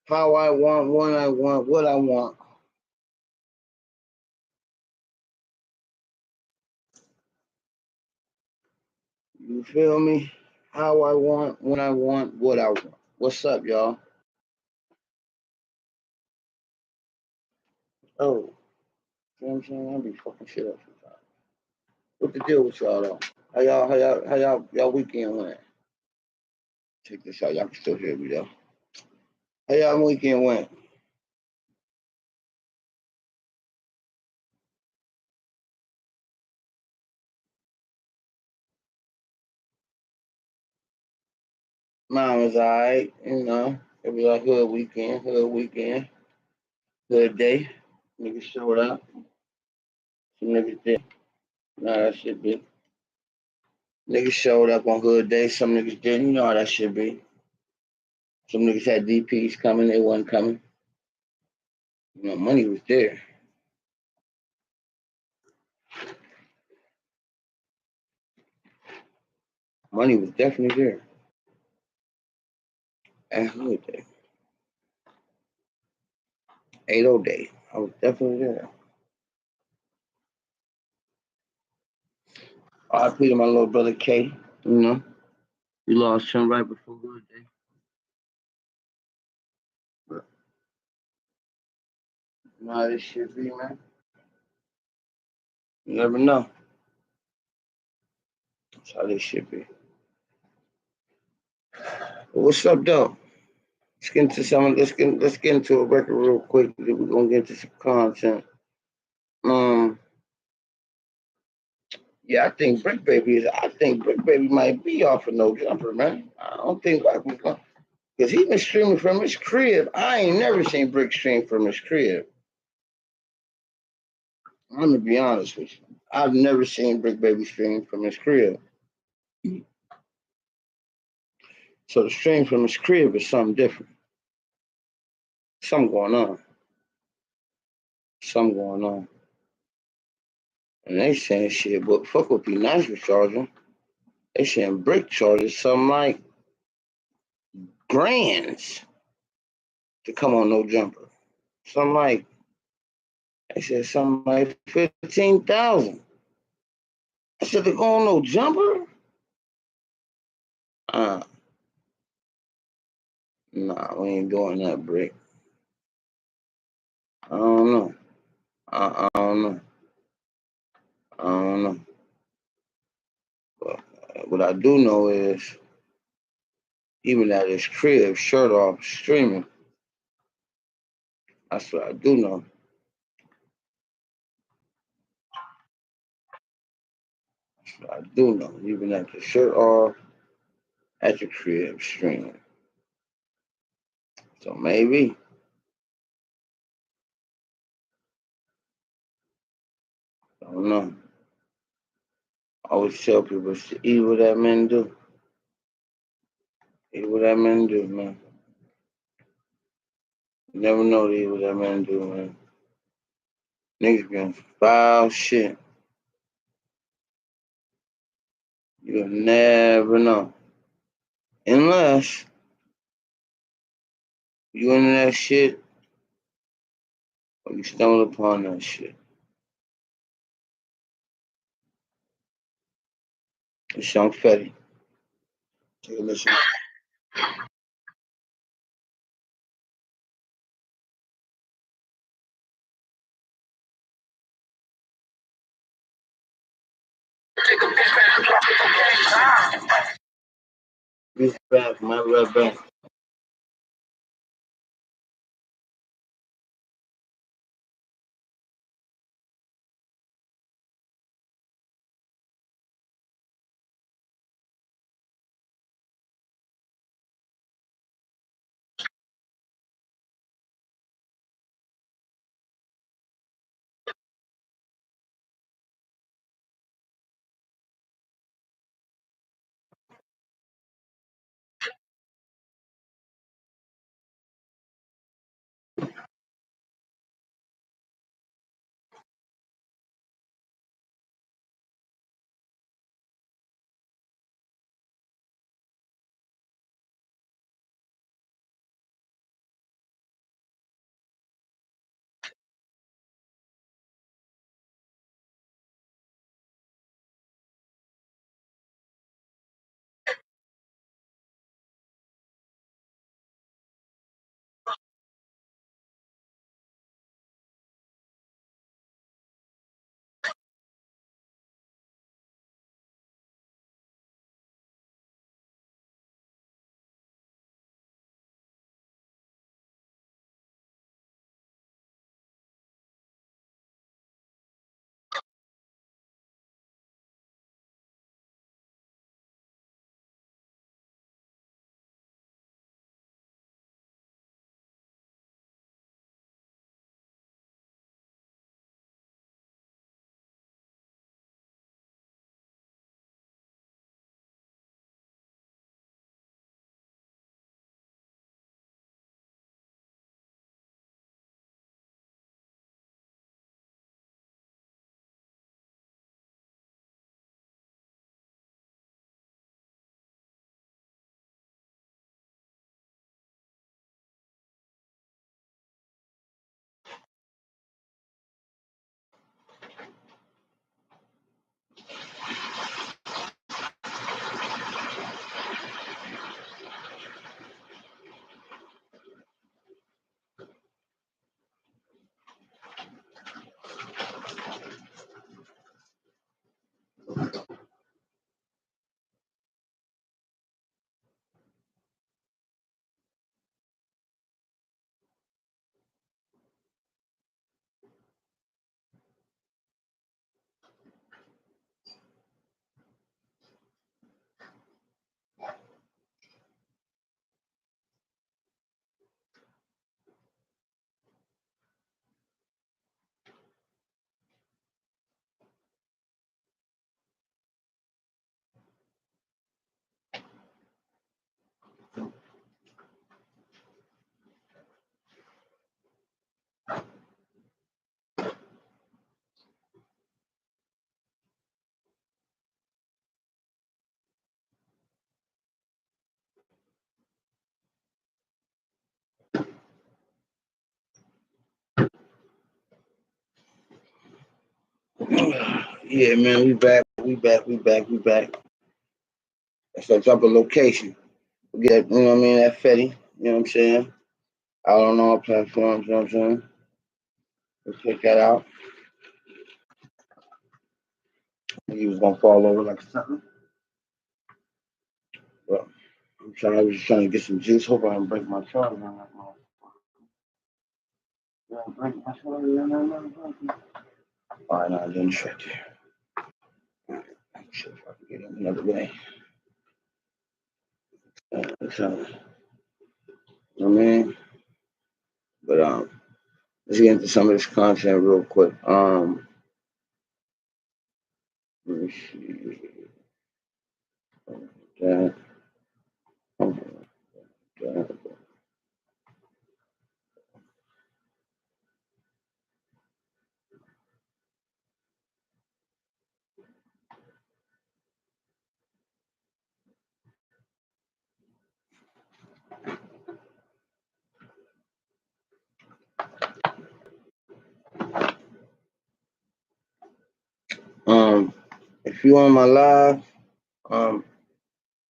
how I want, when I want, what I want. You feel me? How I want, when I want, what I want. What's up, y'all? Oh, you know what I'm saying? I'll be fucking shit up sometimes. What the deal with y'all though? How y'all weekend went? Check this out. Y'all can still hear me though. How y'all weekend went? Mine was alright, you know. It was a hood weekend, hood day. Niggas showed up. Some niggas did. Nah, that shit be. Niggas showed up on hood day. Some niggas didn't. You know how that shit be. Some niggas had DPs coming. They wasn't coming. You know, money was there. Money was definitely there. And hood day. 80 day. I was definitely there. RP to my little brother K. You know, we lost him right before hood day. But you know how this shit be, man. You never know. That's how this shit be. But what's up, though? Let's get into some. Let's get into a record real quick. Then we're gonna get into some content. Um, yeah, I think Brick Baby might be off of No Jumper, man. I don't think Rock was going because he been streaming from his crib. I ain't never seen Brick stream from his crib. I'm gonna be honest with you. I've never seen Brick Baby stream from his crib. So the stream from his crib is something different. Something going on. Something going on. And they saying shit, but fuck what be nice with charging. They saying Brick charges something like grands to come on No Jumper. Something like they said something like 15,000. I said to go on No Jumper? Uh nah, we ain't doing that, Brick. I don't know. I don't know. I don't know. But what I do know is even at his crib, shirt off, streaming. That's what I do know. That's what I do know. Even at the shirt off, at your crib, streaming. So maybe. I don't know. I always tell people it's the evil that men do. Evil that men do, man. You never know the evil that men do, man. Niggas been foul shit. You'll never know. Unless you into that shit or you stumble upon that shit. It's Young Fetty. Take a listen. This back, my right back. Yeah, man, we back. That's a type of location. We get, you know what I mean, that Fetty, you know what I'm saying? Out on all platforms, you know what I'm saying? Let's check that out. He was gonna fall over like something. Well, I was just trying to get some juice. Hope I don't break my charger on that break my charger on that. Alright, now I didn't trick you. Alright, I'm sure if I can get him another way. So, you know what I mean? But let's get into some of this content real quick. Let me see. That, that. If you on my live, come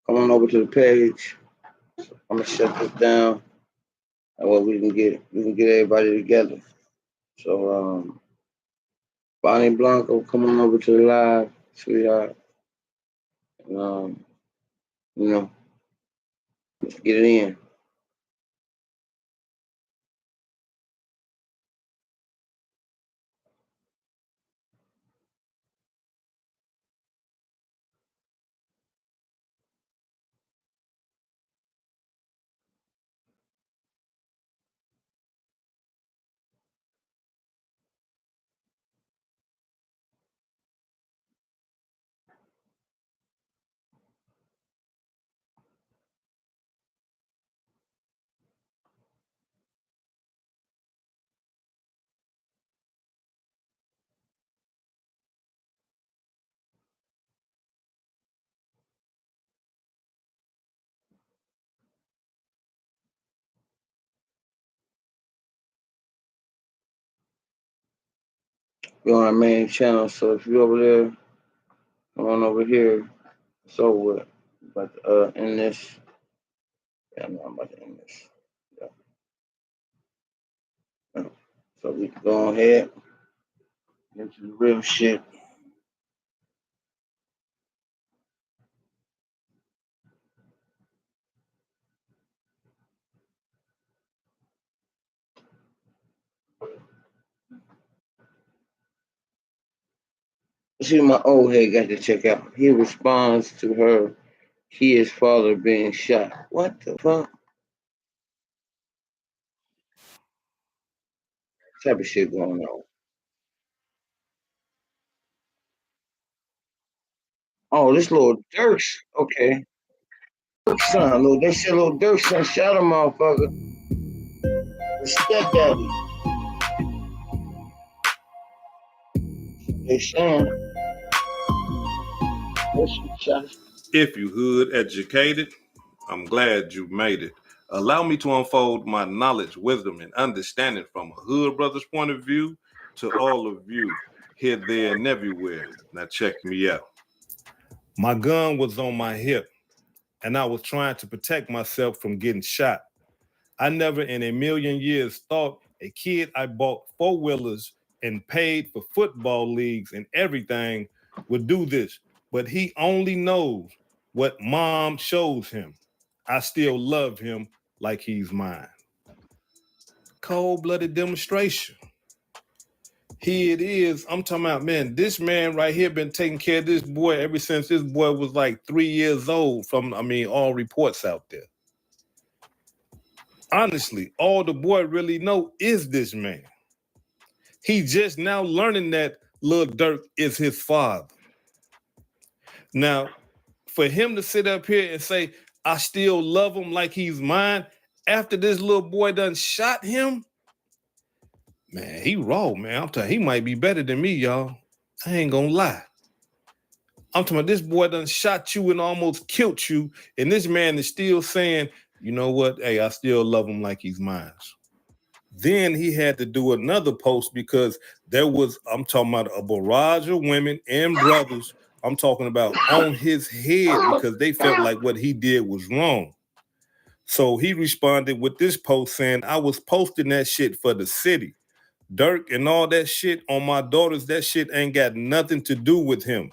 on over to the page. I'm gonna shut this down, and what we can get everybody together. So Bonnie Blanco, come on over to the live, sweetheart. And, you know, let's get it in. We're on our main channel, so if you're over there, come on over here. It's over with. But in this, yeah, I'm about to end this. Yeah. So we can go ahead, get to the real shit. See, my old head got to check out. He responds to her kid's father being shot. What the fuck? What type of shit going on? Oh, this little Dirk's okay. Dirk's son, little they said little Dirk's son shot a motherfucker. His stepdaddy. They saying shot his. If you hood educated, I'm glad you made it. Allow me to unfold my knowledge, wisdom, and understanding from a hood brother's point of view to all of you here, there, and everywhere. Now check me out. My gun was on my hip, and I was trying to protect myself from getting shot. I never in a million years thought a kid I bought four-wheelers and paid for football leagues and everything would do this, but he only knows what mom shows him. I still love him like he's mine. Cold-blooded demonstration. Here it is. I'm talking about, man, this man right here been taking care of this boy ever since this boy was like 3 years old from, all reports out there. Honestly, all the boy really know is this man. He just now learning that Lil Durk is his father. Now, for him to sit up here and say, I still love him like he's mine, after this little boy done shot him, man, he raw, man. I'm telling you, he might be better than me, y'all. I ain't gonna lie. I'm talking about this boy done shot you and almost killed you, and this man is still saying, you know what? Hey, I still love him like he's mine. Then he had to do another post because there was, I'm talking about a barrage of women and brothers, I'm talking about on his head because they felt like what he did was wrong. So he responded with this post saying, I was posting that shit for the city. Dirk and all that shit on my daughters, that shit ain't got nothing to do with him.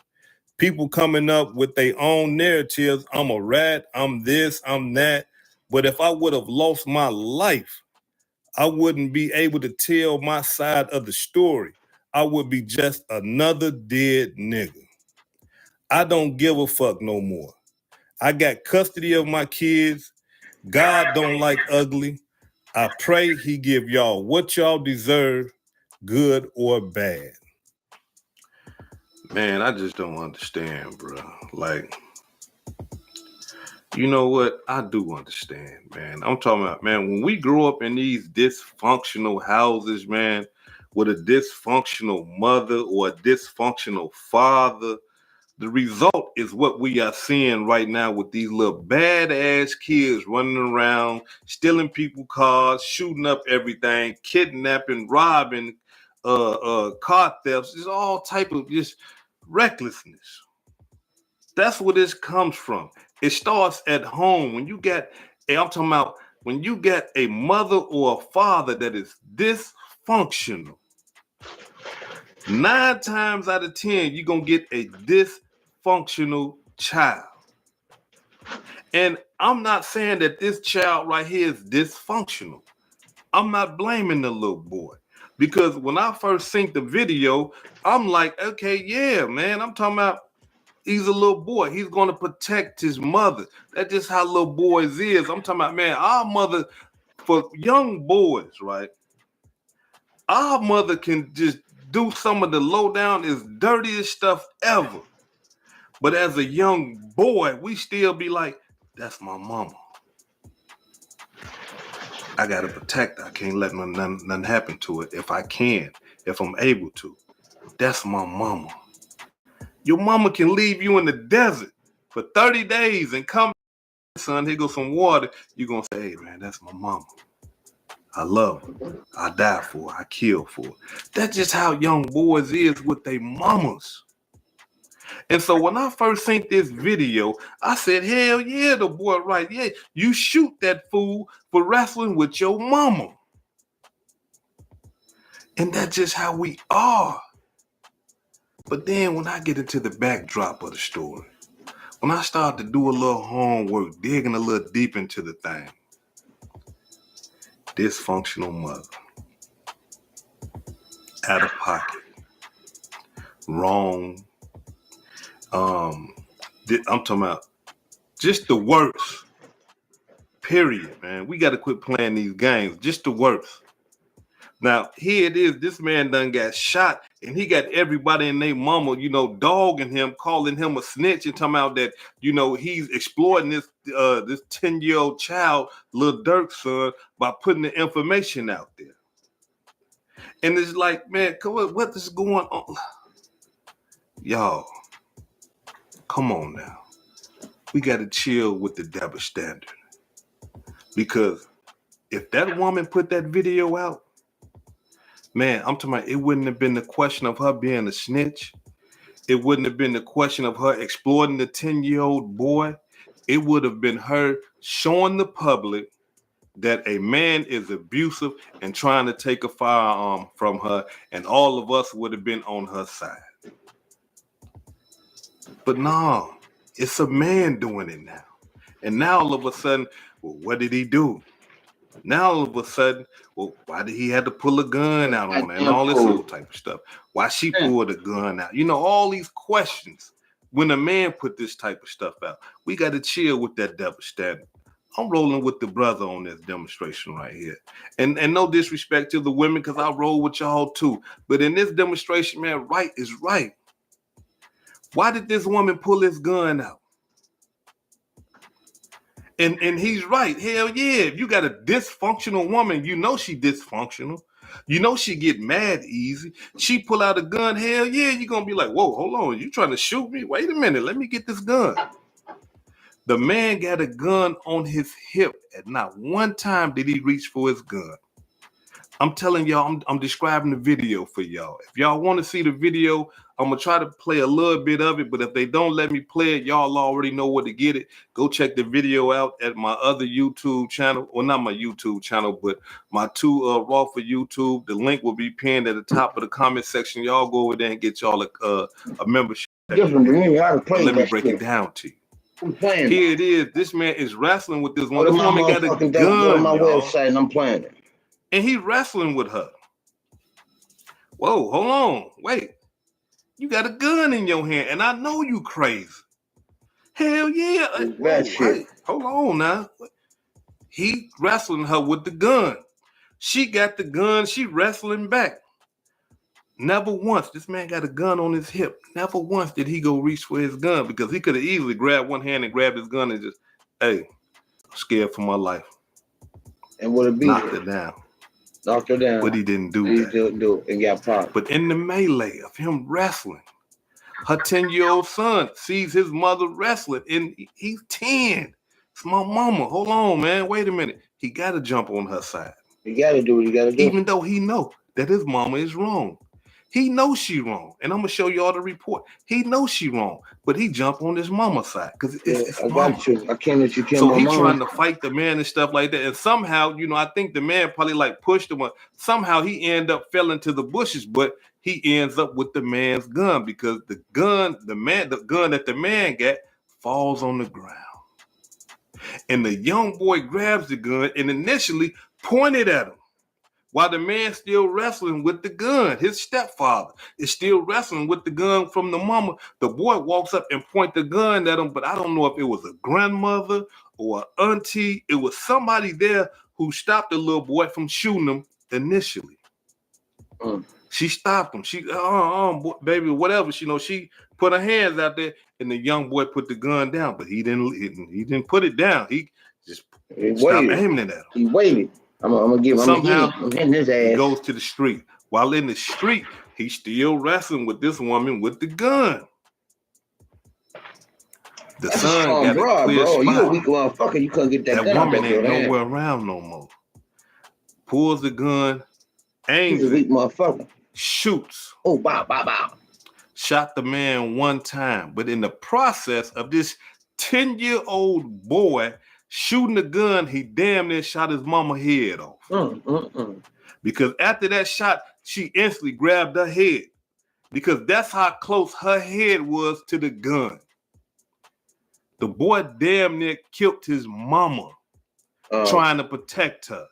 People coming up with their own narratives. I'm a rat, I'm this, I'm that. But if I would have lost my life, I wouldn't be able to tell my side of the story. I would be just another dead nigga. I don't give a fuck no more. I got custody of my kids. God don't like ugly. I pray he give y'all what y'all deserve, good or bad. Man, I just don't understand, bro. Like, you know what? I do understand, man. I'm talking about, man, when we grow up in these dysfunctional houses, man, with a dysfunctional mother or a dysfunctional father, the result is what we are seeing right now with these little badass kids running around, stealing people's cars, shooting up everything, kidnapping, robbing, car thefts. It's all type of just recklessness. That's where this comes from. It starts at home. When you get, I'm talking about when you get a mother or a father that is dysfunctional, 9 times out of 10, you're going to get a dysfunctional child. And I'm not saying that this child right here is dysfunctional. I'm not blaming the little boy. Because when I first seen the video, I'm like, okay, yeah, man, I'm talking about he's a little boy. He's going to protect his mother. That's just how little boys is. I'm talking about, man, our mother, for young boys, right? Our mother can just do some of the low down is dirtiest stuff ever. But as a young boy, we still be like, that's my mama. I got to protect her. I can't let nothing happen to it if I can, if I'm able to. That's my mama. Your mama can leave you in the desert for 30 days and come, son, here goes some water. You're going to say, hey, man, that's my mama. I love her. I die for her. I kill for her. That's just how young boys is with their mamas. And so when I first seen this video, I said, hell yeah, the boy right. Yeah, you shoot that fool for wrestling with your mama. And that's just how we are. But then when I get into the backdrop of the story, when I start to do a little homework, digging a little deep into the thing, dysfunctional mother, out of pocket, wrong. I'm talking about just the worst. Period, man. We got to quit playing these games. Just the worst. Now, here it is. This man done got shot, and he got everybody and their mama, dogging him, calling him a snitch, and talking about that, he's exploiting this 10-year-old child, Lil Durk's son, by putting the information out there. And it's like, man, what is going on? Y'all, come on now. We got to chill with the double standard. Because if that woman put that video out, man, I'm talking about it wouldn't have been the question of her being a snitch. It wouldn't have been the question of her exploiting the 10-year-old boy. It would have been her showing the public that a man is abusive and trying to take a firearm from her, and all of us would have been on her side. But no, it's a man doing it now. And now all of a sudden, well, what did he do? Now all of a sudden, well, why did he have to pull a gun out on her and all this little type of stuff? Why she pulled a gun out? All these questions. When a man put this type of stuff out, we got to chill with that double standard. I'm rolling with the brother on this demonstration right here. And no disrespect to the women, because I roll with y'all too. But in this demonstration, man, right is right. Why did this woman pull his gun out? And he's right. Hell yeah. If you got a dysfunctional woman, she dysfunctional. She get mad easy. She pull out a gun. Hell yeah. You're going to be like, whoa, hold on. You trying to shoot me? Wait a minute. Let me get this gun. The man got a gun on his hip. At not one time did he reach for his gun. I'm telling y'all, I'm describing the video for y'all. If y'all want to see the video, I'm going to try to play a little bit of it. But if they don't let me play it, y'all already know where to get it. Go check the video out at my other YouTube channel. Well, not my YouTube channel, but my two Raw for YouTube. The link will be pinned at the top of the comment section. Y'all go over there and get y'all a membership. Different than me. I But let me break it down to you. I'm playing. Here it is. This man is wrestling with this one. This woman got a gun, go to my y'all. website and I'm playing it. And he wrestling with her. Whoa, hold on. Wait. You got a gun in your hand, and I know you crazy. Hell yeah. Whoa, shit. Hold on now. He wrestling her with the gun. She got the gun. She wrestling back. Never once. This man got a gun on his hip. Never once did he go reach for his gun because he could have easily grabbed one hand and grabbed his gun and just, hey, I'm scared for my life. And what it be? Knocked her down. Knocked her down. But he didn't do He that. didn't do it and got popped. But in the melee of him wrestling, her 10-year-old son sees his mother wrestling, and he's 10. It's my mama. Hold on, man. Wait a minute. He got to jump on her side. He got to do what he got to do. Even though he know that his mama is wrong. He knows she wrong. And I'm going to show y'all the report. He knows she wrong, but he jumped on his mama's side because it's I mama. got you. I can't let you kill so my he mama. Trying to fight the man and stuff like that. And somehow, I think the man probably like pushed him. Somehow he ended up fell into the bushes, but he ends up with the man's gun because the gun that the man got falls on the ground. And the young boy grabs the gun and initially pointed at him while the man still wrestling with the gun. His stepfather is still wrestling with the gun from the mama. The boy walks up and points the gun at him, but I don't know if it was a grandmother or an auntie. It was somebody there who stopped the little boy from shooting him initially. She stopped him. She, baby, whatever. She put her hands out there, and the young boy put the gun down, but he didn't put it down. He just stopped aiming at him. He waited. I'm gonna give him in his ass. He goes to the street. While in the street, he's still wrestling with this woman with the gun. The son got a clear spot. You a weak motherfucker. You couldn't get that gun. That woman ain't nowhere around no more. Pulls the gun, aims He's a weak motherfucker. Shoots. Oh, bow. Shot the man one time. But in the process of this 10-year-old boy shooting the gun, he damn near shot his mama head off. Because after that shot, she instantly grabbed her head. Because that's how close her head was to the gun. The boy damn near killed his mama trying to protect her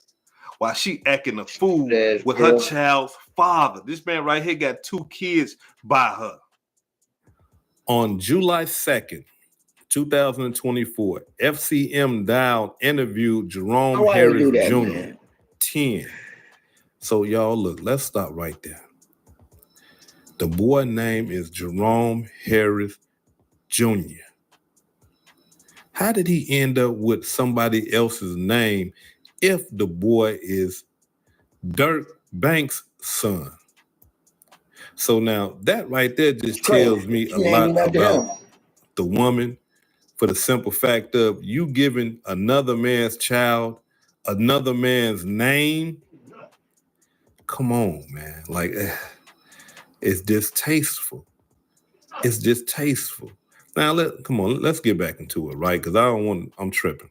while she acting a fool with her child's father. This man right here got 2 kids by her. On July 2nd, 2024, FCM Dial interviewed Jerome Harris Jr., 10. So y'all look, let's stop right there. The boy name is Jerome Harris Jr. How did he end up with somebody else's name if the boy is Dirk Banks' son? So now that right there just tells me a lot about the woman, for the simple fact of you giving another man's child another man's name. Come on, man. Like, it's distasteful. It's distasteful. Now, let's get back into it, right? Because I'm tripping.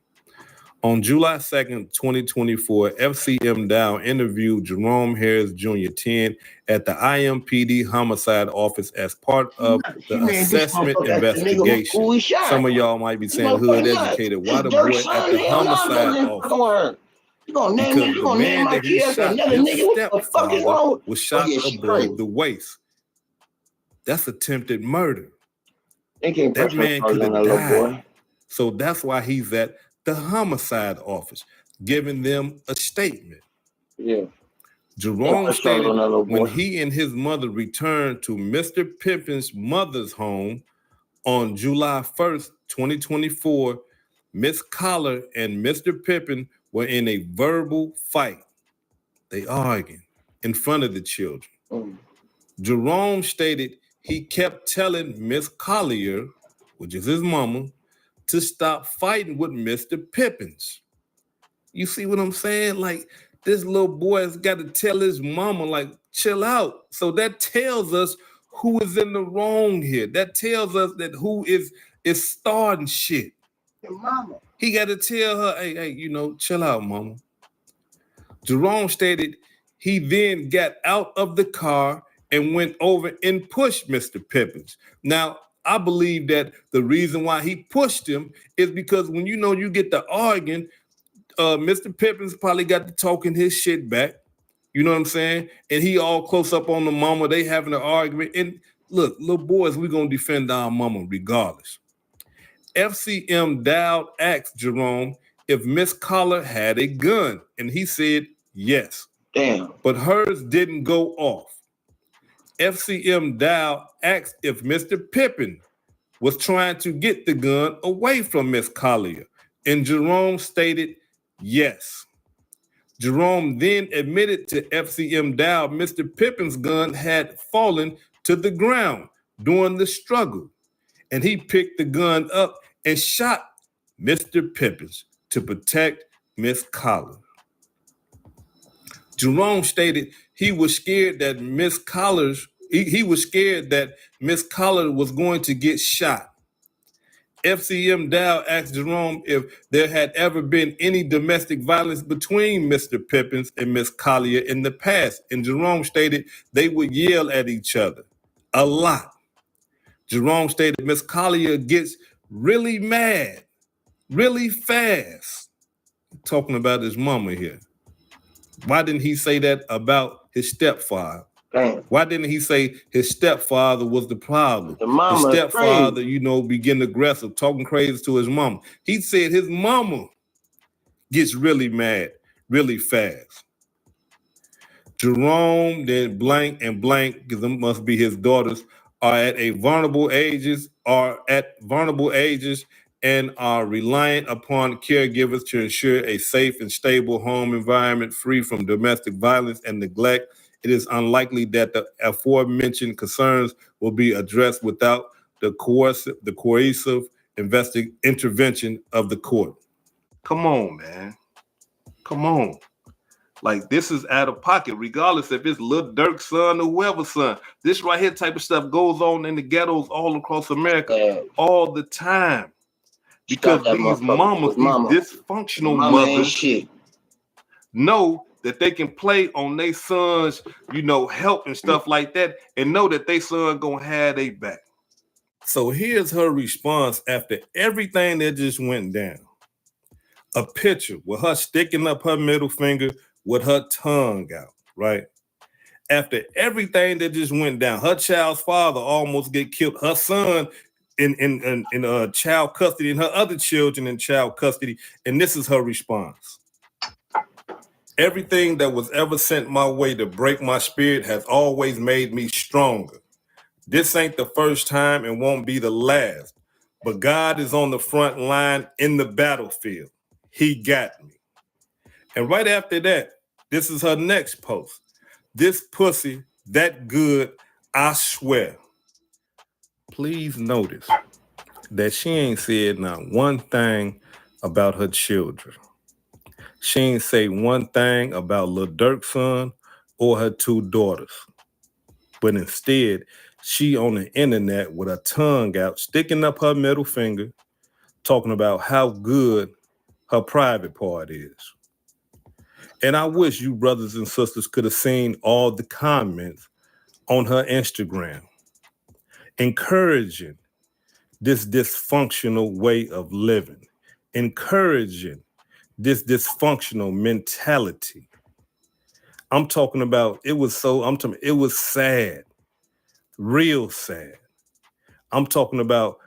On July 2nd, 2024, FCM Dow interviewed Jerome Harris Jr., 10, at the IMPD homicide office as part of the assessment investigation. Some of y'all might be saying, hood educated, why the boy at the homicide office? Because the man that he shot, his stepfather, was shot above the waist. That's attempted murder. That man could have died. So that's why he's at the homicide office, giving them a statement. Yeah. Jerome stated when he and his mother returned to Mr. Pippen's mother's home on July 1st, 2024, Miss Collar and Mr. Pippen were in a verbal fight. They arguing in front of the children. Jerome stated he kept telling Miss Collier, which is his mama, to stop fighting with Mr. Pippins. You see what I'm saying? Like, This little boy has got to tell his mama, like, chill out. So that tells us who is in the wrong here. That tells us that who is starting shit. Your mama. He got to tell her, hey, chill out, mama. Jerome stated he then got out of the car and went over and pushed Mr. Pippins. Now, I believe that the reason why he pushed him is because when you get the arguing, Mr. Pippins probably got to talking his shit back. You know what I'm saying? And he all close up on the mama. They having an argument. And look, little boys, we going to defend our mama regardless. FCM Dowd asked Jerome if Miss Collar had a gun. And he said yes. Damn. But hers didn't go off. FCM Dowd asked if Mr. Pippin was trying to get the gun away from Miss Collier. And Jerome stated yes. Jerome then admitted to FCM Dowd Mr. Pippin's gun had fallen to the ground during the struggle, and he picked the gun up and shot Mr. Pippins to protect Miss Collar. Jerome stated he was scared that Miss Collar was going to get shot. FCM Dow asked Jerome if there had ever been any domestic violence between Mr. Pippins and Miss Collier in the past, and Jerome stated they would yell at each other a lot. Jerome stated Miss Collier gets really mad, really fast. Talking about his mama here. Why didn't he say that about his stepfather? Why didn't he say his stepfather was the problem? His stepfather, begin aggressive, talking crazy to his mama. He said his mama gets really mad, really fast. Jerome, then blank and blank, because them must be his daughters, are at vulnerable ages and are reliant upon caregivers to ensure a safe and stable home environment free from domestic violence and neglect. It is unlikely that the aforementioned concerns will be addressed without the coercive intervention of the court. Come on, man. Come on. Like, this is out of pocket, regardless if it's Lil Durk's son or whoever's son. This right here type of stuff goes on in the ghettos all across America all the time. Because these mamas, these dysfunctional mothers, know that they can play on their sons, help and stuff like that, and know that their son gonna have their back. So here's her response after everything that just went down. A picture with her sticking up her middle finger with her tongue out, right? After everything that just went down, her child's father almost get killed. Her son in child custody, and her other children in child custody, and this is her response. Everything that was ever sent my way to break my spirit has always made me stronger. This ain't the first time and won't be the last, but God is on the front line in the battlefield. He got me. And right after that, this is her next post. This pussy that good, I swear. Please notice that she ain't said not one thing about her children. She ain't say one thing about Lil Durk's son or her two daughters. But instead, she on the internet with her tongue out, sticking up her middle finger, talking about how good her private part is. And I wish you brothers and sisters could have seen all the comments on her Instagram, encouraging this dysfunctional way of living, encouraging this dysfunctional mentality. I'm talking about, it was sad, real sad. I'm talking about,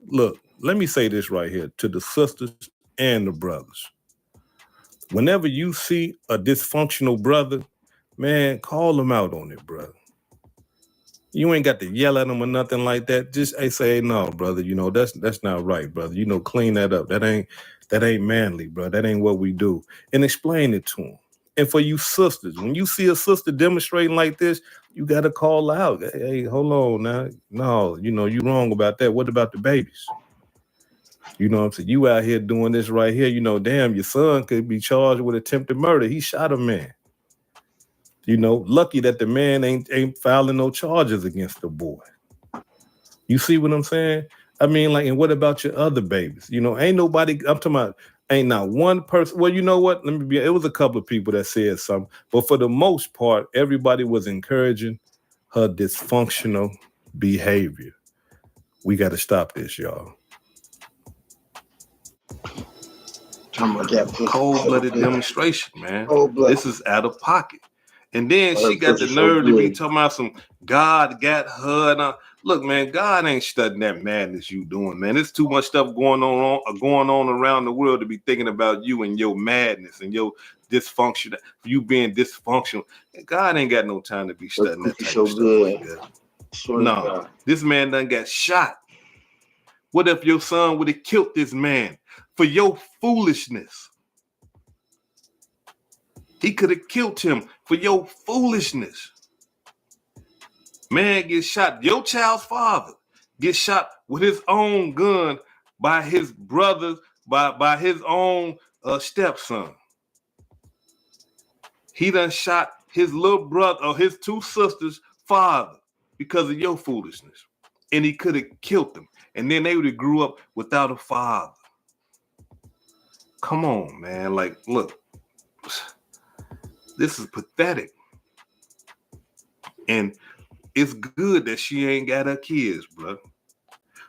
look, let me say this right here to the sisters and the brothers. Whenever you see a dysfunctional brother, man, call them out on it, brother. You ain't got to yell at them or nothing like that. Just say, no, brother, that's not right, brother. Clean that up. That ain't manly, bro. That ain't what we do. And explain it to them. And for you sisters, when you see a sister demonstrating like this, you got to call out. Hey, hold on now. No, you wrong about that. What about the babies? You know what I'm saying? You out here doing this right here. You know, damn, your son could be charged with attempted murder. He shot a man. You know, lucky that the man ain't filing no charges against the boy. You see what I'm saying? I mean, like, and what about your other babies? You know, ain't nobody, I'm talking about, ain't not one person. Well, you know what? It was a couple of people that said something, but for the most part, everybody was encouraging her dysfunctional behavior. We got to stop this, y'all. Cold-blooded demonstration, man. This is out of pocket. And then she got the nerve to be talking about some God got her. Look, man, God ain't studying that madness you doing, man. There's too much stuff going on around the world to be thinking about you and your madness and your dysfunction, you being dysfunctional. God ain't got no time to be studying that type of stuff like that. No, this man done got shot. What if your son would have killed this man for your foolishness? He could have killed him for your foolishness. Man gets shot. Your child's father gets shot with his own gun by his brothers, by his own stepson. He done shot his little brother or his two sisters' father because of your foolishness. And he could have killed them. And then they would have grew up without a father. Come on, man. Like, look. This is pathetic. And it's good that she ain't got her kids, bro.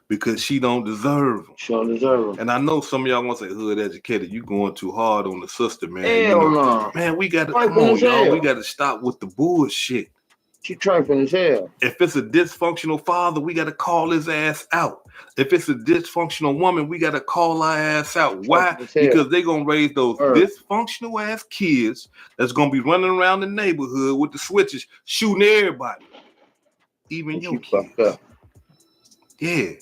Because she don't deserve them. She don't deserve them. And I know some of y'all want to say, hood educated, you going too hard on the sister, man. Hell no. Man, we got to, come on, y'all. We got to stop with the bullshit. She trifling as hell. If it's a dysfunctional father, we got to call his ass out. If it's a dysfunctional woman, we got to call our ass out. Why? Because they're going to raise those dysfunctional ass kids that's going to be running around the neighborhood with the switches, shooting everybody. Even your kids. Yeah.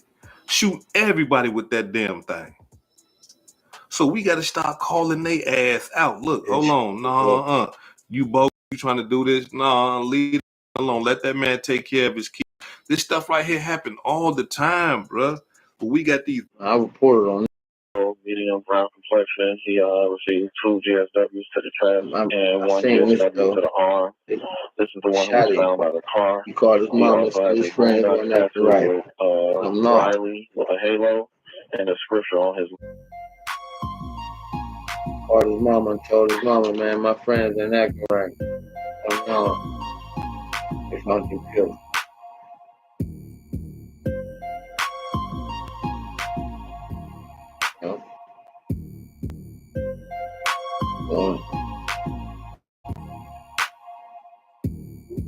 Shoot everybody with that damn thing. So we got to start calling their ass out. Look, hold on. No, you both you trying to do this? No, leave it alone. Let that man take care of his kids. This stuff right here happen all the time, bro. But we got these. I reported on it. Medium brown complexion. He received 2 GSWs to the chest and 1 GSW to the arm. This is the one who was found by the car. He called his mom and his friend going left to right. Riley with a halo and a scripture on his. Called his mama and told his mama, man, my friends ain't acting right. I'm wrong. If I can kill him.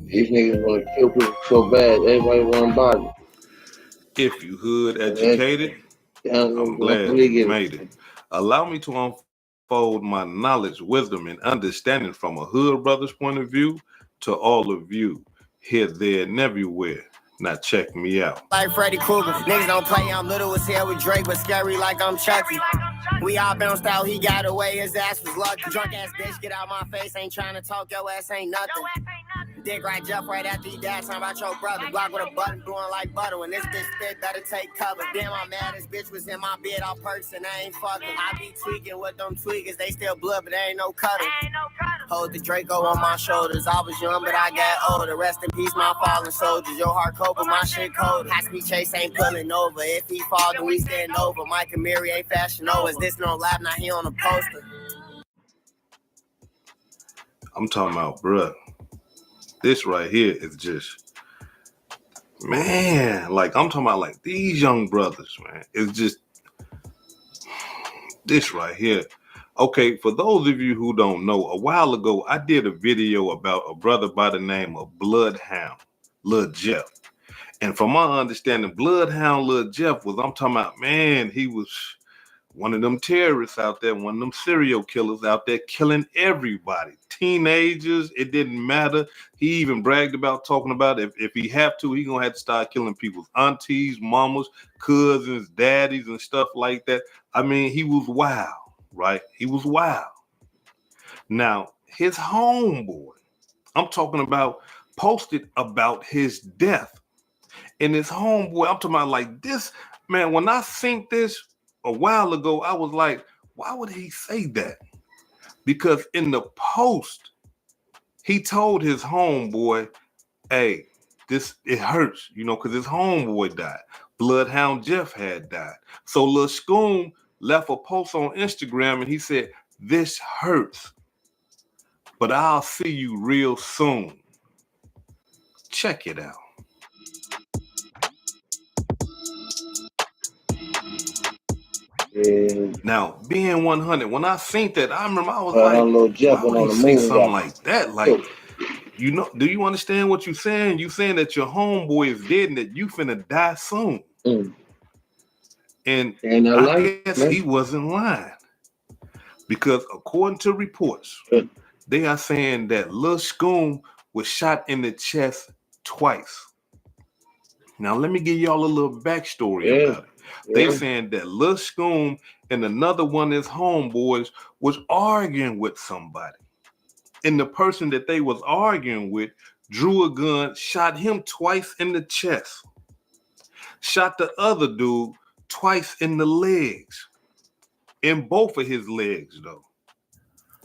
These niggas want to kill people so bad, everybody want to bother. If you hood educated, I'm glad you made it. Allow me to unfold my knowledge, wisdom, and understanding from a hood brother's point of view to all of you here, there, and everywhere. Now check me out. Like Freddy Krueger, niggas don't play. I'm little as hell with Drake, but scary like I'm Chucky. We all bounced out, he got away, his ass was lucky. Drunk ass bitch, get out my face, ain't trying to talk, your ass ain't nothing. Dick right, jump right after he died, talking about your brother. Block with a button, blowing like butter. When this bitch spit, better take cover. Damn, I'm mad, this bitch was in my bed all perks and I ain't fucking. I be tweaking with them tweakers, they still blood, but they ain't no cuddle. Hold the Draco on my shoulders, I was young, but I got older. Rest in peace, my fallen soldiers. Your heart cold, but my shit cold. High speed chase ain't pulling over. If he fall, then we stand over. Mike and Mary ain't fashion over. Is this no lab? Now he on the poster. I'm talking about, bruh. This right here is just, man, like I'm talking about like these young brothers, man. It's just this right here. Okay, for those of you who don't know, a while ago, I did a video about a brother by the name of Bloodhound, Lil Jeff. And from my understanding, Bloodhound Lil Jeff was, I'm talking about, man, he was one of them terrorists out there, one of them serial killers out there killing everybody. Teenagers, it didn't matter. He even bragged about talking about if he have to, he gonna have to start killing people's aunties, mamas, cousins, daddies, and stuff like that. I mean, he was wild, right? He was wild. Now, his homeboy, I'm talking about, posted about his death. And his homeboy, I'm talking about like this, man, when I think this, a while ago, I was like, why would he say that? Because in the post, he told his homeboy, hey, it hurts, because his homeboy died. Bloodhound Jeff had died. So Lil Scoom left a post on Instagram and he said, this hurts, but I'll see you real soon. Check it out. Now, being 100, when I seen that, I remember I was like, Jeff why would he say something like that? Like, do you understand what you're saying? You saying that your homeboy is dead and that you finna die soon. And I guess he wasn't lying. Because according to reports, they are saying that Lil Scoom was shot in the chest twice. Now, let me give y'all a little backstory about it. They saying that Lil Scoom and another one of his homeboys was arguing with somebody. And the person that they was arguing with drew a gun, shot him twice in the chest. Shot the other dude twice in the legs. In both of his legs, though.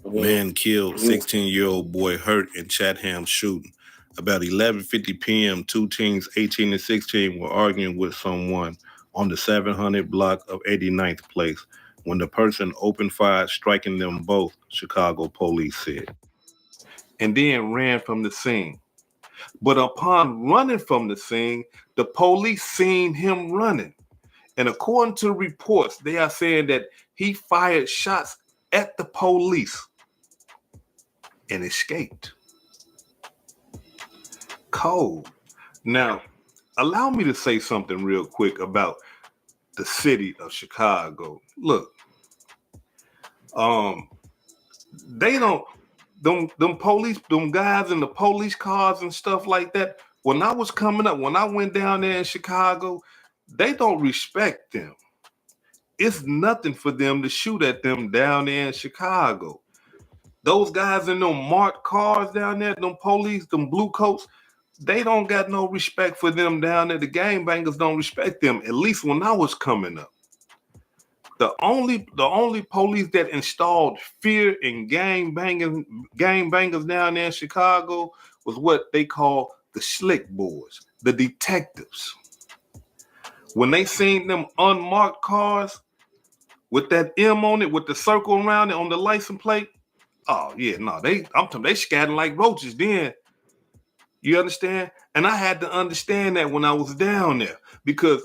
Man killed 16-year-old boy hurt in Chatham shooting. About 11:50 p.m., two teens, 18 and 16, were arguing with someone on the 700 block of 89th Place when the person opened fire, striking them both, Chicago police said, and then ran from the scene. But upon running from the scene, the police seen him running. And according to reports, they are saying that he fired shots at the police and escaped. Cold. Now, allow me to say something real quick about the city of Chicago. Look, they don't, them police, them guys in the police cars and stuff like that. When I was coming up, when I went down there in Chicago, they don't respect them. It's nothing for them to shoot at them down there in Chicago. Those guys in them marked cars down there, them police, them blue coats, they don't got no respect for them down there. The gangbangers don't respect them, at least when I was coming up. The only police that installed fear in gangbangers down there in Chicago was what they call the slick boys, the detectives. When they seen them unmarked cars with that M on it, with the circle around it on the license plate, oh yeah, no, they scattered like roaches then. You understand? And I had to understand that when I was down there because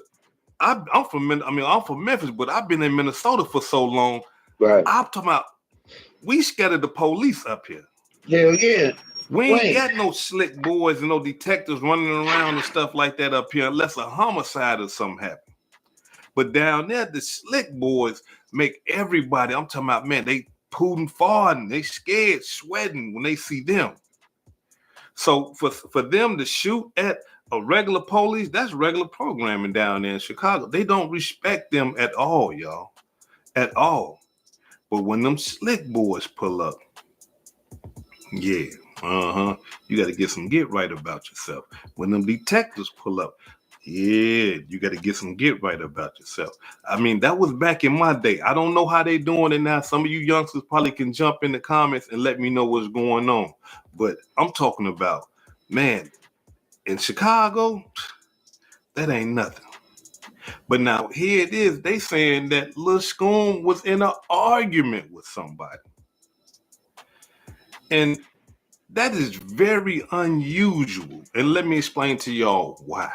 I'm from Memphis, but I've been in Minnesota for so long. Right. I'm talking about we scattered the police up here. Hell yeah. We ain't got no slick boys and no detectives running around and stuff like that up here unless a homicide or something happen. But down there, the slick boys make everybody, I'm talking about, man, they pooting farting, they scared, sweating when they see them. So for them to shoot at a regular police, that's regular programming down there in Chicago. They don't respect them at all, y'all. At all. But when them slick boys pull up, yeah, you got to get right about yourself. When them detectives pull up, yeah, you got to get right about yourself. I mean, that was back in my day. I don't know how they doing it now. Some of you youngsters probably can jump in the comments and let me know what's going on. But I'm talking about, man, in Chicago, that ain't nothing. But now here it is. They saying that Lil Scoom was in an argument with somebody. And that is very unusual. And let me explain to y'all why.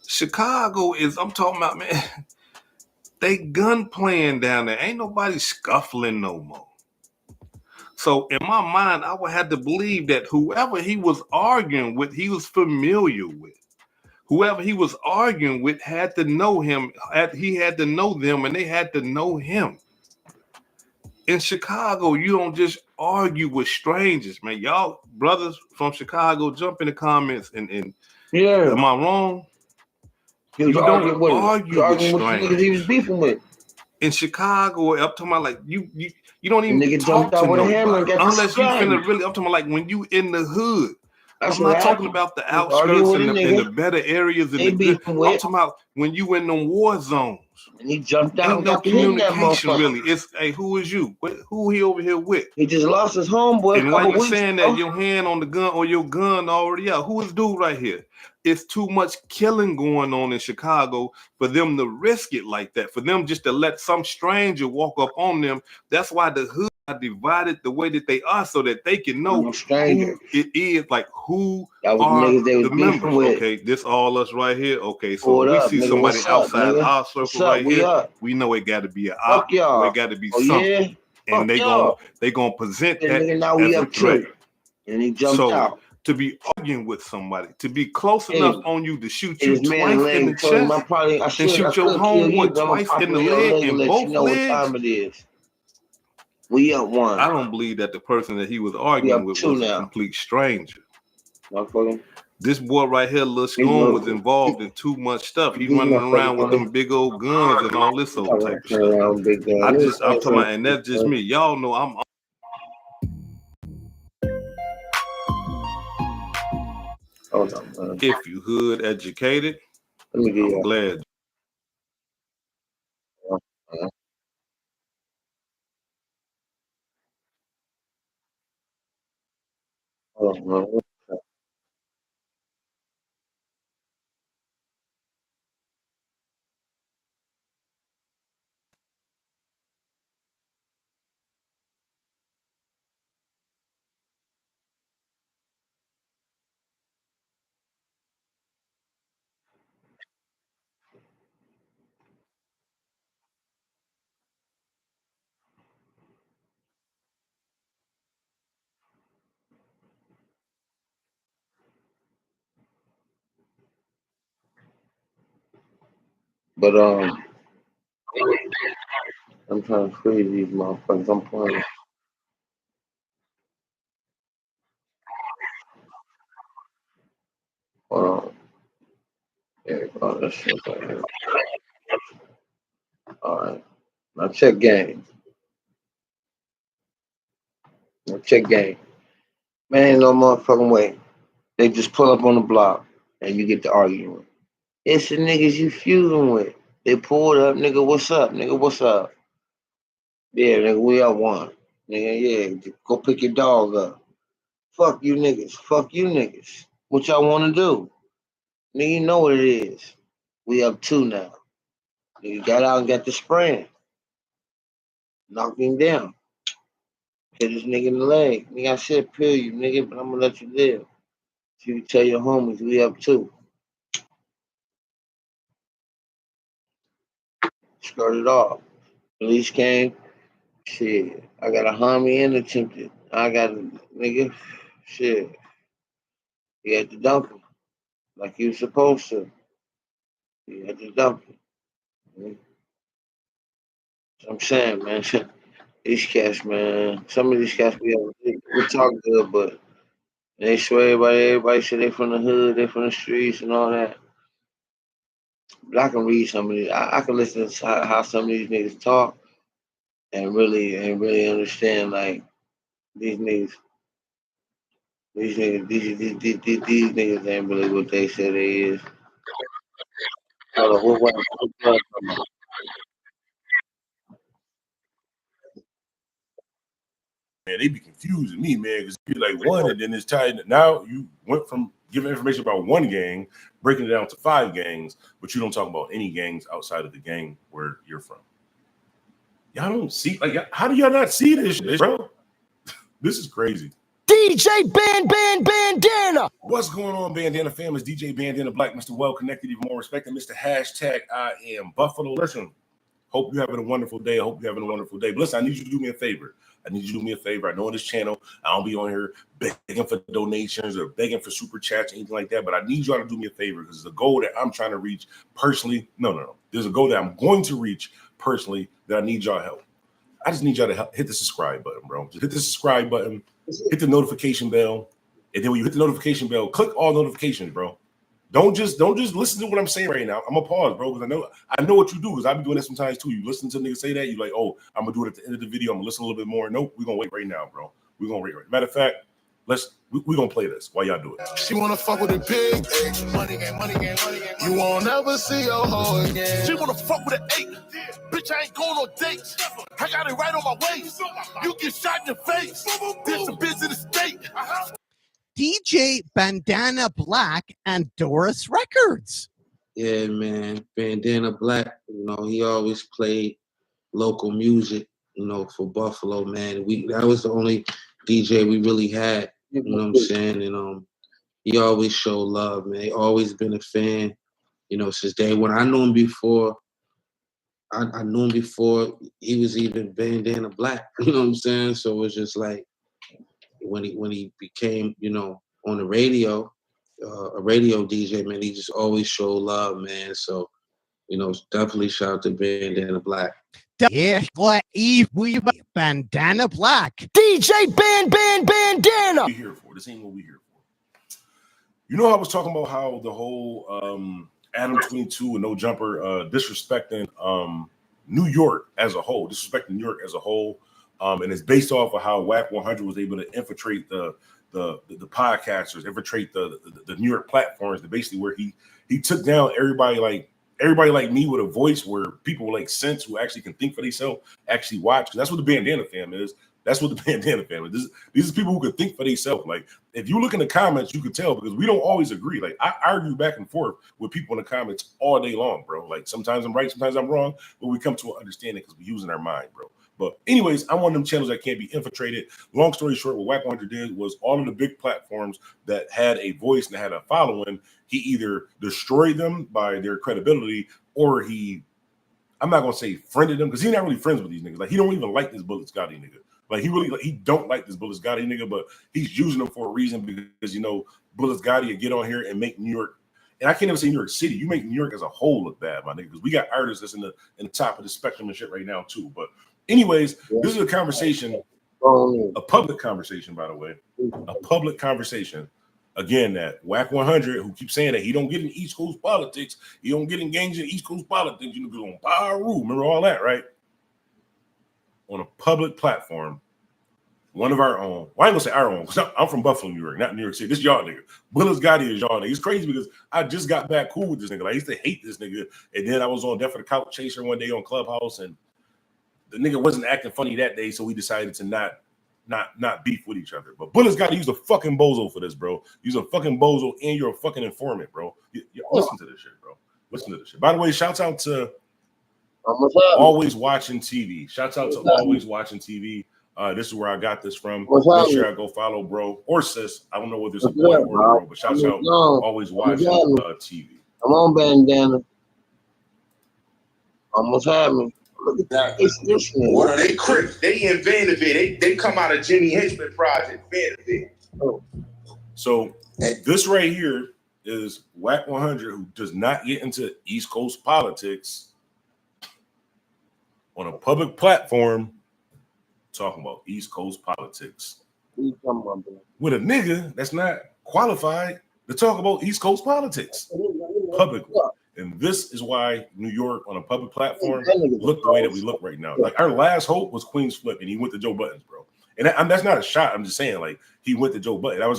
Chicago is, I'm talking about, man, they gun playing down there. Ain't nobody scuffling no more. So in my mind, I would have to believe that whoever he was arguing with, he was familiar with. Whoever he was arguing with had to know him. He had to know them and they had to know him. In Chicago, you don't just argue with strangers, man. Y'all brothers from Chicago, jump in the comments and yeah. Am I wrong? You don't argue with strangers. He was beefing with. In Chicago, I'm talking about like you don't even talk to nobody unless you finna really. I'm talking about like when you in the hood. That's I'm what not talking happened. about the He was arguing outskirts with a and nigga. the better areas and They the good. beefing I'm with. talking about when you in them war zones. And he jumped out Ain't and no got to hitting that communication motherfucker. really. It's, hey, who is you? Who he over here with? He just lost his homeboy And a why couple you weeks saying ago. that your hand on the gun or your gun already out? Who is dude right here? It's too much killing going on in Chicago for them to risk it like that. For them just to let some stranger walk up on them. That's why the hood are divided the way that they are, so that they can know who it is, like who that was are the niggas they was the members. with. Okay, this all us right here. Okay, so Pulled if we up, see nigga, somebody outside up, our circle what's up? right We here, up. we know it got to be an Fuck op, y'all. or it got to be Oh, something. Yeah? And they gonna present that nigga, now we as a up threat. too. And he jumped out. To be arguing with somebody, to be close enough on you to shoot And you his man twice in the told him, chest, I and shoot your homeboy twice in the leg, in both legs. What time it is. We up 1. I don't believe that the person that he was arguing with was a complete stranger. This boy right here, Lil Scoon, was involved in too much stuff. He's running around with them big old guns and all this old type of stuff. I'm talking about, and that's just me. Y'all know I'm. If you hood educated, I'm glad. But I'm trying to free these motherfuckers. I'm playing. That shit right here. All right. Now check game. Man, ain't no motherfucking way. They just pull up on the block and you get to arguing. It's the niggas you feuding with. They pulled up, nigga, what's up? Nigga, what's up? Yeah, nigga, we up 1. Nigga, yeah, go pick your dog up. Fuck you niggas. What y'all want to do? Nigga, you know what it is. We up 2 now. Nigga got out and got the spraying. Knocked him down. Hit this nigga in the leg. Nigga, I said pill you, nigga, but I'm gonna let you live. So you can tell your homies we up 2. Skirted off. Police came. Shit. I got a homie and attempted. I got a nigga. Shit. He had to dump him. Like he was supposed to. He had to dump him. So I'm saying, man. These cats, man. Some of these cats we talk good, but they swear everybody say they from the hood, they from the streets and all that. But I can read some of these. I can listen to how some of these niggas talk and really understand like these niggas. These niggas ain't really what they say they is. Hold on, what Man, they be confusing me, man, because you like one and then it's tied. Now you went from giving information about one gang, breaking it down to 5 gangs, but you don't talk about any gangs outside of the gang where you're from. Y'all don't see, like, how do y'all not see this shit, bro? This is crazy. DJ Bandana. What's going on, Bandana fam? It's DJ Bandana Black, Mr. Well Connected, even more respected, Mr. Hashtag I am Buffalo. Listen, hope you're having a wonderful day. But listen, I need you to do me a favor. I know on this channel, I don't be on here begging for donations or begging for super chats or anything like that, but I need y'all to do me a favor because it's a goal that I'm trying to reach personally. No. There's a goal that I'm going to reach personally that I need y'all help. I just need y'all to hit the subscribe button, bro. Just hit the subscribe button, hit the notification bell, and then when you hit the notification bell, click all notifications, bro. Don't just listen to what I'm saying right now. I'm gonna pause, bro, because I know what you do, because I be doing that sometimes too. You listen to niggas say that, you like, oh, I'm gonna do it at the end of the video. I'm gonna listen a little bit more. Nope, we're gonna wait right now, bro. We're gonna wait right. Matter of fact, we gonna play this while y'all do it. She wanna fuck with a big money game, money game, money game. You won't never see your hoe again. She wanna fuck with an 8. Bitch, I ain't going on dates. I got it right on my waist. You get shot in the face. This a bitch in the state. DJ Bandana Black and Doris Records. Yeah, man. Bandana Black, you know, he always played local music, you know, for Buffalo, man. That was the only DJ we really had, you know what I'm saying? And he always showed love, man. He always been a fan, you know, since day one. I knew him before. I knew him before he was even Bandana Black, you know what I'm saying? So it was just like when he became, you know, on the radio, a radio DJ, man, he just always showed love, man. So, you know, definitely shout out to Bandana Black. Yeah, Bandana Black. DJ Bandana. We here for this ain't what we here for. You know, I was talking about how the whole Adam 22 and No Jumper disrespecting New York as a whole, and it's based off of how Whack 100 was able to infiltrate the podcasters, infiltrate the New York platforms, basically where he took down everybody like me with a voice, where people like sense who actually can think for themselves actually watch. That's what the Bandana fam is. That's what the Bandana fam is. These are people who can think for themselves. Like, if you look in the comments, you can tell, because we don't always agree. Like, I argue back and forth with people in the comments all day long, bro. Like, sometimes I'm right, sometimes I'm wrong, but we come to an understanding because we're using our mind, bro. But anyways, I'm one of them channels that can't be infiltrated. Long story short, what Whack 100 did was all of the big platforms that had a voice and had a following, he either destroyed them by their credibility, or I'm not going to say friended them, because he's not really friends with these niggas. Like, he don't even like this Bullet Scotty nigga. Like, he don't like this Bullet Scotty nigga, but he's using them for a reason, because, you know, Bullet Scotty will get on here and make New York, and I can't even say New York City, you make New York as a whole look bad, my nigga, because we got artists that's in the top of the spectrum and shit right now too. But anyways, this is a conversation, a public conversation, by the way, a public conversation. Again, that Whack 100, who keeps saying that he don't get in East Coast politics, he don't get engaged in East Coast politics, you know, because on Power Rule, remember all that, right? On a public platform, one of our own. Well, I ain't gonna say our own, because I'm from Buffalo, New York, not New York City. This y'all nigga. Bullet Gotti is y'all nigga. It's crazy because I just got back cool with this nigga. Like, I used to hate this nigga, and then I was on Death for the Couch Chaser one day on Clubhouse, and the nigga wasn't acting funny that day, so we decided to not beef with each other. But Bullet's got to use a fucking bozo for this, bro. Use a fucking bozo, and you're a fucking informant, bro. Listen to this shit, bro. Listen to this shit. By the way, shouts out to Always Watching TV. Shouts out to Always Watching TV. This is where I got this from. Make sure I go follow bro or sis. I don't know whether it's a boy or a girl, but shouts out Always Watching TV. I'm on Bandana. Almost had me. Look at that. It's this one. What are they Crips? They in Vanderbilt. They come out of Jimmy Henchman Project, Vanderbilt. Oh. So this right here is Whack 100, who does not get into East Coast politics, on a public platform talking about East Coast politics with a nigga that's not qualified to talk about East Coast politics publicly. And this is why New York on a public platform look the way that we look right now. Like, our last hope was Queen's Flip, and he went to Joe Buttons, bro. And that's not a shot. I'm just saying, like, he went to Joe Budden. That was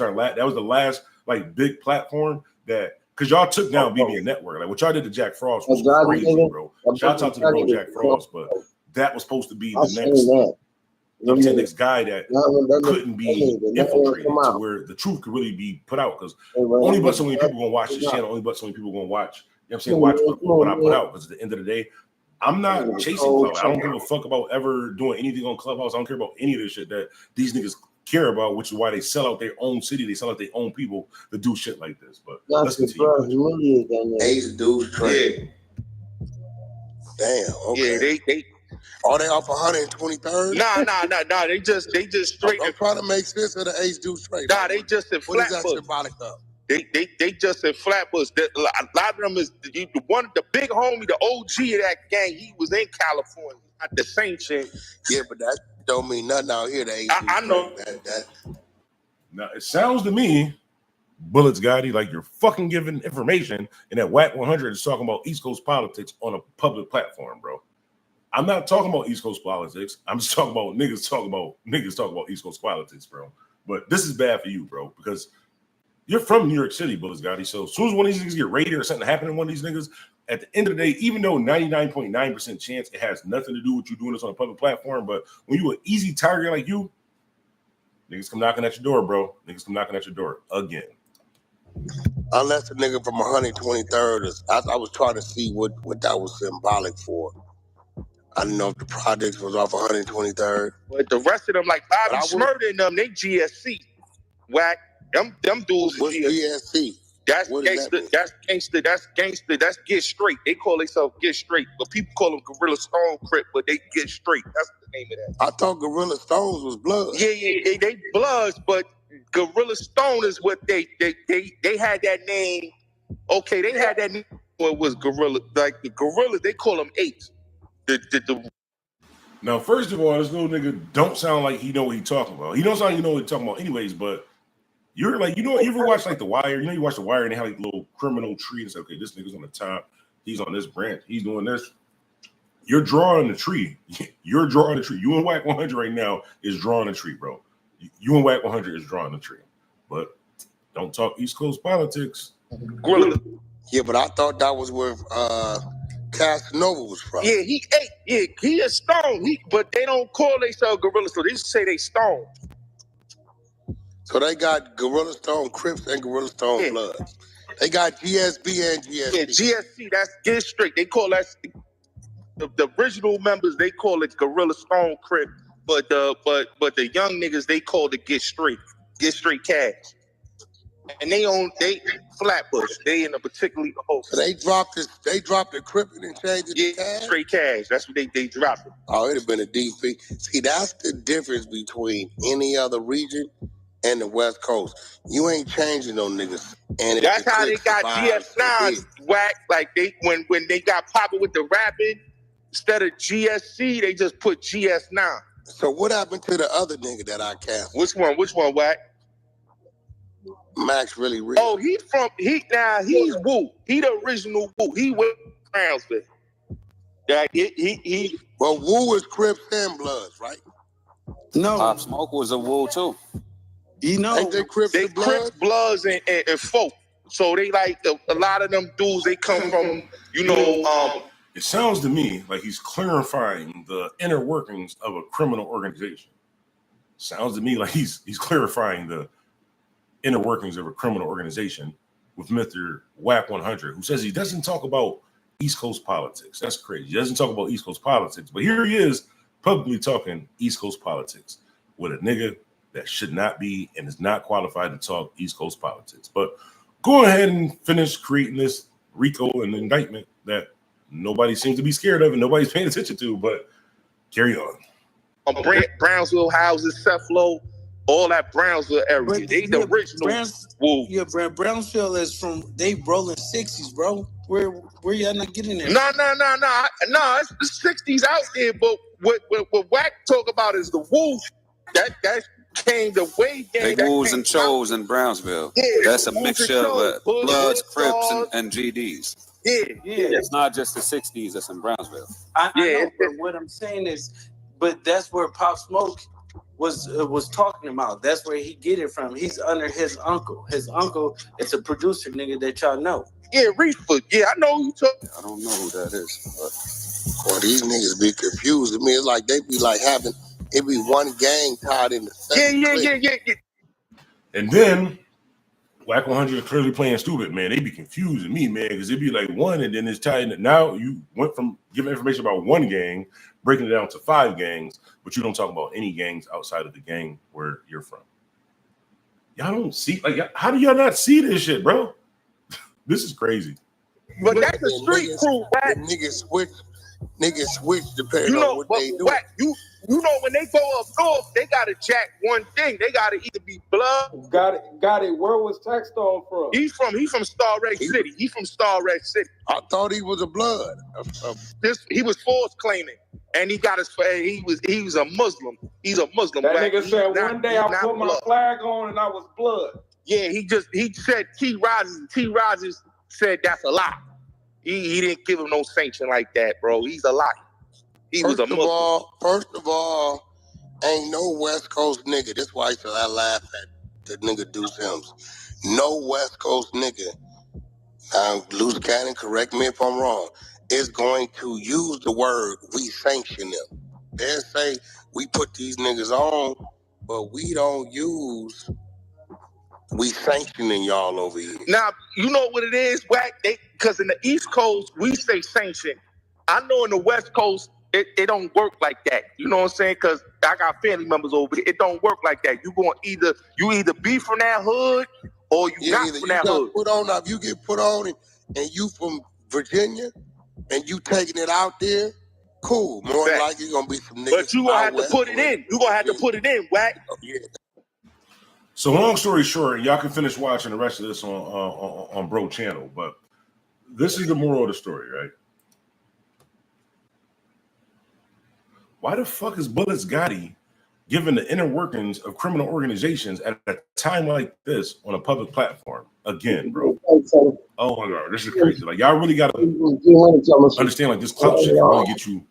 the last like big platform that, because y'all took down BBN Network. Like, what y'all did to Jack Frost was crazy, bro. Shout out to the bro Jack Frost, but that was supposed to be the next guy that couldn't be infiltrated to where the truth could really be put out, because only but so many people gonna watch this channel, only but so many people gonna watch, you know what I'm saying, watch what I put out, because at the end of the day, I'm not chasing clout. I don't give a fuck about ever doing anything on Clubhouse. I don't care about any of this shit that these niggas care about, which is why they sell out their own city, they sell out their own people to do shit like this. But let's continue. Ace Deuce trade. Damn. Okay. Yeah, they are they off 123rd? Nah. They just straight. I'm trying to make sense of the Ace Deuce trade. Nah, they just in What is that Flatbush. symbolic of? They just in Flatbush. A lot of them is the big homie, the OG of that gang. He was in California at the same shit. Yeah, but that don't mean nothing out here. I know. Now it sounds to me, Bullets Gotti, like you're fucking giving information, and that Whack 100 is talking about East Coast politics on a public platform, bro. I'm not talking about East Coast politics. I'm just talking about niggas talking about East Coast politics, bro. But this is bad for you, bro, because you're from New York City, Bullets Gotti. So as soon as one of these niggas get raided or something happen to one of these niggas, at the end of the day, even though 99.9% chance it has nothing to do with you doing this on a public platform, but when you an easy target like you, niggas come knocking at your door, bro. Niggas come knocking at your door again. Unless the nigga from 123rd is, I was trying to see what that was symbolic for. I didn't know if the projects was off 123rd. But the rest of them, like Bobby Shmurda and them, they GSC. Whack. Them dudes what's GSC? That's gangster. That's gangster. That's gangster. That's get straight. They call themselves get straight, but people call them Gorilla Stone Crip, but they get straight. That's the name of that. I thought Gorilla Stones was blood. Yeah, they bloods, but Gorilla Stone is what they had that name. Okay, they had that name. It was Gorilla. Like the Gorillas, they call them apes. Now, first of all, this little nigga don't sound like he know what he talking about. He don't sound like he know what he talking about anyways, but you're like, you know, you ever watch like The Wire? You know, you watch The Wire and they have like little criminal tree and say, okay, this nigga's on the top. He's on this branch. He's doing this. You're drawing the tree. You're drawing the tree. You and Whack 100 right now is drawing the tree, bro. You and Whack 100 is drawing the tree. But don't talk East Coast politics. Yeah, but I thought that was where Casanova was from. Yeah, he is Stone. But they don't call themselves Gorilla Stone. They just say they Stone. So they got Gorilla Stone Crips and Gorilla Stone Bloods. They got GSB and GSC. Yeah, GSC, that's get straight. They call that the original members, they call it Gorilla Stone Crip, but the young niggas, they call it Get Straight Cash. And they Flatbush. They in a particularly the host. So they dropped the Crippin' and changed it to cash? Straight cash. That's what they dropped it. Oh, it'd have been a DP. See, that's the difference between any other region and the West Coast. You ain't changing no niggas. And that's how they got GS9 Whack. Like when they got popping with the rapping, instead of GSC, they just put GS9. So what happened to the other nigga that I cast? Which one, Whack? Max really real. Oh, he's Woo. He the original Woo. He with Brownsville. Like he. Well, Woo is Crips and Bloods, right? No, Pop Smoke was a Woo too. You know, ain't they Crips and Bloods? Bloods and folk. So they like a lot of them dudes. They come from It sounds to me like he's clarifying the inner workings of a criminal organization. Sounds to me like he's clarifying the inner workings of a criminal organization with Mr. Whack 100, who says he doesn't talk about East Coast politics. That's crazy. He doesn't talk about East Coast politics, but here he is publicly talking East Coast politics with a nigga that should not be and is not qualified to talk East Coast politics. But go ahead and finish creating this RICO and indictment that nobody seems to be scared of and nobody's paying attention to, but carry on. Brownsville houses, Cephalo, all that Brownsville area. They the original Woo. Yeah, Brownsville is from, they rolling 60s, bro. Where y'all not getting there? No, it's the 60s out there, but what Whack talk about is the Woo. That came the way game. They Woos and Chos in Brownsville. Yeah, that's a mixture of Bloods, Crips, and GDs. Yeah. It's not just the 60s that's in Brownsville. I know, but what I'm saying is, but that's where Pop Smoke was talking about. That's where he get it from. He's under his uncle. His uncle is a producer nigga that y'all know. Yeah, Reefer. Yeah, I know who you talking. I don't know who that is. Boy, these niggas be confused. I mean, it's like they be like having it be one gang tied in the same. Yeah. And then Whack 100 is clearly playing stupid, man. They be confusing me, man, because it'd be like one and then it's tied in. Now you went from giving information about one gang, breaking it down to 5 gangs, but you don't talk about any gangs outside of the gang where you're from. Y'all don't see, like, how do y'all not see this shit, bro? This is crazy. But that's the street crew, Whack. Niggas switch depending on what they do. Whack, you know when they go up north, they gotta jack one thing. They gotta either be blood. Got it. Where was Taxstone from? He from Star Lake City. He from Star Lake City. I thought he was a blood. He was force claiming, and he got his. He was a Muslim. He's a Muslim. That nigga said one day I put my flag on and I was blood. Yeah, he said T. Rogers said that's a lie. He didn't give him no sanction like that, bro. He's a liar. He was a Muslim. First of all, Ain't no West Coast nigga. That's why I laugh at the nigga Deuce Sims. No West Coast nigga. Loose cannon, correct me if I'm wrong, is going to use the word we sanction them. They'll say we put these niggas on, but we don't use we sanctioning y'all over here. Now, you know what it is, Whack? Because in the East Coast, we say sanction. I know in the West Coast, it don't work like that. You know what I'm saying? Because I got family members over there. It don't work like that. You either be from that hood or you got from that hood. Put on, if you get put on and you from Virginia and you taking it out there, cool. More than likely you're gonna be some niggas. But you gonna have to put it in. You gonna have to put it in, Whack. Oh, yeah. So long story short, y'all can finish watching the rest of this on Bro channel, but this is the moral of the story, right? Why the fuck is Bullets Gotti given the inner workings of criminal organizations at a time like this on a public platform? Again, bro. Oh my God, this is crazy. Like, y'all really gotta understand, like, this clout shit can really get you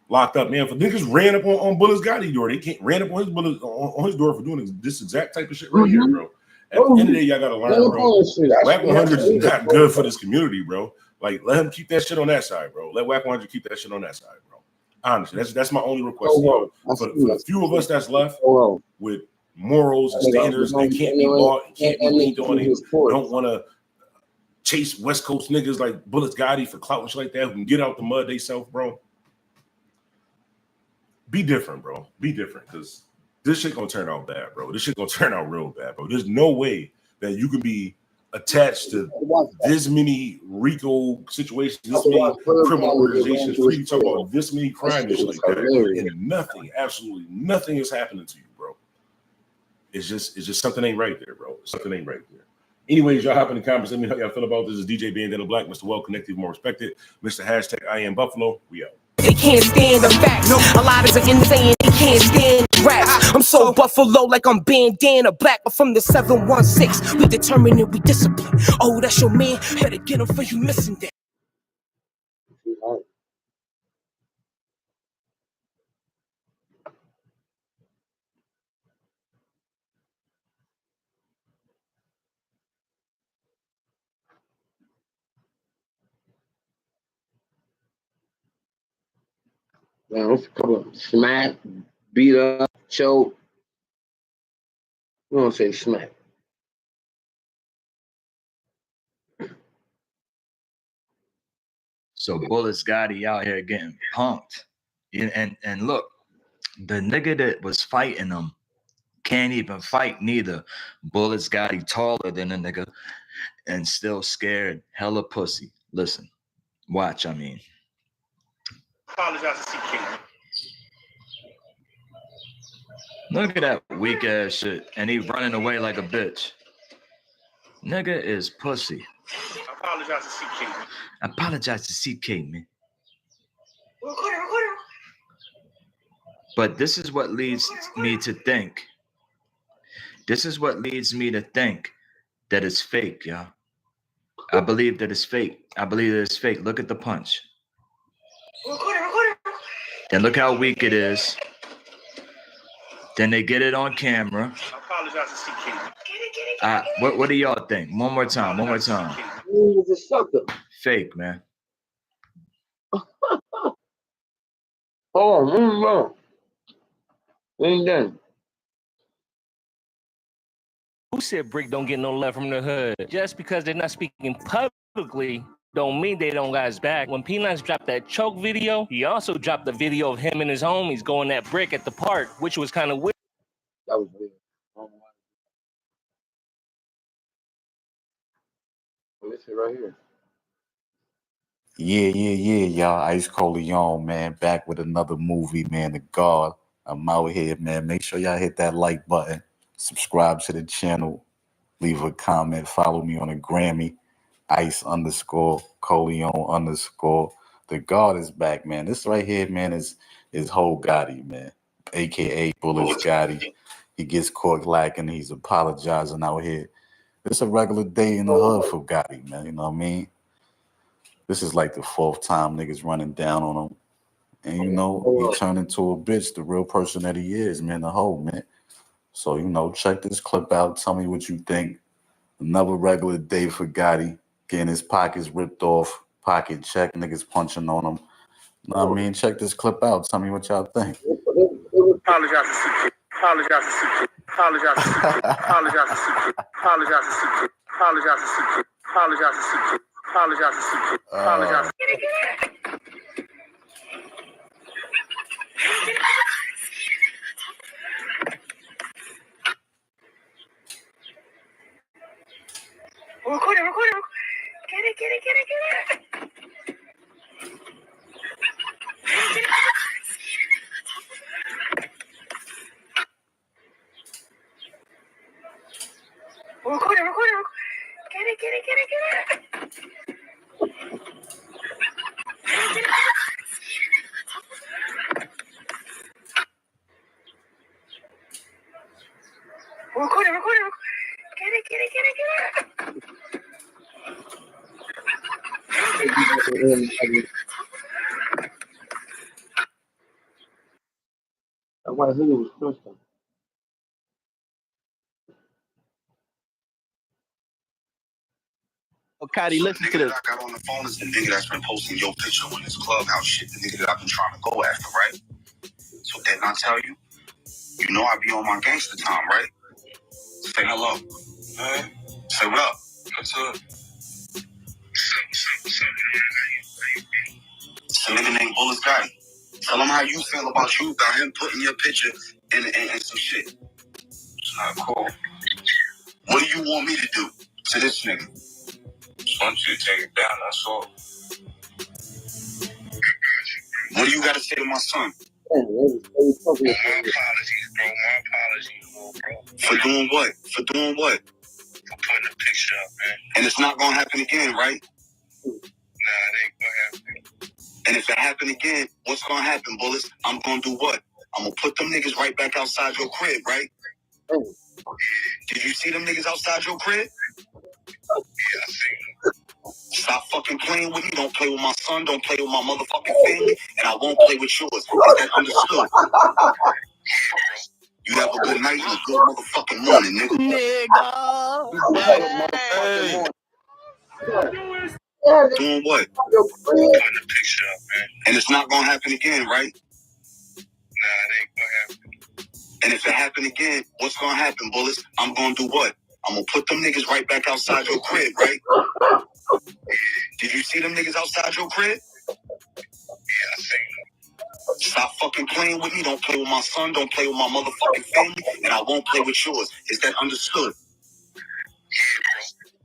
locked up, man. For niggas ran up on Bullets Gotti door, they ran up on his door for doing this exact type of shit right here, bro. At the end of the day, y'all gotta learn, bro. Whack 100 is not good for this community, bro. Like, let him keep that shit on that side, bro. Let Whack 100 keep that shit on that side, bro. Honestly, that's my only request to y'all. For the few of us that's left with morals and standards that can't be bought, can't be leaned on, and don't want to chase West Coast niggas like Bullets Gotti for clout and shit like that, who can get out the mud they self, bro. Be different, bro. Be different, because this shit gonna turn out bad, bro. This shit gonna turn out real bad, bro. There's no way that you can be attached to this many RICO situations, this many criminal organizations, free to talk about this many crimes and shit like that, and nothing, absolutely nothing is happening to you, bro. It's just something ain't right there, bro. Something ain't right there. Anyways, y'all hop in the comments. Let me know how y'all feel about this. This is DJ Bandana Black, Mr. Well Connected, More Respected, Mr. Hashtag I Am Buffalo. We out. They can't stand the facts. No, a lot is insane. They can't stand raps. I'm so Buffalo like I'm Bandana Black. I'm from the 716. We determined and we discipline. Oh, that's your man. Better get him for you missing that. Man, let's come smack, beat up, choke. We don't say smack. So Bullets Gotti out here getting punked. And look, the nigga that was fighting him can't even fight neither. Bullets Gotti taller than a nigga and still scared, hella pussy. Listen, watch, I mean. Apologize to CK. Look at that weak ass shit. And he running away like a bitch. Nigga is pussy. Apologize to CK. Apologize to CK, man. But this is what leads me to think. This is what leads me to think that it's fake, y'all. I believe that it's fake. I believe that it's fake. Look at the punch. Then look how weak it is. Then they get it on camera. I apologize to CK. What do y'all think? One more time. One more time. He's a sucker. Fake, man. Hold on, move on. We ain't done. Who said Bricc don't get no love from the hood? Just because they're not speaking publicly don't mean they don't got his back. When P-Lines dropped that choke video, he also dropped the video of him and his homies going at Bricc at the park, which was kind of weird. That was weird. This is right here. Yeah, y'all. Ice Cold Leon, man. Back with another movie, man. The God. I'm out here, man. Make sure y'all hit that like button. Subscribe to the channel. Leave a comment. Follow me on the Grammy. Ice_Coleon_. The God is back, man. This right here, man, is Ho Gotti, man. AKA Bullets Gotti. He gets caught lacking. He's apologizing out here. It's a regular day in the hood for Gotti, man. You know what I mean? This is like the 4th time niggas running down on him. And you know, he turned into a bitch, the real person that he is, man, the hoe, man. So, you know, check this clip out. Tell me what you think. Another regular day for Gotti, getting his pockets ripped off, pocket check, niggas punching on him. Know what I mean? Check this clip out. Tell me what y'all think. Apologize to CJ. Apologize to CJ. Apologize to CJ. Apologize to CJ. Apologize to CJ. Apologize to CJ. Apologize to CJ. Apologize to CJ. Apologize. Record it. Get it. Record it. Get it. Record it. I want to hear it was Tristan. Okay, listen to this. I got on the phone is the nigga that's been posting your picture on this clubhouse shit, the nigga that I've been trying to go after, right? So didn't I tell you? You know I be on my gangster time, right? Say hello. Hey. Say what up? What's up? It's a nigga named Bullis Gotti. Tell him how you feel about him putting your picture in some shit. It's not cool. What do you want me to do to this nigga? Just want you to take it down, that's all. What do you got to say to my son? My apologies, bro. My apologies, bro. For doing what? For putting a picture up, man. And it's not gonna happen again, right? Nah, it ain't gonna happen. And if it happen again, what's gonna happen, Bullis? I'm gonna do what? I'm gonna put them niggas right back outside your crib, right? Did you see them niggas outside your crib? Yeah, I seen them. Stop fucking playing with me. Don't play with my son. Don't play with my motherfucking family. And I won't play with yours. Is that understood? You have a good night and a good motherfucking morning, nigga. Hey. Doing what? Putting a picture up, man. And it's not gonna happen again, right? Nah, it ain't gonna happen. And if it happen again, what's gonna happen, Bullis? I'm gonna do what? I'm gonna put them niggas right back outside your crib, right? Did you see them niggas outside your crib? Yeah, I seen them. Stop fucking playing with me. Don't play with my son. Don't play with my motherfucking family. And I won't play with yours. Is that understood?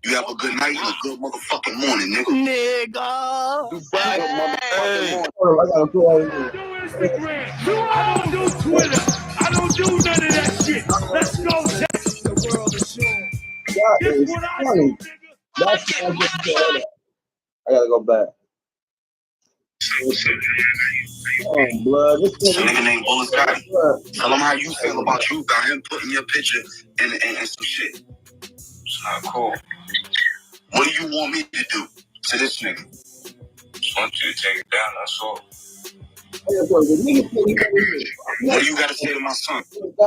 You have a good night and a good motherfucking morning, nigga. Hey. I don't do Twitter. I don't do none of that shit. Let's go, Jack. The world is yours. Guess what I do, nigga? I gotta go back. Blood. It's a nigga named Bullis Gotti. Tell him how you feel about him putting your picture in some shit. It's not cool. What do you want me to do to this nigga? Just want you to take it down, that's all. What do you got to say to my son? My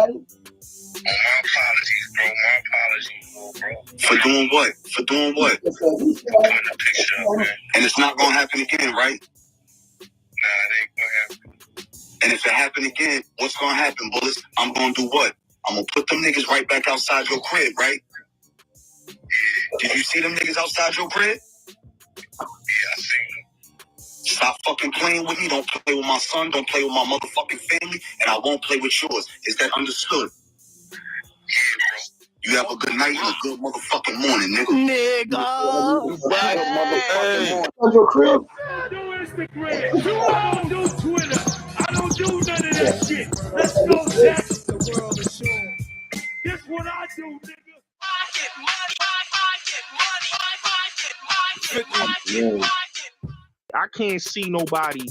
apologies, bro. My apologies, bro. For doing what? For putting a picture up, man. And it's not gonna happen again, right? Nah, it ain't gonna happen. And if it happen again, what's gonna happen, Bullis? I'm gonna do what? I'm gonna put them niggas right back outside your crib, right? Did you see them niggas outside your crib? Yeah, I seen them. Stop fucking playing with me. Don't play with my son. Don't play with my motherfucking family. And I won't play with yours. Is that understood? You have a good night and a good motherfucking morning, nigga. Hey. Your crib? I don't do Instagram. I don't do Twitter. I don't do none of that shit. Let's go, Jack. The world is yours. Guess what I do, nigga? I can't see nobody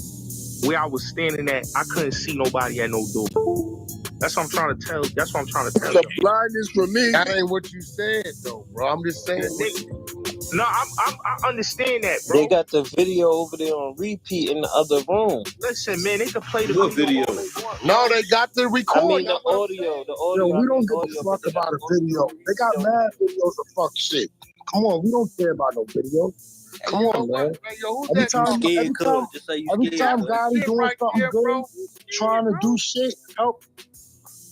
where I was standing at. I couldn't see nobody at no door. That's what I'm trying to tell. That's what I'm trying to tell you. The blindness for me, that ain't what you said, though, bro. I'm just saying. No, I understand that, bro. They got the video over there on repeat in the other room. Listen, man, they can play the video. No, they got the record. I mean the audio. Yo, we don't give a fuck about a video. They got mad videos of fuck shit. Come on, we don't care about no video. Come on, man. Every time Gotti doing something good, trying to do shit, help.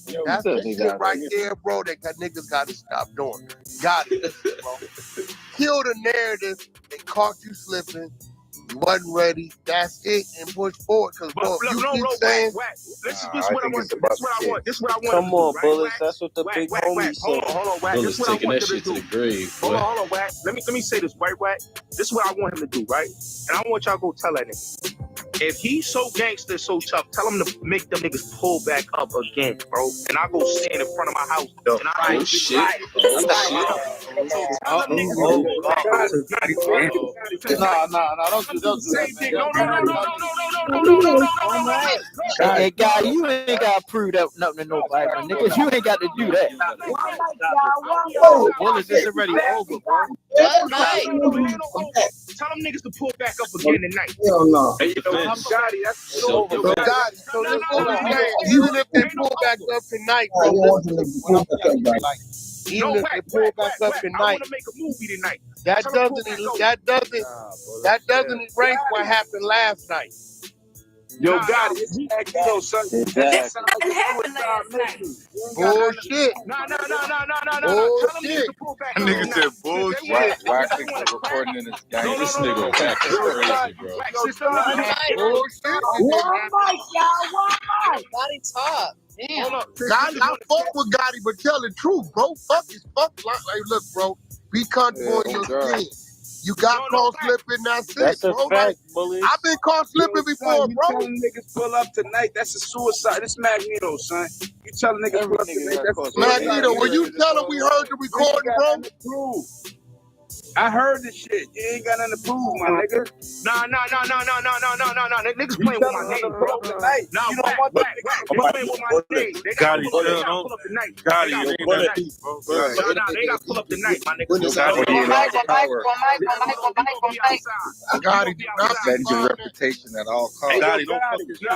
Yo, that's the shit right there, bro. That niggas got to stop doing. Got it, bro. Kill the narrative. They caught you slipping. You wasn't ready. That's it, and push forward. Because bro, you keep saying, this is what I want. This is what I want. Come on, Bullets. That's what the big homie said. Hold on, Wack. Bullets taking that shit to the grave. Hold on, Wack. Let me say this, right, Wack. This is what I want him to do, right? And I want y'all to go tell that nigga. If he's so gangster, so tough, tell him to make them niggas pull back up again, bro. And I go stand in front of my house. And I Oh shit. Nah, don't do that, man. Hey, guy, you ain't got to prove that nothing to nobody, my nigga. You ain't got to do that. Bullets is already over, bro. Tell them niggas to pull back up again tonight. Hell no. Hey, Gotti, that's Gotti. So this is what I'm saying. Even if they pull back up tonight, bro. Even if they pull back up tonight, I want to make a movie tonight. That doesn't erase what happened last night. Yo, Gotti, it's you son. Bullshit. No. Bullshit. Nigga said bullshit. Why are recording in this game? This nigga back is crazy, bro. Bullshit. One mic, y'all. One mic. Gotti talk. Damn. Gotti, I fuck with Gotti, but tell the truth, bro. Fuck. Like, look, bro. Be comfortable in your skin. You got caught slipping, that's it, bro. Fact, Bullies. I've been caught slipping before, you bro. telling niggas pull up tonight, that's a suicide. This Magneto, son. You telling niggas pull up tonight, that's a suicide. Magneto, when you tell them we heard the recording, bro? I heard the shit. You ain't got nothing to prove, my nigga. Nah. Niggas playing with my name, bro. Nah, you don't want that. Niggas playing with my name. They gotta pull up tonight. Gotti, they gotta pull up tonight, my nigga. Gotti, defend your reputation at all costs. Gotti, don't fuck this shit.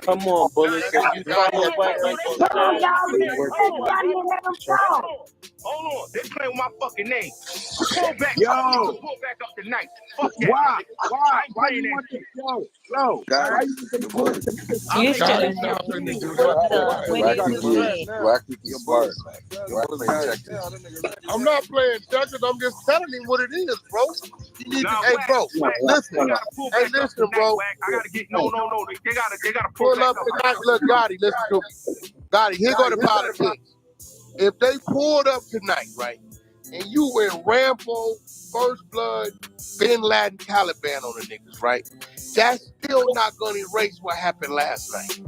Come on, Bullets. You follow Wack like Hold on, they playing with my fucking name. Pull back, yo. Pull back up tonight. Fuck that. Why you want this? Yo, why you want to pull I'm not playing checkers. I'm just telling him what it is, bro. You need to, hey, bro, listen. Hey, listen, bro. I gotta get no. They gotta pull up tonight. Look, Gotti, listen to me. Gotti, here go the politics. If they pulled up tonight, right, and you went Rambo, First Blood, Bin Laden, Taliban on the niggas, right, that's still not going to erase what happened last night.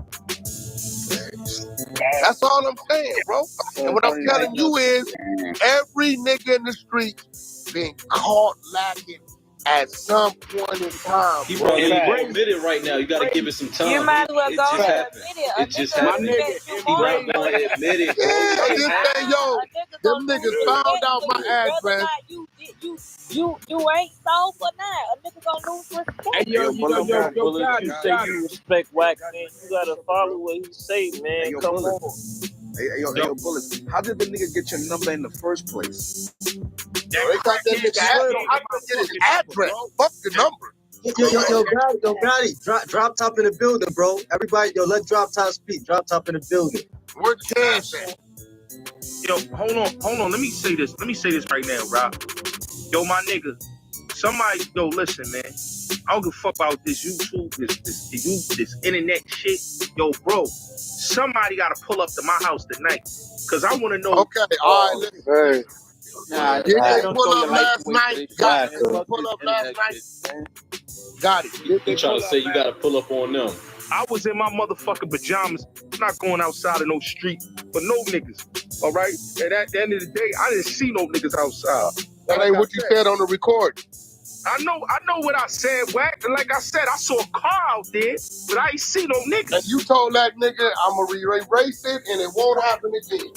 That's all I'm saying, bro. And what I'm telling you is every nigga in the street been caught lacking at some point in time. He admitted right now. You got to give it some time. You might as well go ahead and It just happened. He not going to admit it. Yeah, just say, yo, them niggas found out my address. You ain't sold for now. A nigga gonna lose respect. Hey, yo, you say you respect Wack, man. You gotta follow what he say, man. Come on. Yo, Bullets, how did the nigga get your number in the first place? They got that nigga address. I couldn't get his address. Fuck the number. Yo, Gotti, drop top in the building, bro. Everybody, let drop top speak. Drop top in the building. Where Chance at? Yo, hold on. Let me say this right now, Rob. Yo, my nigga, somebody, listen, man. I don't give a fuck about this YouTube, this internet shit. Yo, bro, somebody gotta pull up to my house tonight. Cause I wanna know. Okay, all right, listen. Did they pull up last night? Got it. Pull up last night. Got it. They trying to say you gotta pull up on them. I was in my motherfucking pajamas, not going outside in no street for no niggas. All right? And at the end of the day, I didn't see no niggas outside. That ain't what you said on the record. I know what I said, Wack. And like I said, I saw a car out there, but I ain't see no niggas. And you told that nigga, I'm gonna erase it and it won't happen again.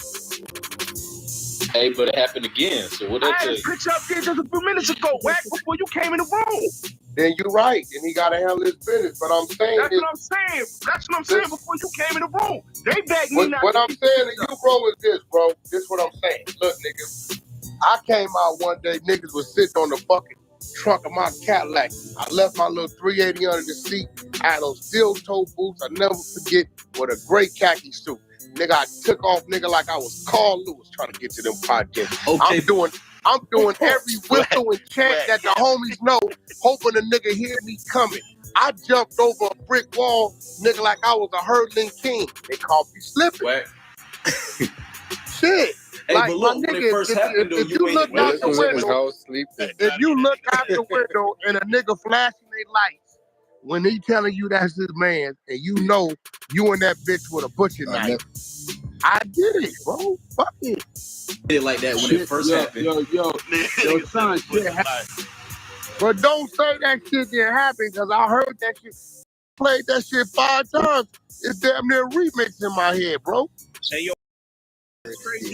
Hey, but it happened again. So what I that had tell a you? picture up there just a few minutes ago, Wack, before you came in the room. Then you're right, and he gotta handle his business. But I'm saying That's what I'm saying. That's what I'm saying before you came in the room. They begged me not what to I'm keep saying the to picture you, up. bro, is this, bro. This is what I'm saying. Look, nigga, I came out one day, niggas was sitting on the fucking trunk of my Cadillac. I left my little 380 under the seat. I had those steel toe boots. I never forget, with a gray khaki suit. Nigga, I took off, nigga, like I was Carl Lewis trying to get to them podcasts. Okay. I'm doing every whistle and chant that the homies know, hoping a nigga hear me coming. I jumped over a brick wall, nigga, like I was a hurdling king. They called me slipping. What? Shit. Hey, Like, but my look, when nigga, it first happened, though, if you look out the window, if you look out the window and a nigga flashing their lights, when he telling you that's his man, and you know you and that bitch with a butcher knife, I did it, bro. Fuck it. Did like that when it first happened. Yo, son, shit happened. But don't say that shit didn't happen, because I heard that shit, played that shit 5 times. It's damn near a remix in my head, bro. Hey, yo.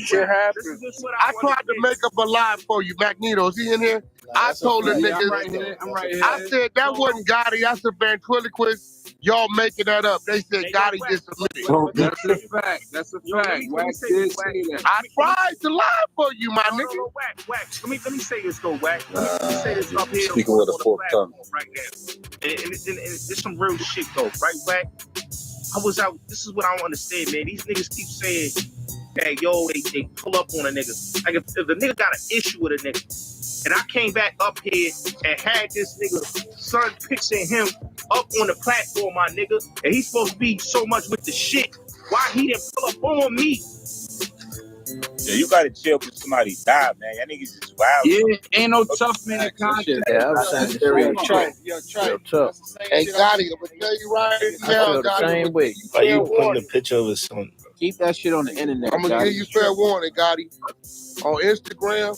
Shit happened. I tried to make up a lie for you, Magneto. Is he in here? I told the niggas. I'm right here. I said that wasn't Gotti. I said ventriloquist. Y'all making that up. They said Gotti just admitted. That's a fact. That's a fact. Wack did say that. I tried to lie for you, my nigga. No, Wack. Let me say this though, Wack. Let me say this up here. Speaking with a forked tongue. Right now. And it's some real shit though, right, Wack? I was out. This is what I don't understand, man. These niggas keep saying that, yo, they pull up on a nigga. Like if the nigga got an issue with a nigga, and I came back up here and had this nigga son picturing him up on the platform, my nigga, and he's supposed to be so much with the shit. Why he didn't pull up on me? Yeah, you gotta chill when somebody die, man. Y'all niggas just wild. Yeah, ain't no tough man in content. Yeah, I was saying the same thing. Tough. Hey, Gotti, I'm gonna tell you right now, I feel the same way. Why you putting a picture of his son? Keep that shit on the internet. I'm gonna give you fair warning, Gotti. On Instagram,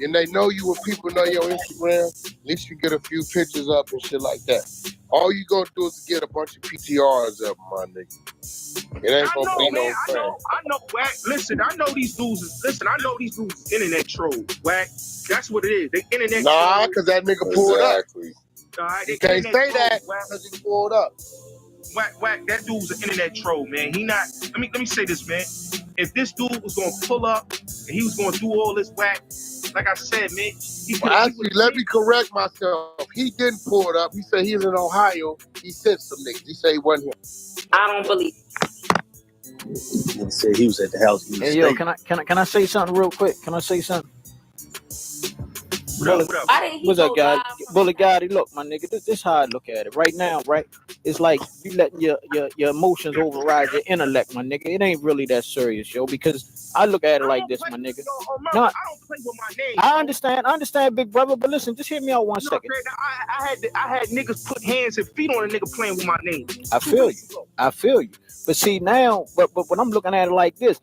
and they know you when people know your Instagram, at least you get a few pictures up and shit like that. All you gonna do is get a bunch of PTRs up, my nigga. It ain't gonna be no friend. I know, Wack. Listen, I know these dudes is internet trolls, Wack. That's what it is. They internet Nah, trolls. because that nigga pulled up. You can't say that Wack. because he pulled up. Wack, that dude's an internet troll, man. He not. Let me say this, man. If this dude was gonna pull up and he was gonna do all this whack, like I said, man, Actually, let me correct myself. He didn't pull it up. He said he was in Ohio. He sent some niggas. He said he wasn't here. I don't believe. He said he was at the house. Hey, yo, can I say something real quick? Can I say something? What up? What's up, guys? Bullet Gotti, look, my nigga, this how I look at it. Right now, right? It's like you letting your emotions override your intellect, my nigga. It ain't really that serious, yo, because I look at it like this, my nigga. No, I don't play with my name. I understand, big brother, but listen, just hear me out 1 second. I had niggas put hands and feet on a nigga playing with my name. I feel you. But see now, but when I'm looking at it like this,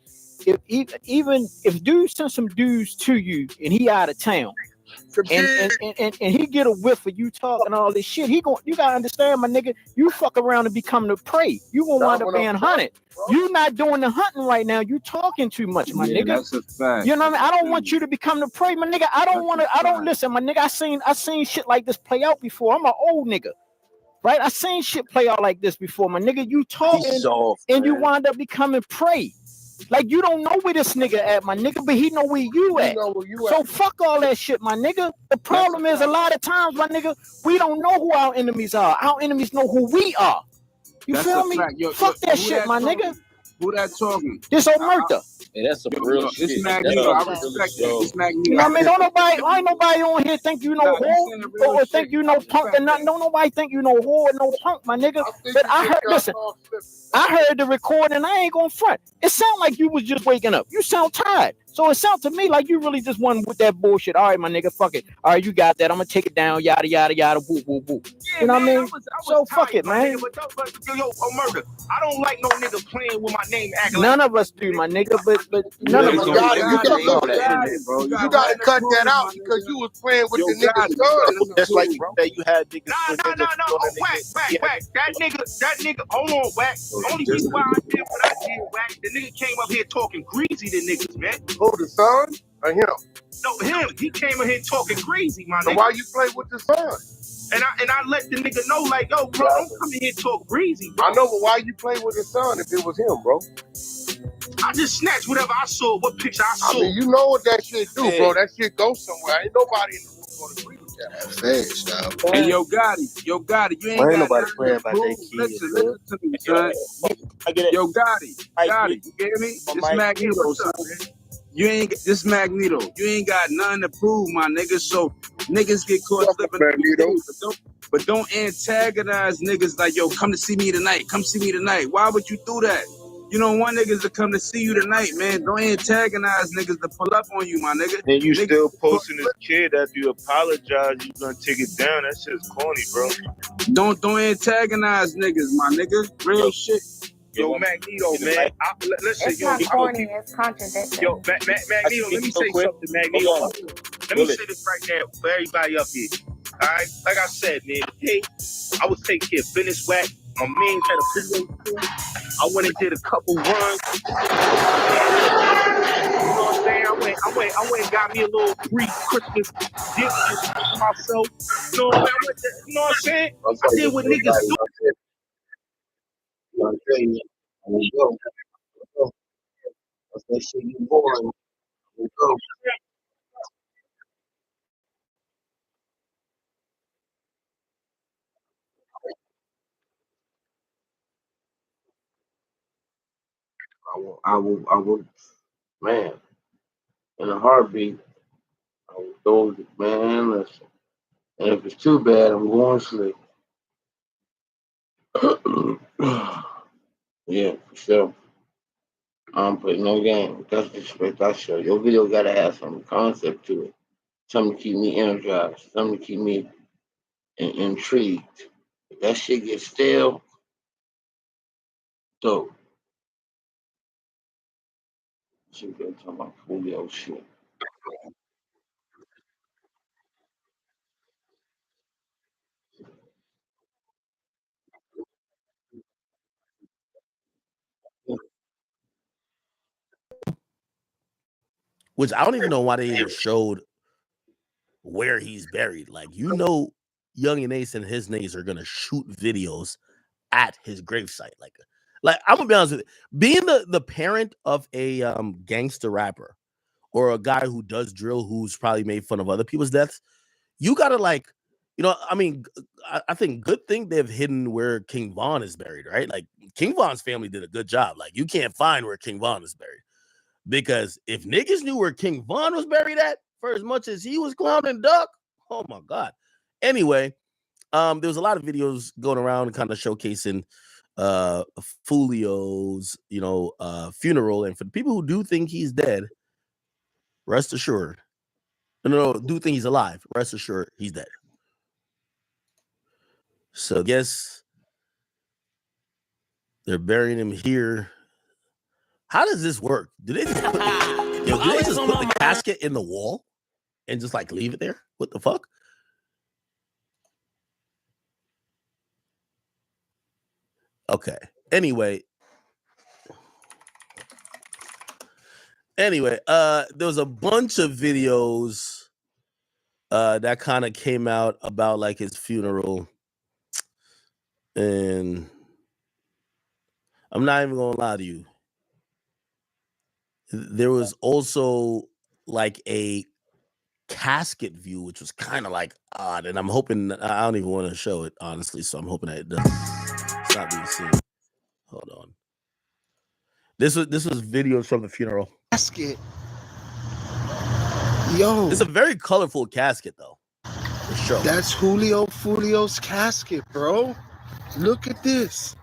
even if dude send some dudes to you and he out of town, and he get a whiff of you talking all this shit, you gotta understand, my nigga, you fuck around and become the prey. You gonna wind up being hunted. You not doing the hunting right now. You talking too much, my nigga. That's a fact. You know what I mean? I don't want you to become the prey, my nigga. I don't listen, my nigga. I seen shit like this play out before. I'm an old nigga. Right? I seen shit play out like this before, my nigga. You talking and you wind up becoming prey. Like you don't know where this nigga at, my nigga, but he know where you at. So fuck all that shit, my nigga. The problem is a lot of times, my nigga, we don't know who our enemies are. Our enemies know who we are. You feel me? Fuck that shit, my nigga. Who that talking? This Omerta. Yeah, that's some real shit. It's Magneto. I respect that. It's Magneto. You know what I mean? Ain't nobody on here think you know whore or think you know punk or nothing. Don't nobody think you know whore or no punk, my nigga. But I heard, listen, I heard the recording. I ain't gonna front. It sound like you was just waking up. You sound tired. So it sounds to me like you really just won with that bullshit. All right, my nigga, fuck it. All right, you got that. I'm gonna take it down. Yada yada yada. Boo boo boo. Yeah, you know man, what I mean? So fuck it, man. Yo, Murder. I don't like no nigga playing with my name. None of us do, my nigga. But none of us. You gotta cut that out because you was playing with the nigga's son. That's like that you had niggas. No. Oh, whack. That nigga. Hold on, whack. Only reason why I did what I did, whack. The nigga came up here talking greasy to niggas, man. Who, the son? Him. No, him. He came in here talking crazy, my nigga. So why you play with the son? And I let the nigga know, like, yo, bro, don't come in here talk crazy, bro. I know, but why you play with his son if it was him, bro? I just snatched whatever I saw, what picture I saw. I mean, you know what that shit do, bro. That shit go somewhere. Ain't nobody in the room gonna agree with that. Hey, yo, Gotti, you ain't got nobody nothing praying to about prove. their kids, Listen to me, son. Yo, Gotti, you hear me? This Magneto, son. You ain't this Magneto. You ain't got nothing to prove, my nigga. So niggas get caught slipping every day, but don't antagonize niggas like, yo, come to see me tonight. Come see me tonight. Why would you do that? You don't want niggas to come to see you tonight, man. Don't antagonize niggas to pull up on you, my nigga. Then you Niggas still posting this kid after you apologize, you gonna take it down. That shit's corny, bro. Don't antagonize niggas, my nigga. Real shit. Yo, Magneto, man. Listen, It's yo, not corny, it's contradictory. Yo, Magneto, let me say something, Magneto. Let me say this right now for everybody up here. All right? Like I said, man, hey, I was taking care of business whack. My man had a video too. I went and did a couple runs. You know what I'm saying? I went and got me a little pre-Christmas gift for myself. You know what I'm saying? I did what niggas do. I'm telling you, I'm gonna go. That's that shit you born. I'm go. I will, man, in a heartbeat, I will go, man, listen. And if it's too bad, I'm going to sleep. Yeah, for sure. I'm putting no game. That's the respect I show. Your video gotta have some concept to it. Something to keep me energized. Something to keep me intrigued. If that shit gets stale, dope. Shit, been talking about Foolio shit. Which I don't even know why they even showed where he's buried. Like, Young and Ace and his niggas are gonna shoot videos at his gravesite. Like I'm gonna be honest with you, being the parent of a gangster rapper or a guy who does drill who's probably made fun of other people's deaths, you gotta I mean, I think good thing they've hidden where King Von is buried, right? Like King Von's family did a good job. Like you can't find where King Von is buried. Because if niggas knew where King Von was buried at, for as much as he was clowning Duck, oh my God. Anyway, there was a lot of videos going around kind of showcasing Foolio's, funeral. And for the people who do think he's dead, rest assured. No, do think he's alive. Rest assured he's dead. So I guess they're burying him here. How does this work? Do they just put the casket in the wall and just like leave it there? What the fuck? Okay. Anyway, there was a bunch of videos that kind of came out about like his funeral, and I'm not even gonna lie to you. There was also like a casket view, which was kind of like odd, and I'm hoping I don't even want to show it honestly, so I'm hoping that it doesn't. It's not being seen. Hold on. This was videos from the funeral. Casket. Yo. It's a very colorful casket though. For sure. That's Foolio's casket, bro. Look at this.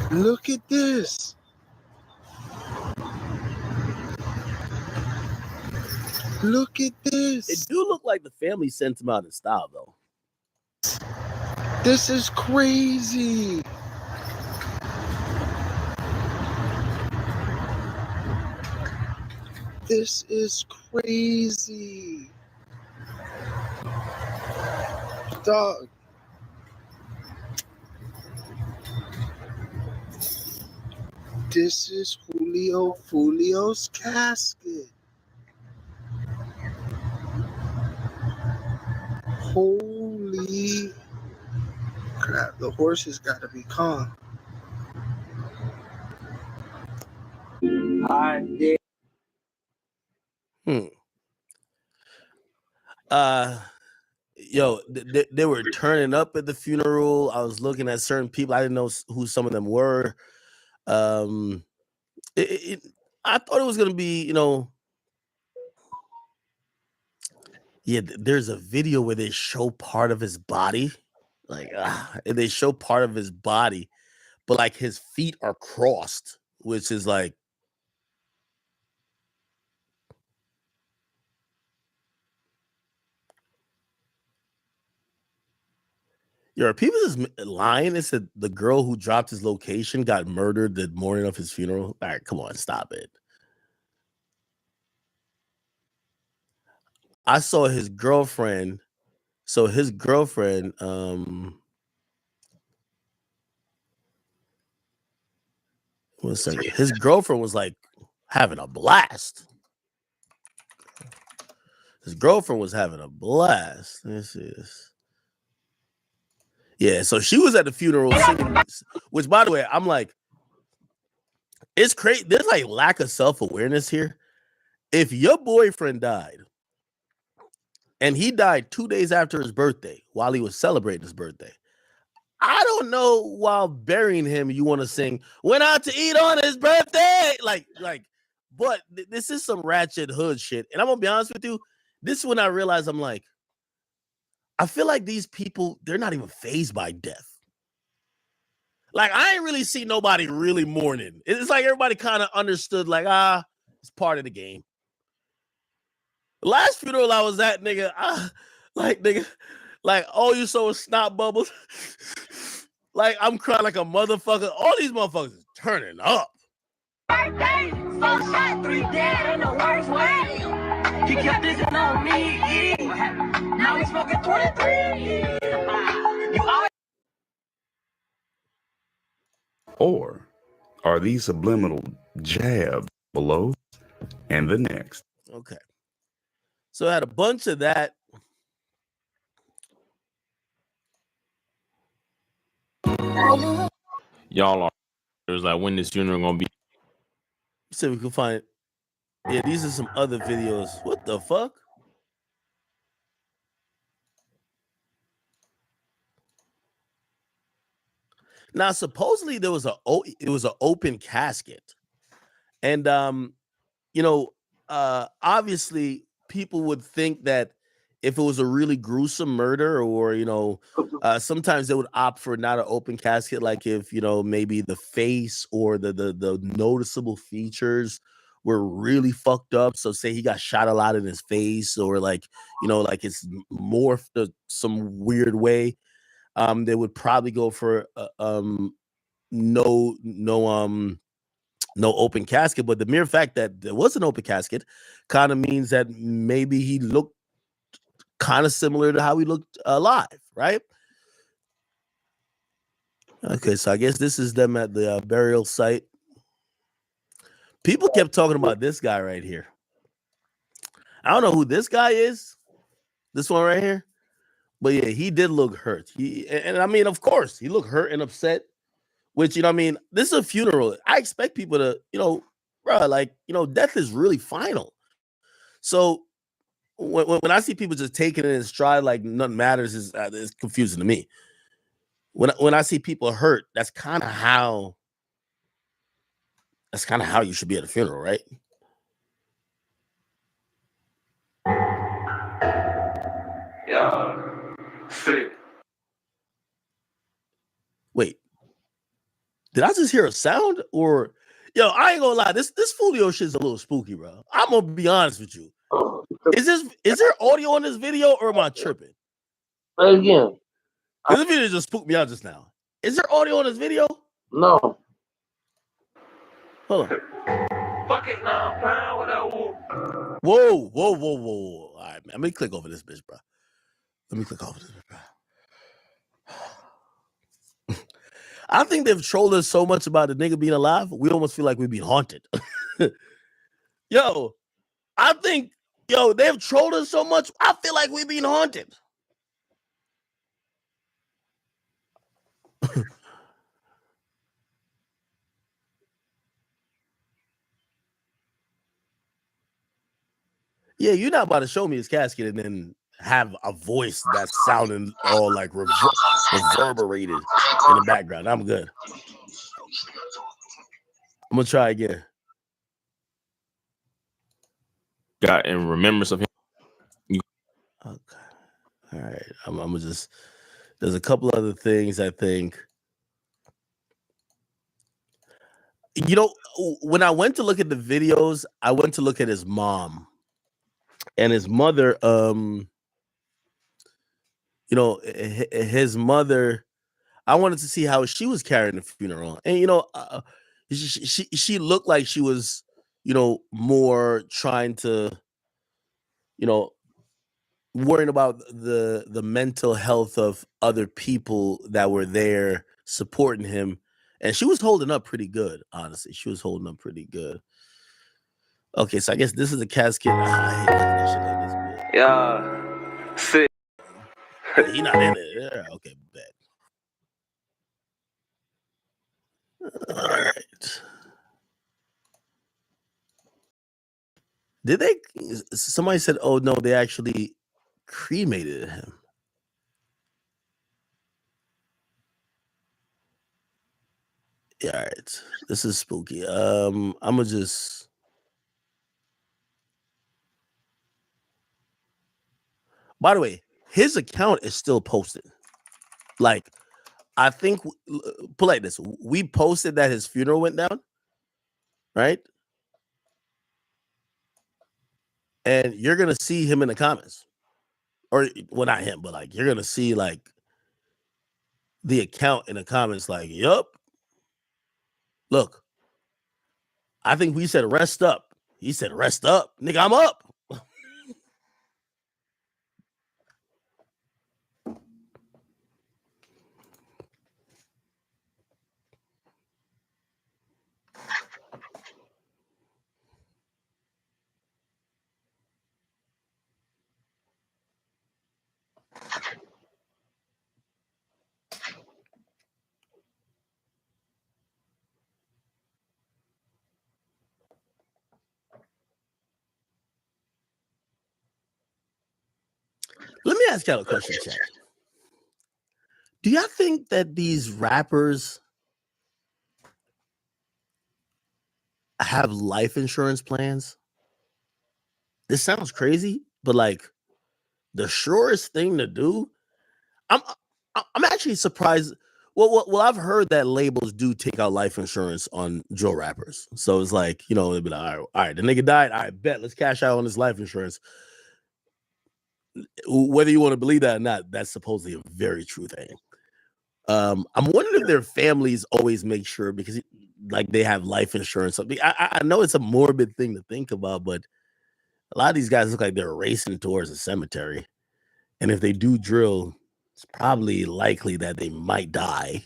Look at this. Look at this. It do look like the family sent him out in style though. This is crazy. This is crazy. Dog. This is Foolio's casket. Holy crap! The horses gotta be calm. Yo, they were turning up at the funeral. I was looking at certain people. I didn't know who some of them were. I thought it was gonna be, yeah. There's a video where they show part of his body, and they show part of his body, but like his feet are crossed, which is like. Are people just lying? It said the girl who dropped his location got murdered the morning of his funeral. All right, come on, stop it. I saw his girlfriend. So his girlfriend, one second. His girlfriend was like having a blast. His girlfriend was having a blast. This is. Yeah, so she was at the funeral singing, which, by the way, I'm like, it's crazy. There's like lack of self-awareness here. If your boyfriend died and he died 2 days after his birthday while he was celebrating his birthday, I don't know, while burying him, you want to sing, went out to eat on his birthday. But this is some ratchet hood shit. And I'm going to be honest with you, this is when I realized I'm like, I feel like these people, they're not even fazed by death. Like, I ain't really see nobody really mourning. It's like everybody kind of understood, like, it's part of the game. The last funeral I was at, nigga, oh, you saw snot bubbles. Like, I'm crying like a motherfucker. All these motherfuckers is turning up. Birthday, so shot, 3 dead in the worst way. He kept this on me. Now he's fucking 23. You always. Or are these subliminal jabs below and the next? Okay. So I had a bunch of that. Y'all are. There's like, when this funeral gonna be? See if we can find. Yeah, these are some other videos. What the fuck? Now, supposedly it was an open casket, and obviously people would think that if it was a really gruesome murder, or sometimes they would opt for not an open casket, like if maybe the face or the noticeable features were really fucked up. So say he got shot a lot in his face, or like it's morphed some weird way. They would probably go for no open casket. But the mere fact that there was an open casket kind of means that maybe he looked kind of similar to how he looked alive, right? Okay, so I guess this is them at the burial site. People kept talking about this guy right here. I don't know who this guy is. This one right here. But yeah, he did look hurt. And I mean, of course, he looked hurt and upset, which, this is a funeral. I expect people to, death is really final. So when I see people just taking it in stride like nothing matters, it's confusing to me. When I see people hurt, that's kind of how you should be at a funeral, right? Yeah. Sick. Wait, did I just hear a sound? Or I ain't gonna lie, this Foolio shit's a little spooky, bro. I'm gonna be honest with you. Is there audio on this video, or am I tripping? Again, This video just spooked me out just now. Is there audio on this video? No. Hold on. Fucking Whoa. All right, man. Let me click over this bitch, bro. I think they've trolled us so much about the nigga being alive, we almost feel like we're being haunted. I think they've trolled us so much, I feel like we're being haunted. Yeah, you're not about to show me his casket and then have a voice that's sounding all like reverberated in the background. I'm good. I'm gonna try again. Got in remembrance of him. Okay. All right. I'm gonna just. There's a couple other things I think. You know, when I went to look at the videos, I went to look at his mom and his mother. You know, his mother. I wanted to see how she was carrying the funeral, and you know, she looked like she was, you know, more trying to, you know, worrying about the mental health of other people that were there supporting him, and she was holding up pretty good. Honestly, she was holding up pretty good. Okay, so I guess this is a casket. I hate looking at shit like this. But... Yeah, sick. He not in it. Yeah, okay, bad. All right. Did they? Somebody said, "Oh no, they actually cremated him." Yeah, all right. This is spooky. I'm gonna just. By the way, his account is still posted. Like, I think, put like this: we posted that his funeral went down, right? And you're gonna see him in the comments, or well, not him, but like you're gonna see like the account in the comments. Like, yup. Look, I think we said rest up. He said rest up, nigga. I'm up. Let me ask y'all a question, chat. Do y'all think that these rappers have life insurance plans? This sounds crazy, but like the surest thing to do. I'm actually surprised. Well, I've heard that labels do take out life insurance on drill rappers. So it's like, you know, they'd be like, all right, the nigga died. I bet let's cash out on his life insurance. Whether you want to believe that or not, that's supposedly a very true thing. I'm wondering if their families always make sure because like they have life insurance. I know it's a morbid thing to think about, but a lot of these guys look like they're racing towards a cemetery. And if they do drill, it's probably likely that they might die.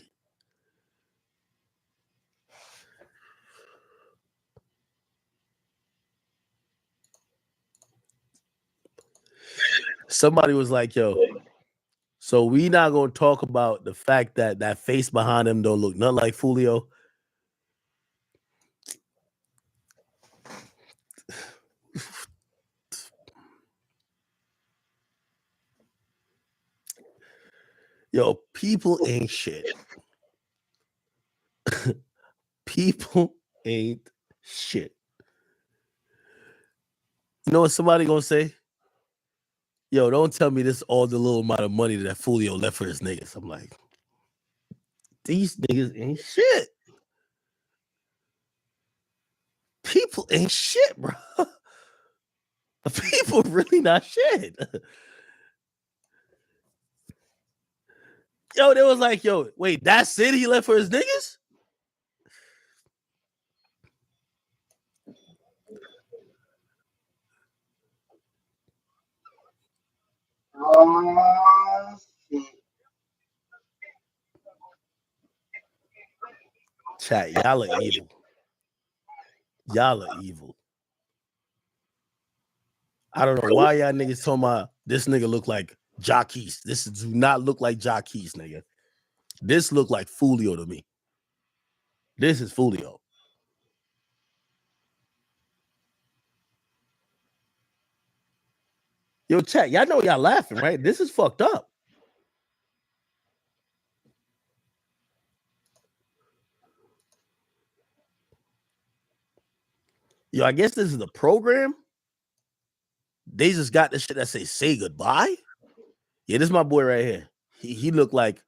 Somebody was like, yo, so we not going to talk about the fact that that face behind him don't look nothing like Foolio. Yo, people ain't shit. People ain't shit. You know what somebody gonna say? Yo, don't tell me this all the little amount of money that Foolio left for his niggas. I'm like, these niggas ain't shit. People ain't shit, bro. People really not shit. Yo, they was like, yo, wait, that's it? He left for his niggas? Chat, y'all are evil. Y'all are evil. I don't know why y'all niggas talking about this nigga look like Jacquees. This do not look like Jacquees, nigga. This looked like Foolio to me. This is Foolio. Yo, chat, y'all know y'all laughing, right? This is fucked up. Yo, I guess this is the program. They just got this shit that say goodbye. Yeah, this is my boy right here. He looked like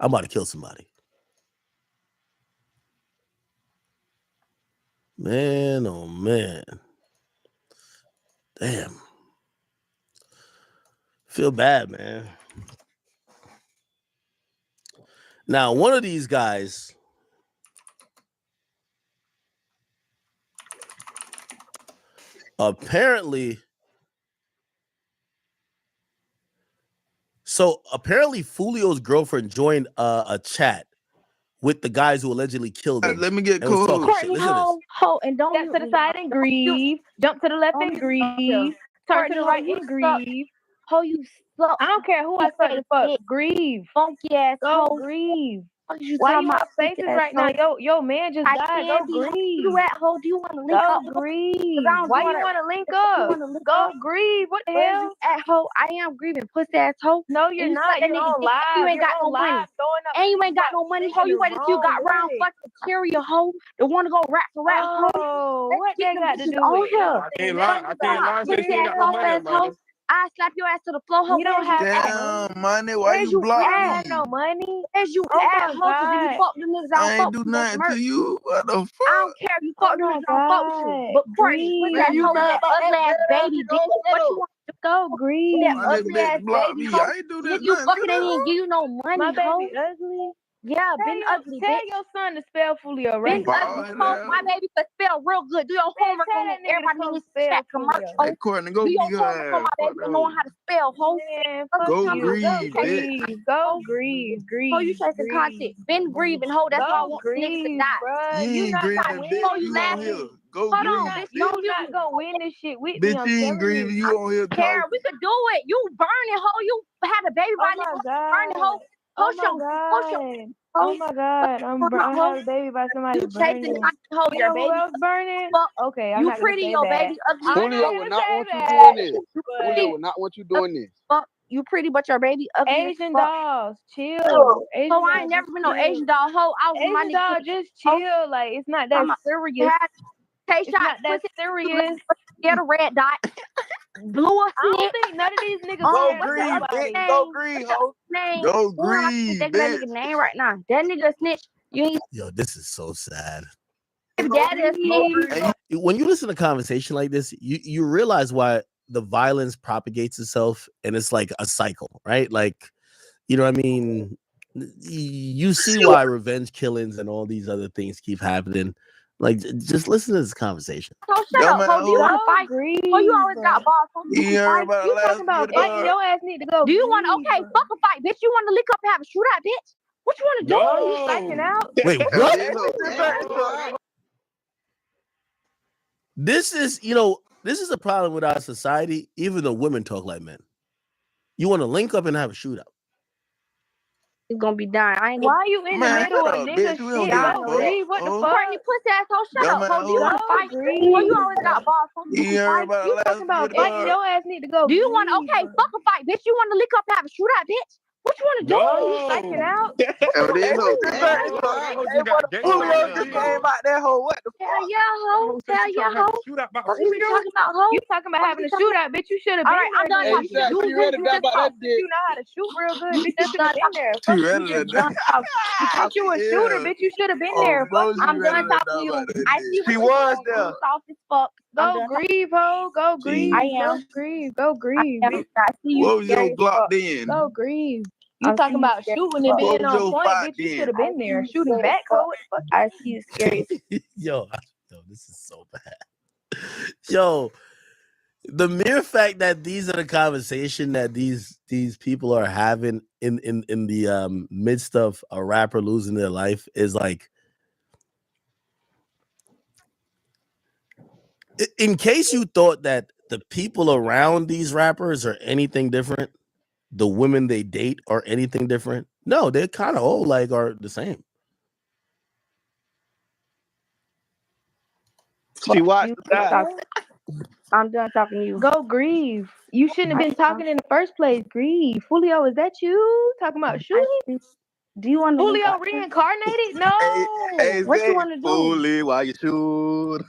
I'm about to kill somebody. Man, oh man. Damn. Feel bad, man. Now, one of these guys apparently Foolio's girlfriend joined a chat with the guys who allegedly killed him. Let me get and was talking cool. shit. Listen to this. And don't step to the side and grieve. Jump to the left and grieve. Turn to the right and grieve. Ho, you suck. I don't care who I suck the fuck. Grieve. Funky ass Go hoe. grieve. You Why talking you on about faces right now? Yo, man just died. Go grieve. You at hoe? Do you want to link up? Go grieve. Why you want to link up? Go grieve. What the Where's hell? you at hoe? I am grieving, pussy ass hoe. No, you're You not. suck that You're nigga on dick. live. You ain't got You're no on money. live throwing up. And you ain't got no money, hoe. You waited till you got round fucking carrier, hoe. The one to go rap for rap, hoe. Oh, what Let's that get got them to bitches do on with here. I can't lie. Say she ain't got no money, man. I slap your ass to the floor, hoe. We don't have Damn, money, why Where's you you block We don't me? have no money. Where's you Oh at, my hoe? Cause if you God. fuck them niggas, I I ain't don't do fuck with nothing merch. to you. What the I fuck? don't care if you fuck them niggas, I don't fuck with you. But Courtney, pussy Man, ass you hoe, mad that about ugly that ass bad baby ass bitch. hoe? What you want? Go grieve. That Why that ugly bitch ass block baby me? hoe. I ain't do Nigga, that you nothing to fucking that ain't hoe. give you no money, My hoe. baby ugly. Yeah, been ugly, Tell bitch. your son to spell Foolio Been right. ugly, Bald hoe. ass. My baby could spell real good. Do your homework Tell on that it. nigga to Everybody come needs to spell check commercial, Foolio. hoe. Hey, Courtney, go Do your beat her homework on ass. my Fuck baby that to know hoe. how to spell, hoe. Man, Fuck fuck you Go talking you. about? Go grieve, bitch. grieve. Go grieve. Hoe, you Grieve. chasing content. Been grieving, hoe. That's why I Go want niggas to grieve, die. bruh. You You ain't not gonna grieving, win bitch. Hoe, this you You on shit. here. laughing. Go Hold grieve, on, bitch. You No, bitch. you. not gonna win this shit with me. Bitch, I'm you ain't telling grieving. you. You on here Care, talking. we could do it. You burning, hoe. You had a baby Oh by my nigga. Burning, hoe. God. Oh Push my your, God. Oh hoe. my God. I Hoe. have a baby by somebody You chasing burning. content, hoe. You Your know who baby else burning? fuck. Okay, I'm You not gonna pretty, say your bad. baby ugly. I'm not Foolio would gonna not say want you doing this. bad, Foolio but would not want you doing this. Fuck. You pretty, but your baby ugly as Asian fuck. dolls, chill. Ho, Asian I dolls, ain't never just been no chill. Asian doll. Ho, I was with my Asian nigga. doll, just chill. Like it's not that serious. K It's not shots, that pussy, serious. get a red dot, blue or I don't snitch. think none of these niggas Go have What's the grieve, other bitch. nobody. name? Go grieve, ho. Name. Go Ooh, I can't grieve, think of that bitch. nigga name right now. That nigga snitch. You ain't Yo, this is so sad. daddy a snitch. When you listen to a conversation like this, you realize why the violence propagates itself, and it's like a cycle, right? Like, you know what I mean? You see why revenge killings and all these other things keep happening. Like, just listen to this conversation. Oh, shut up, ho. Do you want to fight? Oh, you always got balls. Ho. You You heard fight. about You last talking about video? fighting? Your ass need to go. Do you want to? grieve, Okay, bro. fuck a fight, bitch. You want to lick up and have a shootout, bitch? What you want to do? Oh, you psyching out? Wait, Hey, what? This is, this is a problem with our society. Even though women talk like men, you want to link up and have a shootout. It's gonna be done. I ain't. Why you in the Man, middle shut of up, nigga bitch. We don't shit? give a Go fuck. grieve. What the Oh, fuck? Courtney, pussy ass, ho, shut up, ho. Do you Dumbass want to Go fight? grieve. Oh, you always got balls. Ho. You heard about You last talking about video? fighting? Your ass need to go. Do you want to? grieve, Okay, bro. fuck a fight, bitch. You want to lick up and have a shootout, bitch? What you want to do? Oh, you psyching out? Oh, they look. Foolio just came out that hoe. What the Hell yeah, ho. Hell yeah, ho. What you talking about, ho? You talking about having a shootout, bitch? You should have All been right, I'm there. done Then. talking. You should have Shaq, You you ready to die just about talk. that dick? You know how to shoot real good, You bitch. You just should have done been talking. there. She Fuck ready you. to You done die. talking. You Bitch, talking. you a shooter, bitch. You should have been Oh, there. bro, Fuck she I'm you. ready done to talking die to you. about that I dick. see what She you're was doing. there. You soft as fuck. I'm Go done grieve, ho. Go grieve. I Go am. grieve. Go grieve, bitch. I see you What was scary your as Glock fuck. then? Go grieve. You I see talking you about scary shooting as and fuck. What being was on your point, fight bitch. You then? should have I been see there. you Shooting scary as back, ho. fuck. What the fuck? I see you scary as Yo, this is so bad. Yo, the mere fact that these are the conversation that these people are having in the midst of a rapper losing their life is like, in case you thought that the people around these rappers are anything different, the women they date are anything different, No, they're kind of all like are the same. She watched that. I'm done talking to you. Go grieve. You shouldn't have been talking in the first place. Grieve. Foolio, is that you talking about shooting? Do you want to Foolio reincarnated? No. Hey, what you want to do? Foolio, why you shoot?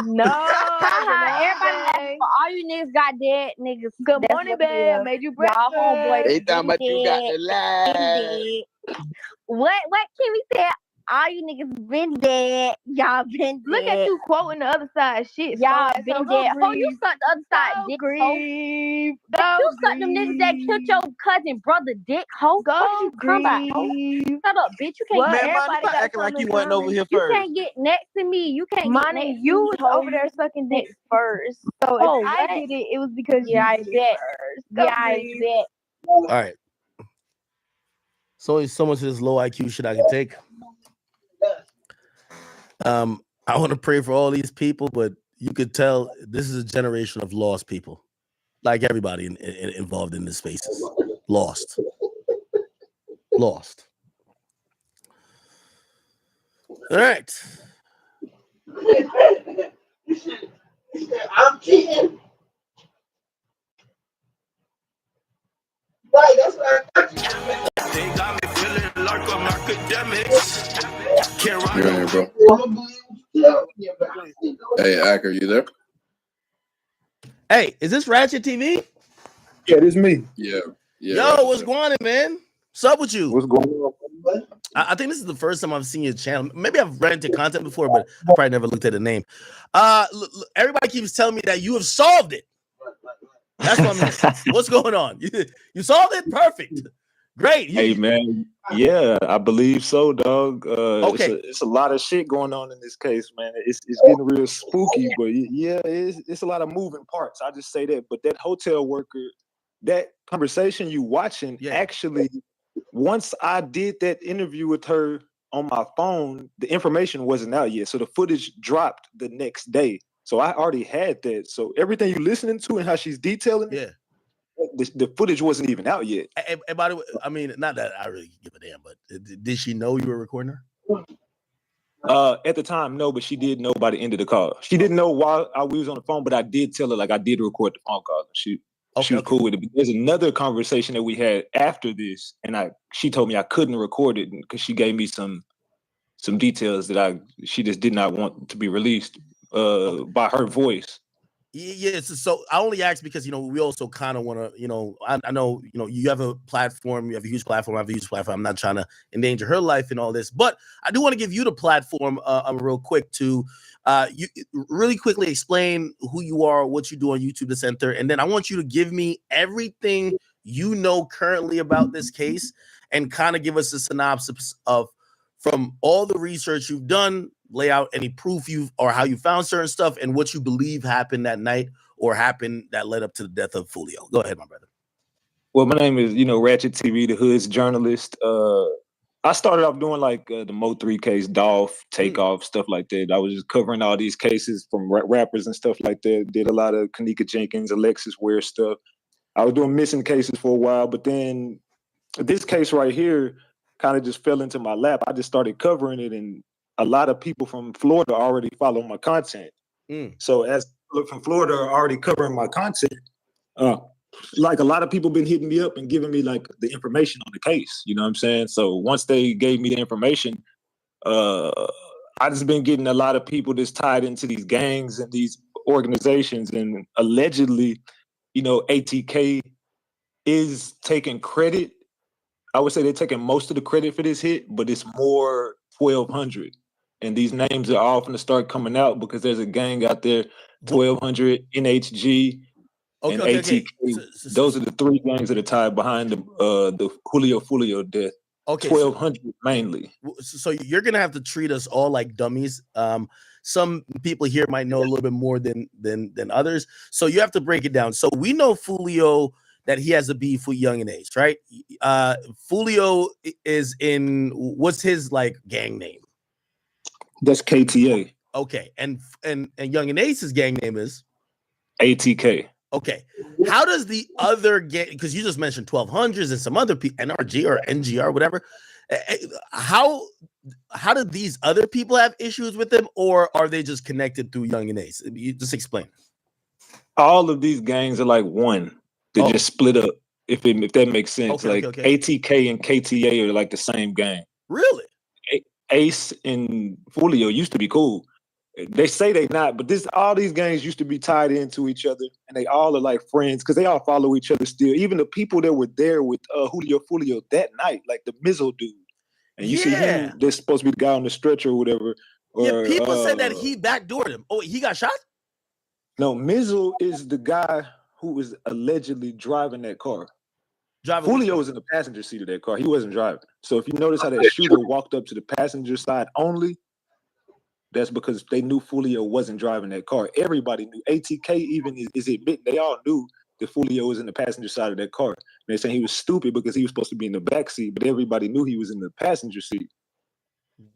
No. Everybody, all you niggas got dead niggas. Good That's morning, what it babe. is. Made you Y'all homeboys. They talking about you got dead, the lie. dead. What Kimmy said? All you niggas been dead. Y'all been Look dead. at you quoting the other side shit. Y'all So been go dead. Oh, you grieve. sucked the other side Go dick, grieve. ho. Go You sucked them niggas that killed your cousin brother dick, ho. Go What you talking about, ho? grieve. Shut up, bitch. You can't Well, get Man, man, everybody stop got acting like something you in wasn't over common. here You first. can't get next to me. You can't get Money, next to you me, was ho. over there sucking dick first. So if Oh, I what? did it, it was because Yeah, you I did it bet. first. Go Yeah, I grieve. bet. All right. So much of this low IQ shit I can take. I want to pray for all these people, but you could tell this is a generation of lost people. Like everybody involved in this spaces. Lost. Lost. All right. I'm cheating. Right, that's what I got. They got me feeling like I'm academics. Can't You're in here, bro. Hey, Acker, you there? Hey, is this Ratchet TV? Yeah, it is me. Yeah. Yo, what's going on, man? What's up with you? What's going on? I think this is the first time I've seen your channel. Maybe I've ran into content before, but I probably never looked at the name. Everybody keeps telling me that you have solved it. That's what I'm hearing. What's going on? You solved it? Perfect. Great. Hey man, yeah, I believe so, dog. Okay. It's a lot of shit going on in this case, man. It's getting real spooky, but yeah, it's a lot of moving parts. I just say that. But that hotel worker, that conversation you watching, actually, once I did that interview with her on my phone, the information wasn't out yet, so the footage dropped the next day. So I already had that. So everything you listening to and how she's detailing it. The footage wasn't even out yet. And by the way, I mean, not that I really give a damn, but did she know you were recording her? At the time, no, but she did know by the end of the call. She didn't know while we was on the phone, but I did tell her, like, I did record the phone call. She was cool with it. But there's another conversation that we had after this, and she told me I couldn't record it because she gave me some details that she just did not want to be released by her voice. Yeah, so I only asked because, we also kind of want to, I know, you have a platform, you have a huge platform, I have a huge platform. I'm not trying to endanger her life and all this, but I do want to give you the platform real quick to you really quickly explain who you are, what you do on YouTube, the center, and then I want you to give me everything you know currently about this case and kind of give us a synopsis of from all the research you've done, lay out any proof or how you found certain stuff and what you believe happened that night or happened that led up to the death of Foolio. Go ahead, my brother. Well, my name is, Ratchet TV, the Hood's journalist. I started off doing like the Mo3 case, Dolph, Takeoff, stuff like that. I was just covering all these cases from rappers and stuff like that. Did a lot of Kanika Jenkins, Alexis Ware stuff. I was doing missing cases for a while, but then this case right here kind of just fell into my lap. I just started covering it, and a lot of people from Florida already follow my content. So as people from Florida are already covering my content, like a lot of people been hitting me up and giving me like the information on the case. You know what I'm saying? So once they gave me the information, I just been getting a lot of people that's tied into these gangs and these organizations, and allegedly, ATK is taking credit. I would say they're taking most of the credit for this hit, but it's more 1,200. And these names are all going to start coming out because there's a gang out there, 1,200, NHG, and ATK. Those are the three gangs that are tied behind the Foolio death. Okay, 1,200 mainly. So you're gonna have to treat us all like dummies. Some people here might know a little bit more than others. So you have to break it down. So we know Foolio that he has a beef with Young and Ace, right? Foolio is in what's his like gang name? That's KTA. Okay, and Young and Ace's gang name is ATK. Okay. How does the other gang, because you just mentioned 1200s and some other people, NRG or NGR, whatever. How do these other people have issues with them, or are they just connected through Young and Ace? You just explain. All of these gangs are like one. They just split up. If that makes sense. Okay, like ATK and KTA are like the same gang. Really? Ace and Foolio used to be cool. They say they not, but all these gangs used to be tied into each other, and they all are like friends because they all follow each other still. Even the people that were there with Julio Foolio that night, like the Mizzle dude, and you see him. They're supposed to be the guy on the stretcher or whatever. Or, people said that he backdoored him. Oh, he got shot? No, Mizzle is the guy who was allegedly driving that car. Foolio was in the passenger seat of that car. He wasn't driving. So if you notice how that shooter walked up to the passenger side only, that's because they knew Foolio wasn't driving that car. Everybody knew. ATK even is admitting they all knew that Foolio was in the passenger side of that car. And they're saying he was stupid because he was supposed to be in the back seat, but everybody knew he was in the passenger seat.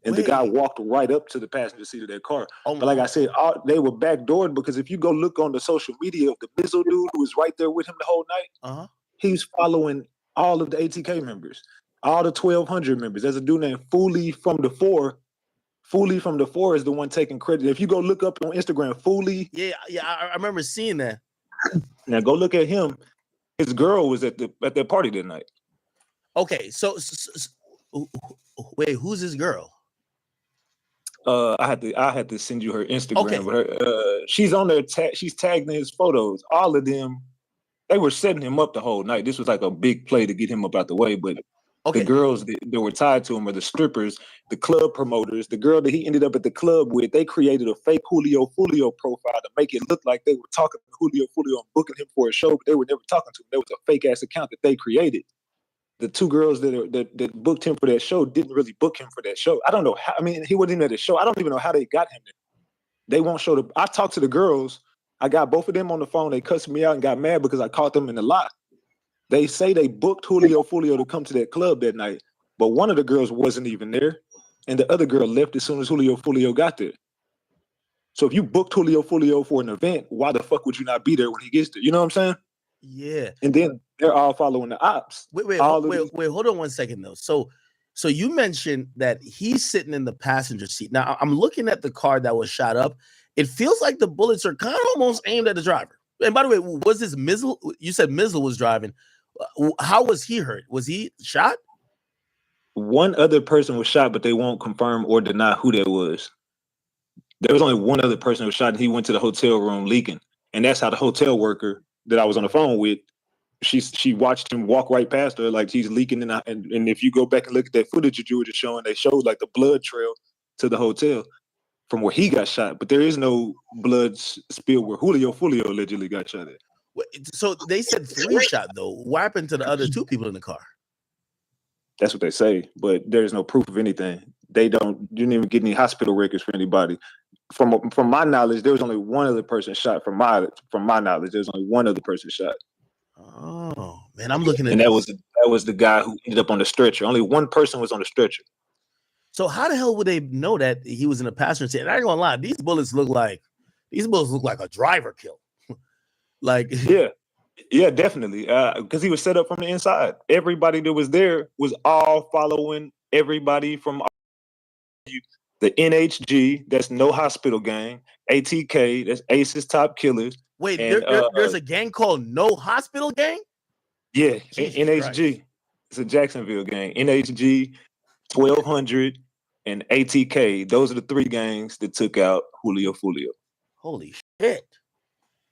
And the guy walked right up to the passenger seat of that car. But like I said, they were backdoored because if you go look on the social media of the Mizzle dude who was right there with him the whole night, he's following all of the ATK members, all the 1200 members. There's a dude named Foolio from the Four. Foolio from the Four is the one taking credit. If you go look up on Instagram, Foolio. Yeah, I remember seeing that. Now go look at him. His girl was at that party that night. Okay, so wait, who's his girl? I had to send you her Instagram, but she's on there. She's tagged in his photos. All of them, they were setting him up the whole night. This was like a big play to get him up out the way. But the girls that were tied to him are the strippers, the club promoters, the girl that he ended up at the club with. They created a fake Julio Foolio profile to make it look like they were talking to Julio Foolio and booking him for a show, but they were never talking to him. There was a fake ass account that they created. The two girls that booked him for that show didn't really book him for that show. I don't know how. I mean, he wasn't even at the show. I don't even know how they got him there. They won't show the. I talked to the girls. I got both of them on the phone. They cussed me out and got mad because I caught them in the lie. They say they booked Julio Foolio to come to that club that night, but one of the girls wasn't even there, and the other girl left as soon as Julio Foolio got there. So if you booked Julio Foolio for an event, why the fuck would you not be there when he gets there? You know what I'm saying? Yeah. And then they're all following the ops. Wait, hold on one second though. So you mentioned that he's sitting in the passenger seat. Now I'm looking at the car that was shot up. It feels like the bullets are kind of almost aimed at the driver. And by the way, was this Mizzle? You said Mizzle was driving. How was he hurt? Was he shot? One other person was shot, but they won't confirm or deny who that was. There was only one other person who was shot, and he went to the hotel room leaking. And that's how the hotel worker that I was on the phone with, she watched him walk right past her like he's leaking. And if you go back and look at that footage that you were just showing, they showed like the blood trail to the hotel from where he got shot. But there is no blood spill where Julio Foolio allegedly got shot at. So they said 3 shot though. What happened to the other 2 people in the car? That's what they say, but there's no proof of anything. You didn't even get any hospital records for anybody. From my knowledge, there was only one other person shot. From my knowledge, there's only one other person shot. Oh man, I'm looking at and that was the guy who ended up on the stretcher. Only one person was on the stretcher. So how the hell would they know that he was in a passenger seat? And I ain't gonna lie, these bullets look like a driver kill. Like yeah, definitely. Because he was set up from the inside. Everybody that was there was all following everybody from the NHG, that's No Hospital Gang, ATK, that's Ace's Top Killers. Wait, there's a gang called No Hospital Gang? Yeah, Jesus NHG. Christ. It's a Jacksonville gang. NHG, 1200, and ATK. Those are the 3 gangs that took out Julio Foolio. Holy shit.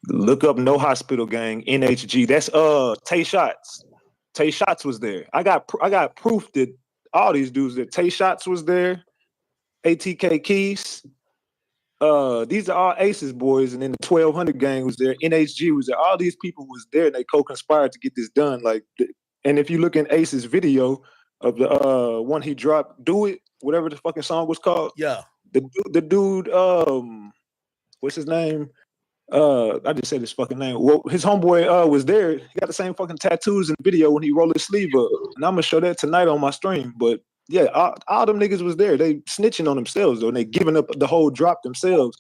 Look up No Hospital Gang, NHG. That's Tay Shots. Tay Shots was there. I got proof that all these dudes, that Tay Shots was there, ATK Keys. These are all Aces boys, and then the 1200 gang was there. NHG was there. All these people was there, and they co-conspired to get this done. And if you look in Ace's video of the one he dropped, "Do It," whatever the fucking song was called. Yeah. The dude, what's his name? I just said his fucking name. Well, his homeboy was there. He got the same fucking tattoos in the video when he rolled his sleeve up. And I'm gonna show that tonight on my stream. But yeah, all them niggas was there. They snitching on themselves though, and they giving up the whole drop themselves.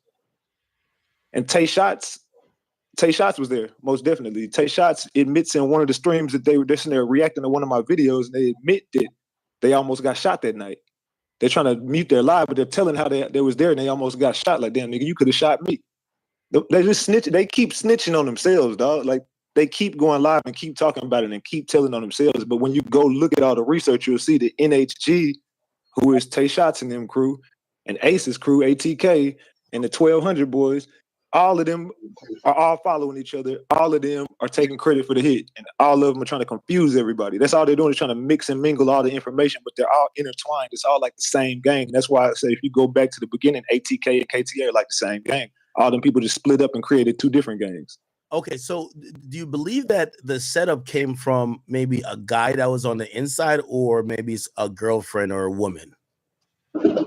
And Tay Shots, Tay Shots was there, most definitely. Tay Shots admits in one of the streams that they're sitting there reacting to one of my videos, and they admit that they almost got shot that night. They're trying to mute their live, but they're telling how they was there and they almost got shot. Like, damn, nigga, you could have shot me. They just snitch. They keep snitching on themselves, dog. Like, they keep going live and keep talking about it and keep telling on themselves. But when you go look at all the research, you'll see that NHG, who is Tay Shots and them crew, and Ace's crew, ATK, and the 1200 boys, all of them are all following each other. All of them are taking credit for the hit, and all of them are trying to confuse everybody. That's all they're doing, is trying to mix and mingle all the information, but they're all intertwined. It's all like the same gang. That's why I say if you go back to the beginning, ATK and KTA are like the same gang. All them people just split up and created two different gangs. Okay, so do you believe that the setup came from maybe a guy that was on the inside, or maybe it's a girlfriend or a woman?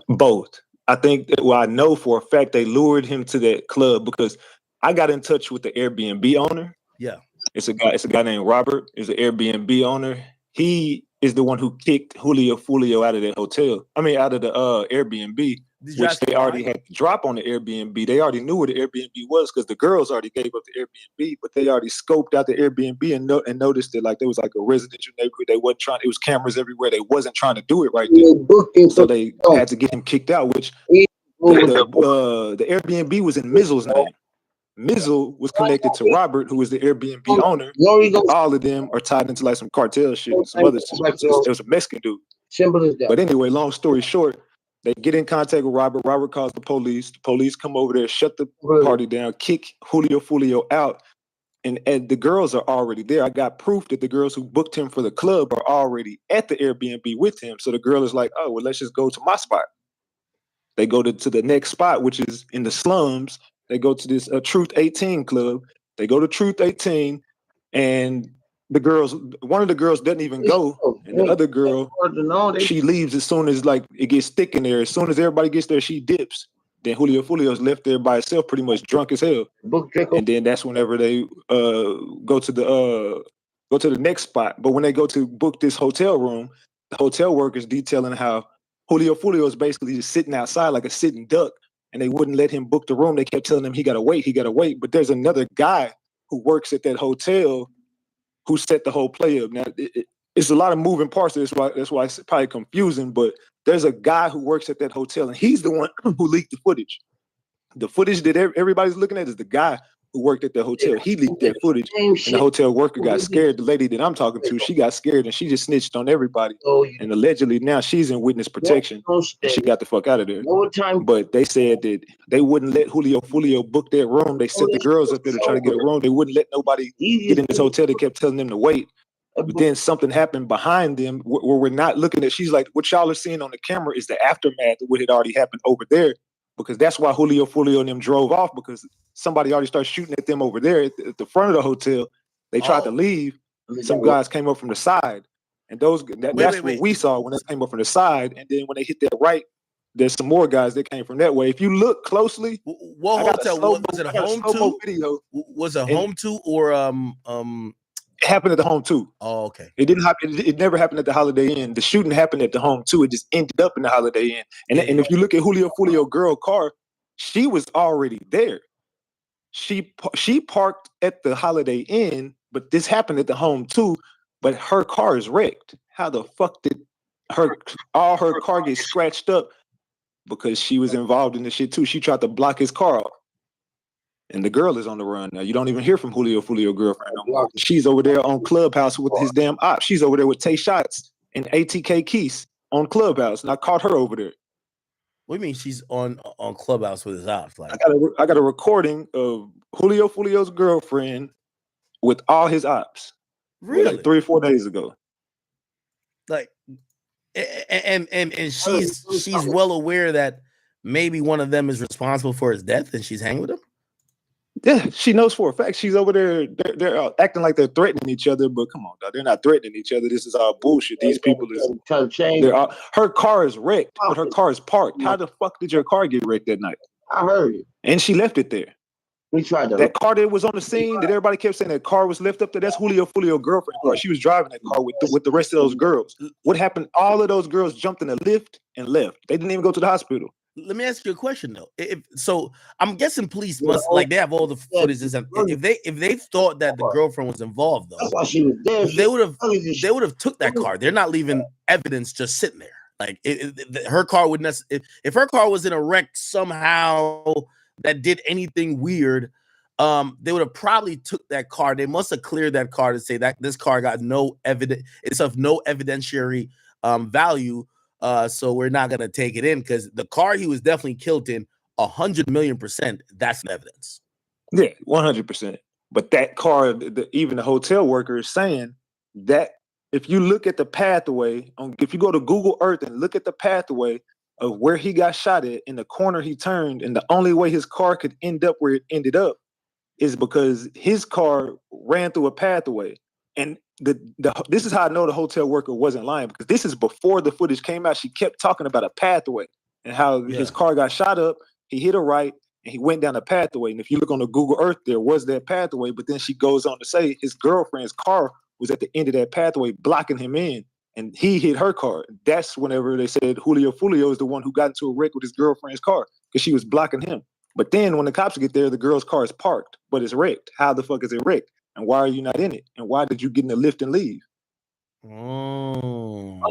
Both. I think that, well, I know for a fact they lured him to that club because I got in touch with the Airbnb owner. Yeah. It's a guy named Robert. Is an Airbnb owner. He is the one who kicked Foolio out of that hotel. I mean, out of the Airbnb, which they already had to drop on the Airbnb. They already knew where the Airbnb was because the girls already gave up the Airbnb, but they already scoped out the Airbnb and noticed that like there was like a residential neighborhood. They wasn't trying. It was cameras everywhere. They wasn't trying to do it right there. So they had to get him kicked out. Which the Airbnb was in Mizzle's name. Mizzle was connected to Robert, who was the Airbnb owner. All of them are tied into like some cartel shit and some other shit. It was a Mexican dude. But anyway, long story short, they get in contact with Robert. Robert calls the police. The police come over there, shut the party down, kick Foolio out. And the girls are already there. I got proof that the girls who booked him for the club are already at the Airbnb with him. So the girl is like, oh, well, let's just go to my spot. They go to the next spot, which is in the slums. They go to this Truth 18 club. They go to Truth 18, and one of the girls doesn't even go, and the other girl, she leaves as soon as like it gets thick in there. As soon as everybody gets there, she dips. Then Foolio's left there by himself, pretty much drunk as hell. And then that's whenever they go to the next spot. But when they go to book this hotel room, the hotel workers detailing how Foolio is basically just sitting outside like a sitting duck. And they wouldn't let him book the room. They kept telling him he gotta wait. But there's another guy who works at that hotel who set the whole play up. Now it's a lot of moving parts. That's why it's probably confusing. But there's a guy who works at that hotel, and he's the one who leaked the footage. The footage that everybody's looking at is the guy who worked at the hotel. He leaked that footage, and the hotel worker got scared. The lady that I'm talking to, she got scared, and she just snitched on everybody. And allegedly now she's in witness protection, and she got the fuck out of there. But they said that they wouldn't let Foolio book that room. They sent the girls up there to try to get a room. They wouldn't let nobody get in this hotel. They kept telling them to wait. But then something happened behind them where we're not looking at. She's like, what y'all are seeing on the camera is the aftermath of what had already happened over there. Because that's why Foolio and them drove off, because somebody already started shooting at them over there at the front of the hotel. They tried to leave. Some guys came up from the side. And that's what we saw when they came up from the side. And then when they hit that right, there's some more guys that came from that way. If you look closely, what hotel was it? A home two? Video. Was it home two or It happened at the home too. Oh, okay. It didn't happen. It never happened at the Holiday Inn. The shooting happened at the home too. It just ended up in the Holiday Inn. And if you look at Foolio girl car, she was already there. She parked at the Holiday Inn, but this happened at the home too. But her car is wrecked. How the fuck did all her car get scratched up? Because she was involved in the shit too. She tried to block his car off. And the girl is on the run now. You don't even hear from Foolio girlfriend no more. She's over there on Clubhouse with his damn op. She's over there with Tay Shots and ATK Keys on Clubhouse, and I caught her over there. What do you mean she's on Clubhouse with his ops? Like I got a recording of Foolio's girlfriend with all his ops. Really? Like 3 or 4 days ago. Like, and she's well aware that maybe one of them is responsible for his death, and she's hanging with him. Yeah, she knows for a fact. She's over there. They're acting like they're threatening each other, but come on, dog. They're not threatening each other. This is all bullshit. These people her car is wrecked, but her car is parked. How the fuck did your car get wrecked that night? I heard it. And she left it there. We tried to. That car that was on the scene that everybody kept saying that car was left up there. That's Foolio girlfriend's car. She was driving that car with the rest of those girls. What happened? All of those girls jumped in the lift and left. They didn't even go to the hospital. Let me ask you a question though. So, I'm guessing police must like they have all the footage. If they thought that the girlfriend was involved though, That's why she was there. they would have took that car. They're not leaving evidence just sitting there. Like her car would if her car was in a wreck somehow that did anything weird, they would have probably took that car. They must have cleared that car to say that this car got no evidence. It's of no evidentiary value. So we're not gonna take it in because the car he was definitely killed in 100,000,000%. That's evidence. Yeah, 100%. But that car, even the hotel worker is saying that if you look at the pathway, if you go to Google Earth and look at the pathway of where he got shot at in the corner he turned, and the only way his car could end up where it ended up is because his car ran through a pathway. And this is how I know the hotel worker wasn't lying, because this is before the footage came out. She kept talking about a pathway and how his car got shot up. He hit a right and he went down the pathway. And if you look on the Google Earth, there was that pathway. But then she goes on to say his girlfriend's car was at the end of that pathway, blocking him in, and he hit her car. That's whenever they said Foolio is the one who got into a wreck with his girlfriend's car because she was blocking him. But then when the cops get there, the girl's car is parked, but it's wrecked. How the fuck is it wrecked? And why are you not in it? And why did you get in the lift and leave? Oh.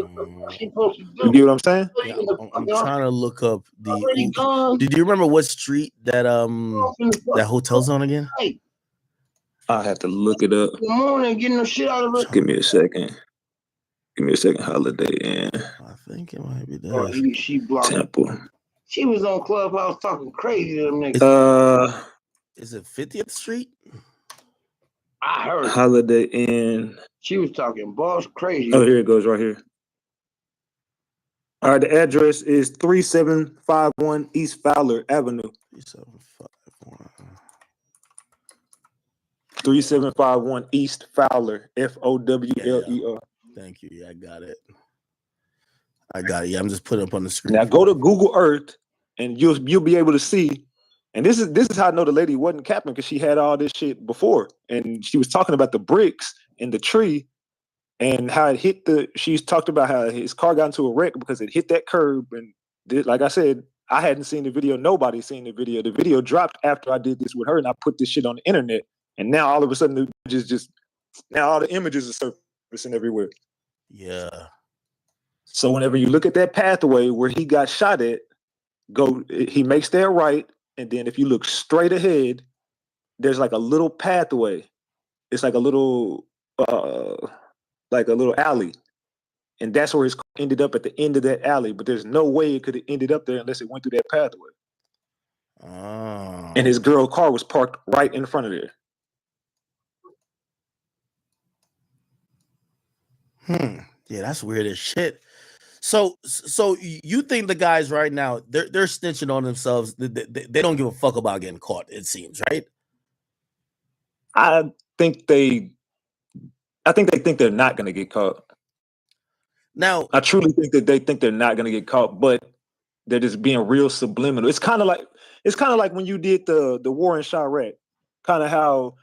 You get what I'm saying? Yeah, I'm trying to look up the. Did you remember what street that that hotel's on again? I have to look it up. Good morning, getting the shit out of it. Give me a second. Holiday Inn. I think it might be this. She blocked Temple. She was on Clubhouse talking crazy to them niggas. Is it 50th Street? I heard Holiday Inn. She was talking boss crazy. Oh, here it goes right here. All right, the address is 3751 East Fowler Avenue. 3751 East Fowler, Fowler. Thank you. Yeah, I got it. Yeah, I'm just putting it up on the screen. Now go to Google Earth and you'll be able to see. And this is how I know the lady wasn't capping, because she had all this shit before. And she was talking about the bricks in the tree and how it hit she's talked about how his car got into a wreck because it hit that curb. And like I said, I hadn't seen the video. Nobody's seen the video. The video dropped after I did this with her and I put this shit on the internet. And now all of a sudden now all the images are surfacing everywhere. Yeah. So whenever you look at that pathway where he got shot at, he makes that right. And then if you look straight ahead, there's like a little pathway. It's like a little alley. And that's where his car ended up, at the end of that alley. But there's no way it could have ended up there unless it went through that pathway. Oh. And his girl car was parked right in front of there. Yeah, that's weird as shit. So you think the guys right now, they're snitching on themselves. They don't give a fuck about getting caught, it seems, right? I think they think they're not going to get caught. Now, I truly think that they think they're not going to get caught, but they're just being real subliminal. It's kind of like when you did the war in Chirac, kind of how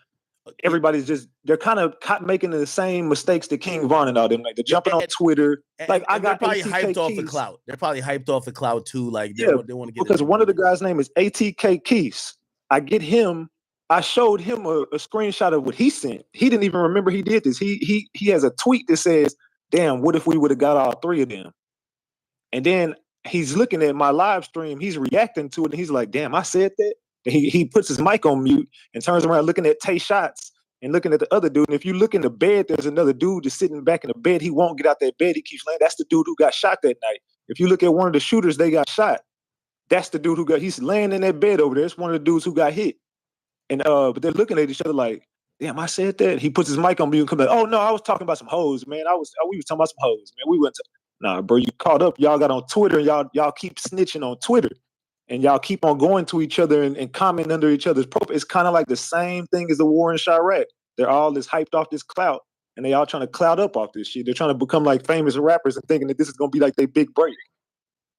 everybody's they're kind of making the same mistakes that King Von and all them, like they're jumping on Twitter. Like I got probably ATK hyped off the Keys. cloud. They're probably hyped off the cloud too. Like they want to get, because one of the guys' name is ATK Keys. I get him. I showed him a screenshot of what he sent. He didn't even remember he did this. He has a tweet that says, "Damn, what if we would have got all three of them?" And then he's looking at my live stream. He's reacting to it, and he's like, "Damn, I said that." And he puts his mic on mute and turns around looking at Tay Shots and looking at the other dude. And if you look in the bed, there's another dude just sitting back in the bed. He won't get out that bed. He keeps laying. That's the dude who got shot that night. If you look at one of the shooters, they got shot. That's the dude he's laying in that bed over there. It's one of the dudes who got hit. And but they're looking at each other like, "Damn, I said that." He puts his mic on mute and comes like, "Oh no, I was talking about some hoes, man. We was talking about some hoes, man. We went to nah, bro. You caught up. Y'all got on Twitter and y'all keep snitching on Twitter. And y'all keep on going to each other and commenting under each other's profile. It's kind of like the same thing as the war in Chirac. They're all this hyped off this clout, and they all trying to clout up off this shit. They're trying to become like famous rappers and thinking that this is going to be like their big break.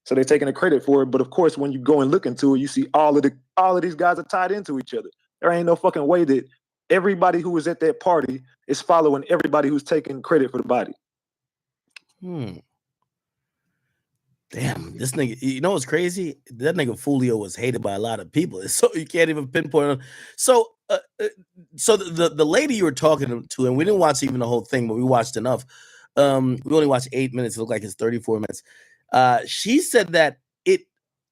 So they're taking the credit for it. But of course, when you go and look into it, you see all of these guys are tied into each other. There ain't no fucking way that everybody who was at that party is following everybody who's taking credit for the body. Damn, this nigga, you know what's crazy? That nigga Foolio was hated by a lot of people. So you can't even pinpoint him. So so the lady you were talking to, and we didn't watch even the whole thing, but we watched enough. We only watched 8 minutes. It looked like it's 34 minutes. She said that it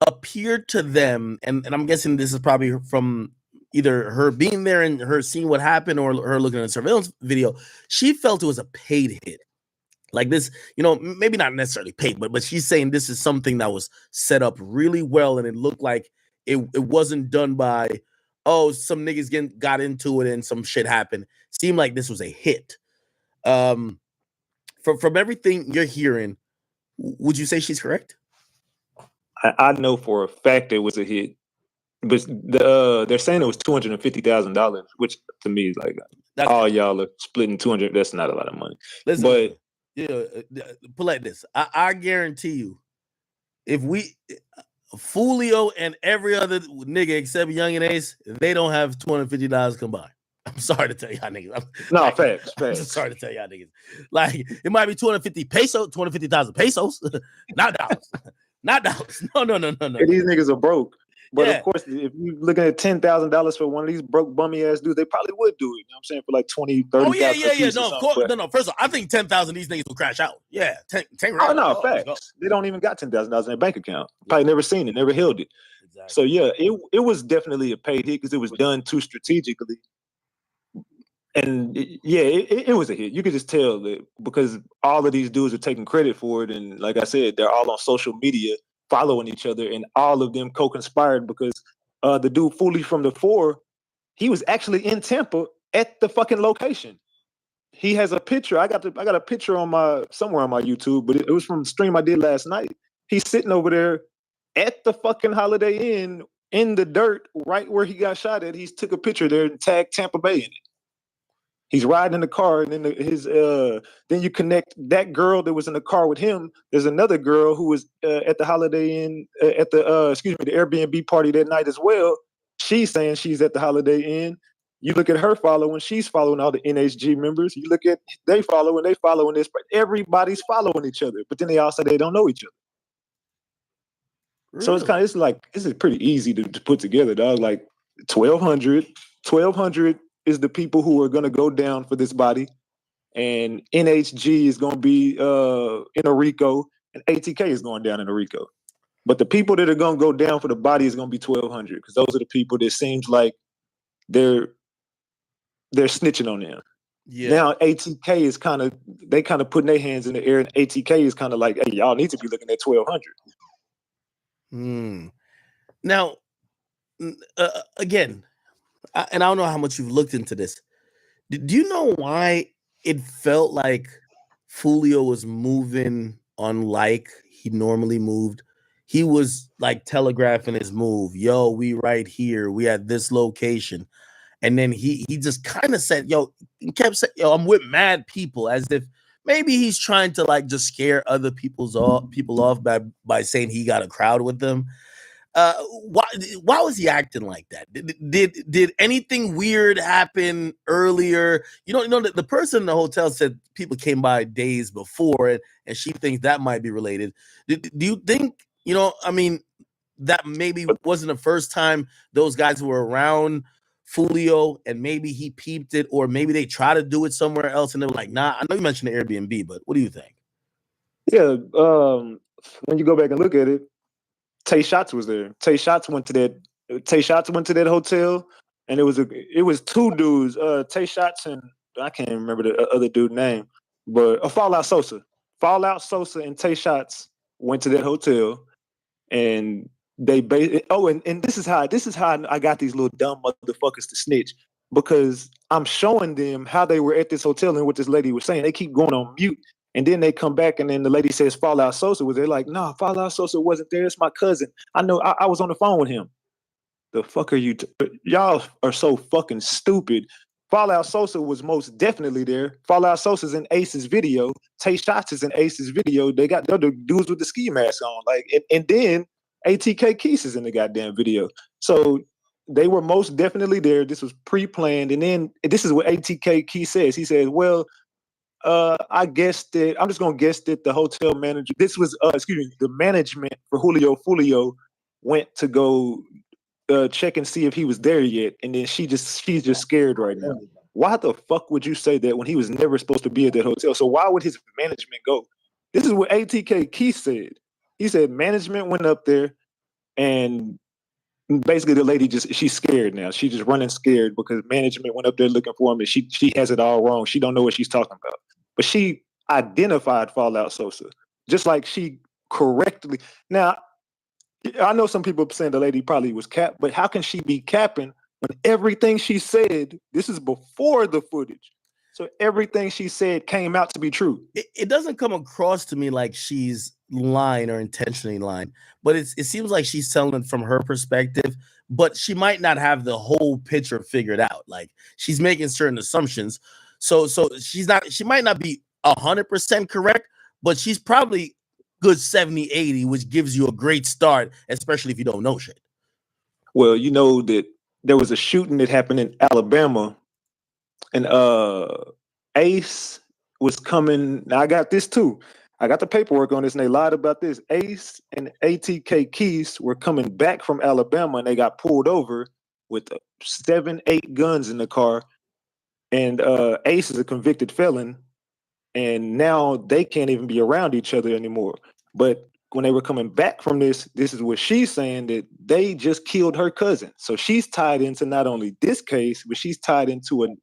appeared to them, and I'm guessing this is probably from either her being there and her seeing what happened or her looking at a surveillance video. She felt it was a paid hit. Like this, you know, maybe not necessarily paid, but she's saying this is something that was set up really well, and it looked like it wasn't done by, oh, some niggas got into it and some shit happened. Seemed like this was a hit. From everything you're hearing, would you say she's correct? I know for a fact it was a hit, but they're saying it was $250,000, which to me is like, all y'all are splitting 200. That's not a lot of money. Listen, but put like this, I guarantee you, if we Foolio and every other nigga except Young and Ace, they don't have $250 combined. I'm sorry to tell y'all niggas. Facts. I'm just sorry to tell y'all niggas. Like, it might be 250,000 pesos, not dollars. Not dollars. No. These niggas are broke. But of course, if you're looking at $10,000 for one of these broke bummy ass dudes, they probably would do it. You know what I'm saying? For like 20, 30. Oh yeah. No, of course. No. First of all, I think 10,000 these niggas will crash out. Yeah, 10 Oh no, facts. They don't even got $10,000 in their bank account. Probably never seen it, never held it. Exactly. So yeah, it was definitely a paid hit because it was done too strategically. And it was a hit. You could just tell that because all of these dudes are taking credit for it, and like I said, they're all on social media following each other, and all of them co-conspired because the dude Foolio from the 4, he was actually in Tampa at the fucking location. He has a picture. I got a picture on somewhere on my YouTube, but it was from a stream I did last night. He's sitting over there at the fucking Holiday Inn in the dirt, right where he got shot at. He's took a picture there and tagged Tampa Bay in it. He's riding in the car, and then then you connect that girl that was in the car with him. There's another girl who was at the Holiday Inn at the the Airbnb party that night as well. She's saying she's at the Holiday Inn. You look at her following; she's following all the NHG members. You look at they following this, but everybody's following each other. But then they all say they don't know each other. Really? So this is pretty easy to put together, dog. Like 1,200 is the people who are going to go down for this body, and NHG is going to be in a RICO, and ATK is going down in a RICO. But the people that are going to go down for the body is going to be 1,200 because those are the people that seems like they're snitching on them. Yeah. Now ATK is kind of putting their hands in the air, and ATK is kind of like, hey, y'all need to be looking at 1,200. Now, again. And I don't know how much you've looked into this. Do you know why it felt like Foolio was moving unlike he normally moved? He was like telegraphing his move. Yo, we right here. We at this location. And then he just kind of said, he kept saying, I'm with mad people, as if maybe he's trying to like just scare other people off by saying he got a crowd with them. Why was he acting like that? Did anything weird happen earlier? You know that the person in the hotel said people came by days before, and she thinks that might be related. Do you think, that maybe wasn't the first time those guys were around Foolio, and maybe he peeped it, or maybe they try to do it somewhere else and they were like, nah? I know you mentioned the Airbnb, but what do you think? Yeah, when you go back and look at it, Tay Shots was there. Tay Shots went to that hotel, and it was two dudes. Tay Shots and I can't remember the other dude's name, but Fallout Sosa. Fallout Sosa and Tay Shots went to that hotel, and they and this is how I got these little dumb motherfuckers to snitch, because I'm showing them how they were at this hotel and what this lady was saying. They keep going on mute. And then they come back, and then the lady says Fallout Sosa was there. Like, nah, Fallout Sosa wasn't there. It's my cousin. I know. I was on the phone with him. The fuck are you? Y'all are so fucking stupid. Fallout Sosa was most definitely there. Fallout Sosa's in Ace's video. Tay Shots is in Ace's video. They got the other dudes with the ski mask on. Like, and then ATK Keys is in the goddamn video. So they were most definitely there. This was pre-planned. And then this is what ATK Keys says. He says, well, I guessed that I'm just gonna guess that the hotel manager. This was the management for Foolio went to go check and see if he was there yet, and then she's just scared right now. Why the fuck would you say that when he was never supposed to be at that hotel? So why would his management go? This is what ATK Keith said. He said management went up there, and basically the lady she's scared now. She's just running scared because management went up there looking for him, and she has it all wrong. She don't know what she's talking about. But she identified Fallout Sosa, just like she correctly. Now, I know some people saying the lady probably was capped, but how can she be capping when everything she said, this is before the footage, so everything she said came out to be true? It doesn't come across to me like she's lying or intentionally lying, but it seems like she's telling it from her perspective, but she might not have the whole picture figured out. Like she's making certain assumptions. So she might not be 100% correct, but she's probably good 70-80, which gives you a great start, especially if you don't know shit. Well, you know that there was a shooting that happened in Alabama, and Ace was coming. Now I got this too. I got the paperwork on this, and they lied about this. Ace and ATK Keys were coming back from Alabama, and they got pulled over with 7-8 guns in the car. And Ace is a convicted felon, and now they can't even be around each other anymore. But when they were coming back from this is what she's saying, that they just killed her cousin. So she's tied into not only this case, but she's tied into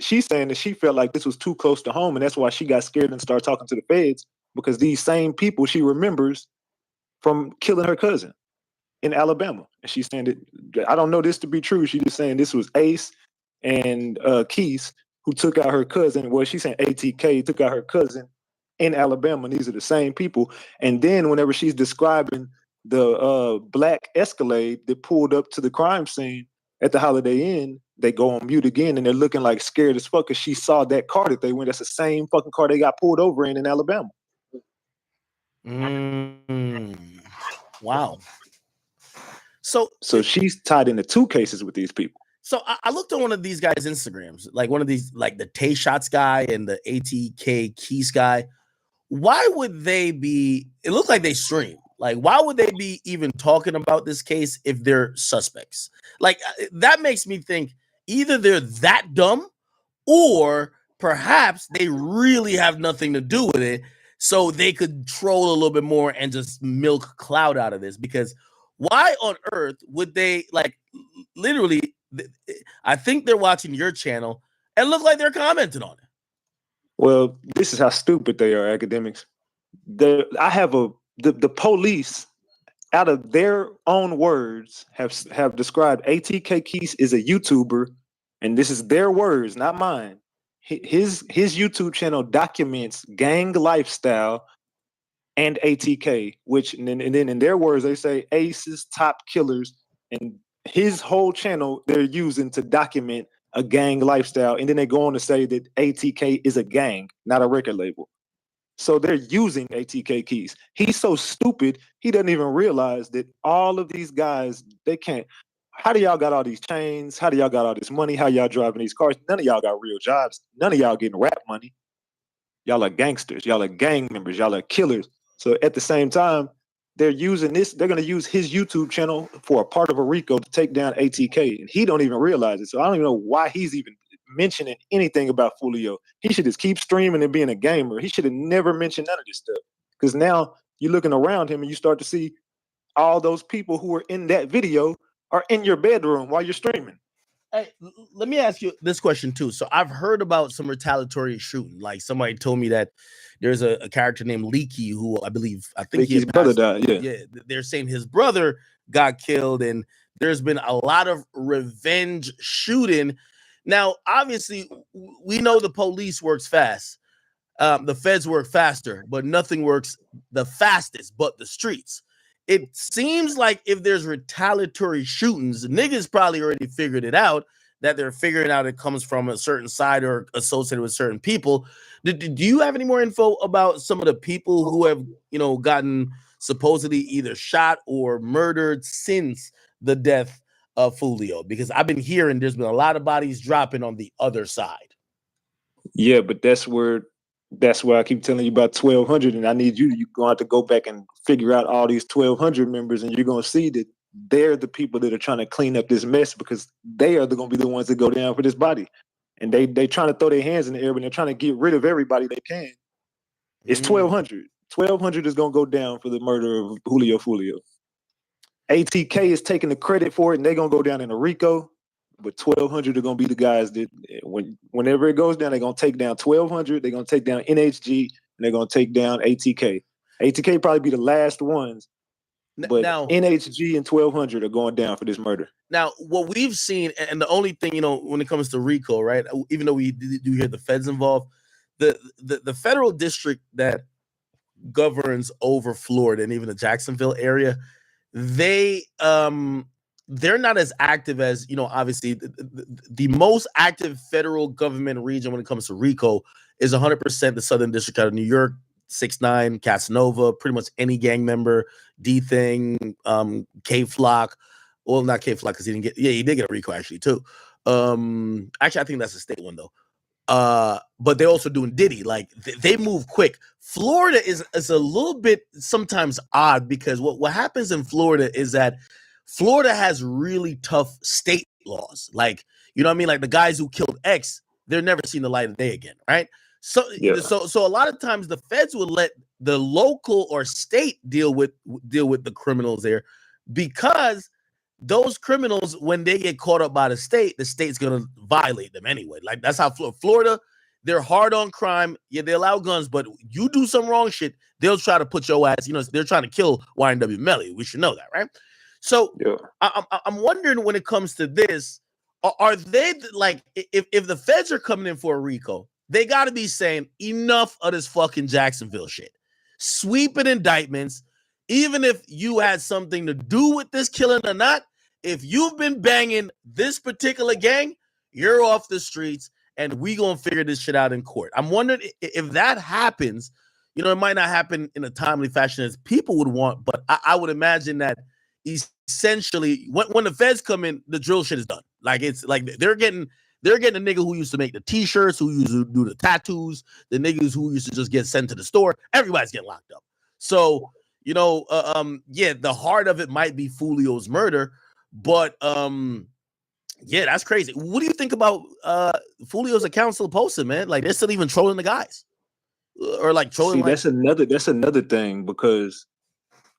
she's saying that she felt like this was too close to home, and that's why she got scared and started talking to the feds, because these same people she remembers from killing her cousin in Alabama. And she's saying that, I don't know this to be true. She's just saying this was Ace and Keith who took out her cousin. Well, she's saying ATK took out her cousin in Alabama, and these are the same people. And then whenever she's describing the black Escalade that pulled up to the crime scene at the Holiday Inn, they go on mute again, and they're looking like scared as fuck because she saw that car that they went. That's the same fucking car they got pulled over in Alabama. Wow. So she's tied into two cases with these people. So I looked at one of these guys' Instagrams, like one of these, like the Tay Shots guy and the ATK Keys guy. Why would they be? It looked like they stream. Like, why would they be even talking about this case if they're suspects? Like, that makes me think either they're that dumb, or perhaps they really have nothing to do with it, so they could troll a little bit more and just milk clout out of this. Because why on earth would they, like, literally? I think they're watching your channel and look like they're commenting on it. Well, this is how stupid they are, academics. I have the police, out of their own words, have described ATK Keys as a YouTuber, and this is their words, not mine. His YouTube channel documents gang lifestyle and ATK, which and then in their words they say Ace's top killers, and his whole channel they're using to document a gang lifestyle, and then they go on to say that ATK is a gang, not a record label. So they're using ATK Keys. He's so stupid, he doesn't even realize that all of these guys, they can't. How do y'all got all these chains? How do y'all got all this money? How y'all driving these cars? None of y'all got real jobs. None of y'all getting rap money. Y'all are gangsters. Y'all are gang members. Y'all are killers. So at the same time, they're using this. They're going to use his YouTube channel for a part of a RICO to take down ATK, and he don't even realize it. So I don't even know why he's even mentioning anything about Foolio. He should just keep streaming and being a gamer. He should have never mentioned none of this stuff, because now you're looking around him and you start to see all those people who were in that video are in your bedroom while you're streaming. Hey, let me ask you this question too. So I've heard about some retaliatory shooting. Like somebody told me that there's a character named Leaky who I think Leaky's brother died. Yeah, they're saying his brother got killed, and there's been a lot of revenge shooting. Now, obviously, we know the police works fast. The feds work faster, but nothing works the fastest but the streets. It seems like if there's retaliatory shootings, niggas probably already figured it out, that they're figuring out it comes from a certain side or associated with certain people. Do you have any more info about some of the people who have, gotten supposedly either shot or murdered since the death of Foolio? Because I've been hearing there's been a lot of bodies dropping on the other side. Yeah, but that's where That's why I keep telling you about 1,200, and I need you're going to have to go back and figure out all these 1,200 members, and you're going to see that they're the people that are trying to clean up this mess because they are going to be the ones that go down for this body. And they trying to throw their hands in the air, but they're trying to get rid of everybody they can. It's 1,200. 1,200 is going to go down for the murder of Julio Foolio. ATK is taking the credit for it, and they're going to go down in a RICO. But 1,200 are going to be the guys that whenever it goes down, they're going to take down 1,200. They're going to take down NHG, and they're going to take down ATK. ATK probably be the last ones. But now, NHG and 1,200 are going down for this murder. Now, what we've seen, and the only thing, when it comes to RICO, right, even though we do hear the feds involved, the federal district that governs over Florida and even the Jacksonville area, they're not as active as, obviously the most active federal government region when it comes to RICO is 100% the Southern District out of New York, 6ix9ine, Casanova, pretty much any gang member, D-Thing, K-Flock. Well, not K-Flock because he did get a RICO actually too. Actually, I think that's a state one though. But they're also doing Diddy. Like they move quick. Florida is a little bit sometimes odd because what happens in Florida is that Florida has really tough state laws. Like, you know what I mean? Like the guys who killed X, they're never seen the light of day again, right? So a lot of times the feds will let the local or state deal with the criminals there because those criminals, when they get caught up by the state's gonna violate them anyway. Like that's how Florida, they're hard on crime. Yeah, they allow guns, but you do some wrong shit, they'll try to put your ass. They're trying to kill YNW Melly. We should know that, right? So I'm wondering when it comes to this, are they like if the feds are coming in for a RICO, they got to be saying enough of this fucking Jacksonville shit, sweeping indictments, even if you had something to do with this killing or not. If you've been banging this particular gang, you're off the streets, and we gonna figure this shit out in court. I'm wondering if that happens. It might not happen in a timely fashion as people would want, but I would imagine that essentially when the feds come in, the drill shit is done. Like it's like they're getting a nigga who used to make the t-shirts, who used to do the tattoos, the niggas who used to just get sent to the store. Everybody's getting locked up. So the heart of it might be Foolio's murder, but that's crazy. What do you think about Foolio's account still posted, man? Like they're still even trolling the guys, or like trolling. See, that's another thing because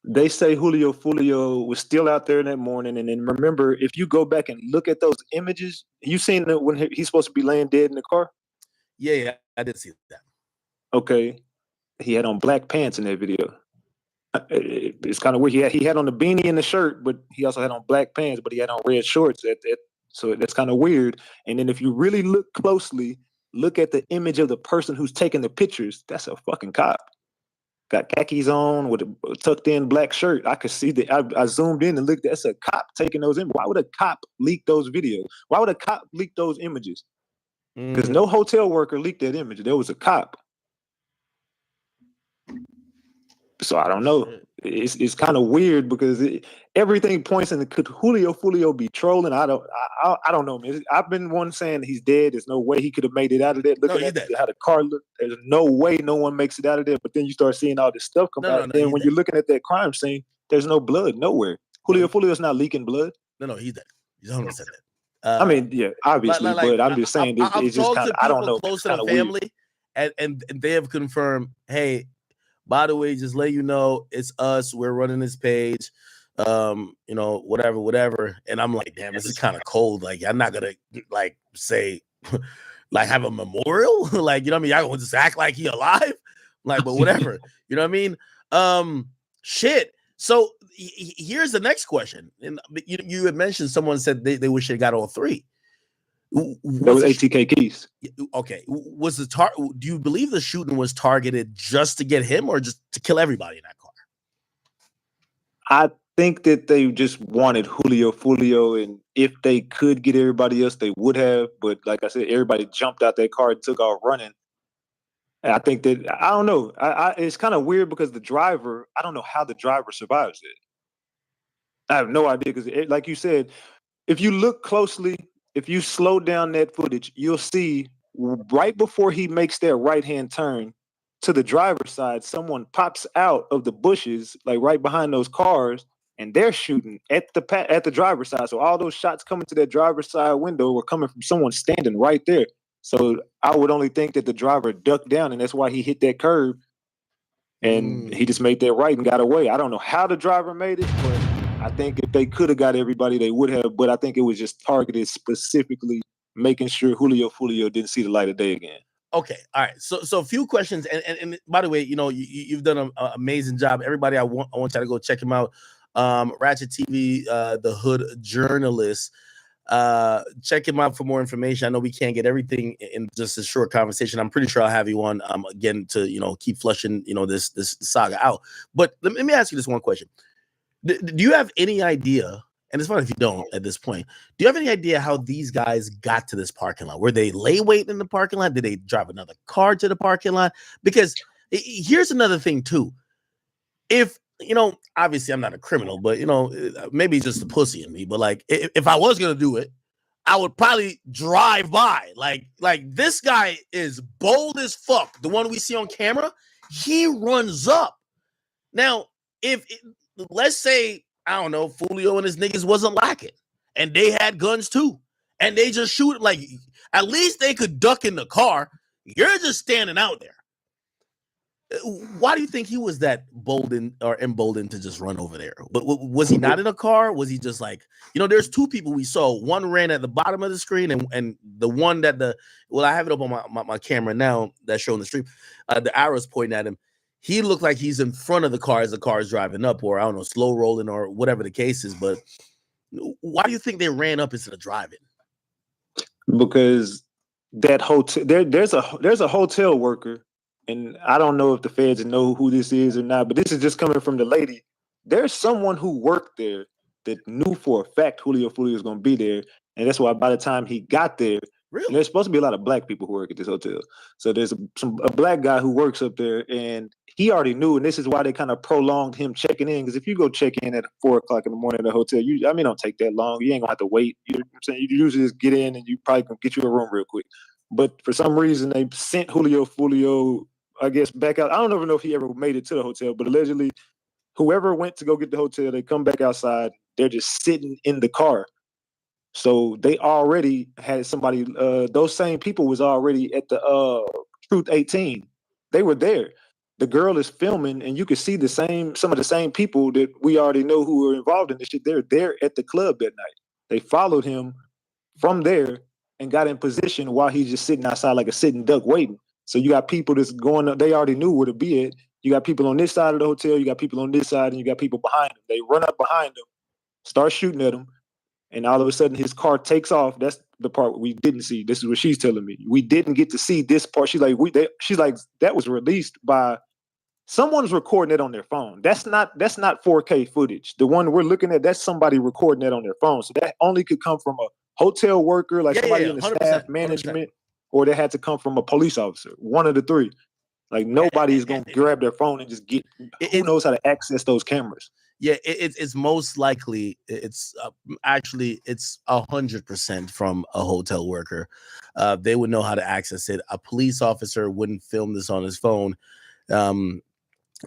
they say Julio Foolio was still out there that morning, and then remember, if you go back and look at those images, you seen that when he's supposed to be laying dead in the car. Yeah, I did see that. Okay, he had on black pants in that video. It's kind of weird. He had on the beanie and the shirt, but he also had on black pants, but he had on red shorts. So that's kind of weird. And then if you really look closely, look at the image of the person who's taking the pictures. That's a fucking cop. Got khakis on with a tucked in black shirt. I could see that. I zoomed in and looked. That's a cop taking those images. Why would a cop leak those videos? Why would a cop leak those images? Because no hotel worker leaked that image. There was a cop. So I don't know. It's kind of weird because everything points in. Could Julio Foolio be trolling? I don't know, man. I've been one saying he's dead. There's no way he could have made it out of there. Looking at how the car looked, there's no way no one makes it out of there. But then you start seeing all this stuff come out. And then when you're looking at that crime scene, there's no blood nowhere. Julio Foolio's not leaking blood. No, he's dead. He's 100% dead. I mean, yeah, obviously, but I'm just saying it's just kind of, I don't know. Close to the family, and they have confirmed, hey, by the way, just let you know, it's us. We're running this page. Whatever. And I'm like, damn, this is kind of cold. Like, I'm not gonna like say, like, have a memorial. Like, you know what I mean? I would just act like he alive. Like, but whatever. You know what I mean? Shit. So here's the next question. And you had mentioned someone said they wish they got all three. That was ATK Keys. Okay. Was the do you believe the shooting was targeted just to get him or just to kill everybody in that car? I think that they just wanted Julio Foolio, and if they could get everybody else, they would have. But like I said, everybody jumped out that car and took off running. And I think that, I don't know. It's kind of weird because the driver, I don't know how the driver survives it. I have no idea because, like you said, if you look closely, if you slow down that footage, you'll see right before he makes that right-hand turn, to the driver's side, someone pops out of the bushes, like right behind those cars, and they're shooting at the driver's side. So all those shots coming to that driver's side window were coming from someone standing right there. So I would only think that the driver ducked down, and that's why he hit that curb, and he just made that right and got away. I don't know how the driver made it, but I think if they could have got everybody, they would have. But I think it was just targeted specifically, making sure Foolio didn't see the light of day again. Okay, all right. So a few questions, and by the way, you know, you've done an amazing job. Everybody, I want you to go check him out. Ratchet TV, the Hood Journalist. Check him out for more information. I know we can't get everything in just a short conversation. I'm pretty sure I'll have you on again to, you know, keep flushing, you know, this saga out. But let me ask you this one question. Do you have any idea, and it's fine if you don't at this point, do you have any idea how these guys got to this parking lot? Were they lay waiting in the parking lot? Did they drive another car to the parking lot? Because here's another thing too. If, you know, obviously I'm not a criminal, but, you know, maybe it's just a pussy in me. But like, if I was going to do it, I would probably drive by. Like this guy is bold as fuck. The one we see on camera, he runs up. Now, let's say, I don't know, Foolio and his niggas wasn't lacking, and they had guns too, and they just shoot, like, at least they could duck in the car. You're just standing out there. Why do you think he was that emboldened to just run over there? But was he not in a car? Was he just like, you know, there's two people we saw. One ran at the bottom of the screen, and the one that I have it up on my camera now that's showing the stream. The arrow's pointing at him. He looked like he's in front of the car as the car is driving up, or I don't know, slow rolling or whatever the case is. But why do you think they ran up instead of driving? Because that hotel, there's a hotel worker. And I don't know if the feds know who this is or not, but this is just coming from the lady. There's someone who worked there that knew for a fact Foolio was going to be there. And that's why by the time he got there, really? There's supposed to be a lot of black people who work at this hotel. So there's a black guy who works up there, and he already knew. And this is why they kind of prolonged him checking in. Because if you go check in at 4 o'clock in the morning at a hotel, don't take that long. You ain't going to have to wait. You know what I'm saying? You usually just get in and you probably can get you a room real quick. But for some reason, they sent Foolio, I guess, back out. I don't even know if he ever made it to the hotel, but allegedly, whoever went to go get the hotel, they come back outside. They're just sitting in the car. So they already had somebody. Those same people was already at the Truth 18. They were there. The girl is filming, and you can see some of the same people that we already know who were involved in this shit. They're there at the club that night. They followed him from there and got in position while he's just sitting outside like a sitting duck waiting. So you got people that's going up, they already knew where to be at. You got people on this side of the hotel, you got people on this side, and you got people behind them. They run up behind them, start shooting at him, and all of a sudden his car takes off. That's the part we didn't see. This is what she's telling me. We didn't get to see this part. She's like, that was released by someone's recording it on their phone. That's not 4K footage. The one we're looking at, that's somebody recording it on their phone. So that only could come from a hotel worker, like somebody in the staff management. 100%. Or they had to come from a police officer. One of the three. Like nobody is going to grab their phone and just get. Who knows how to access those cameras? Yeah, it's most likely it's actually 100% from a hotel worker. They would know how to access it. A police officer wouldn't film this on his phone.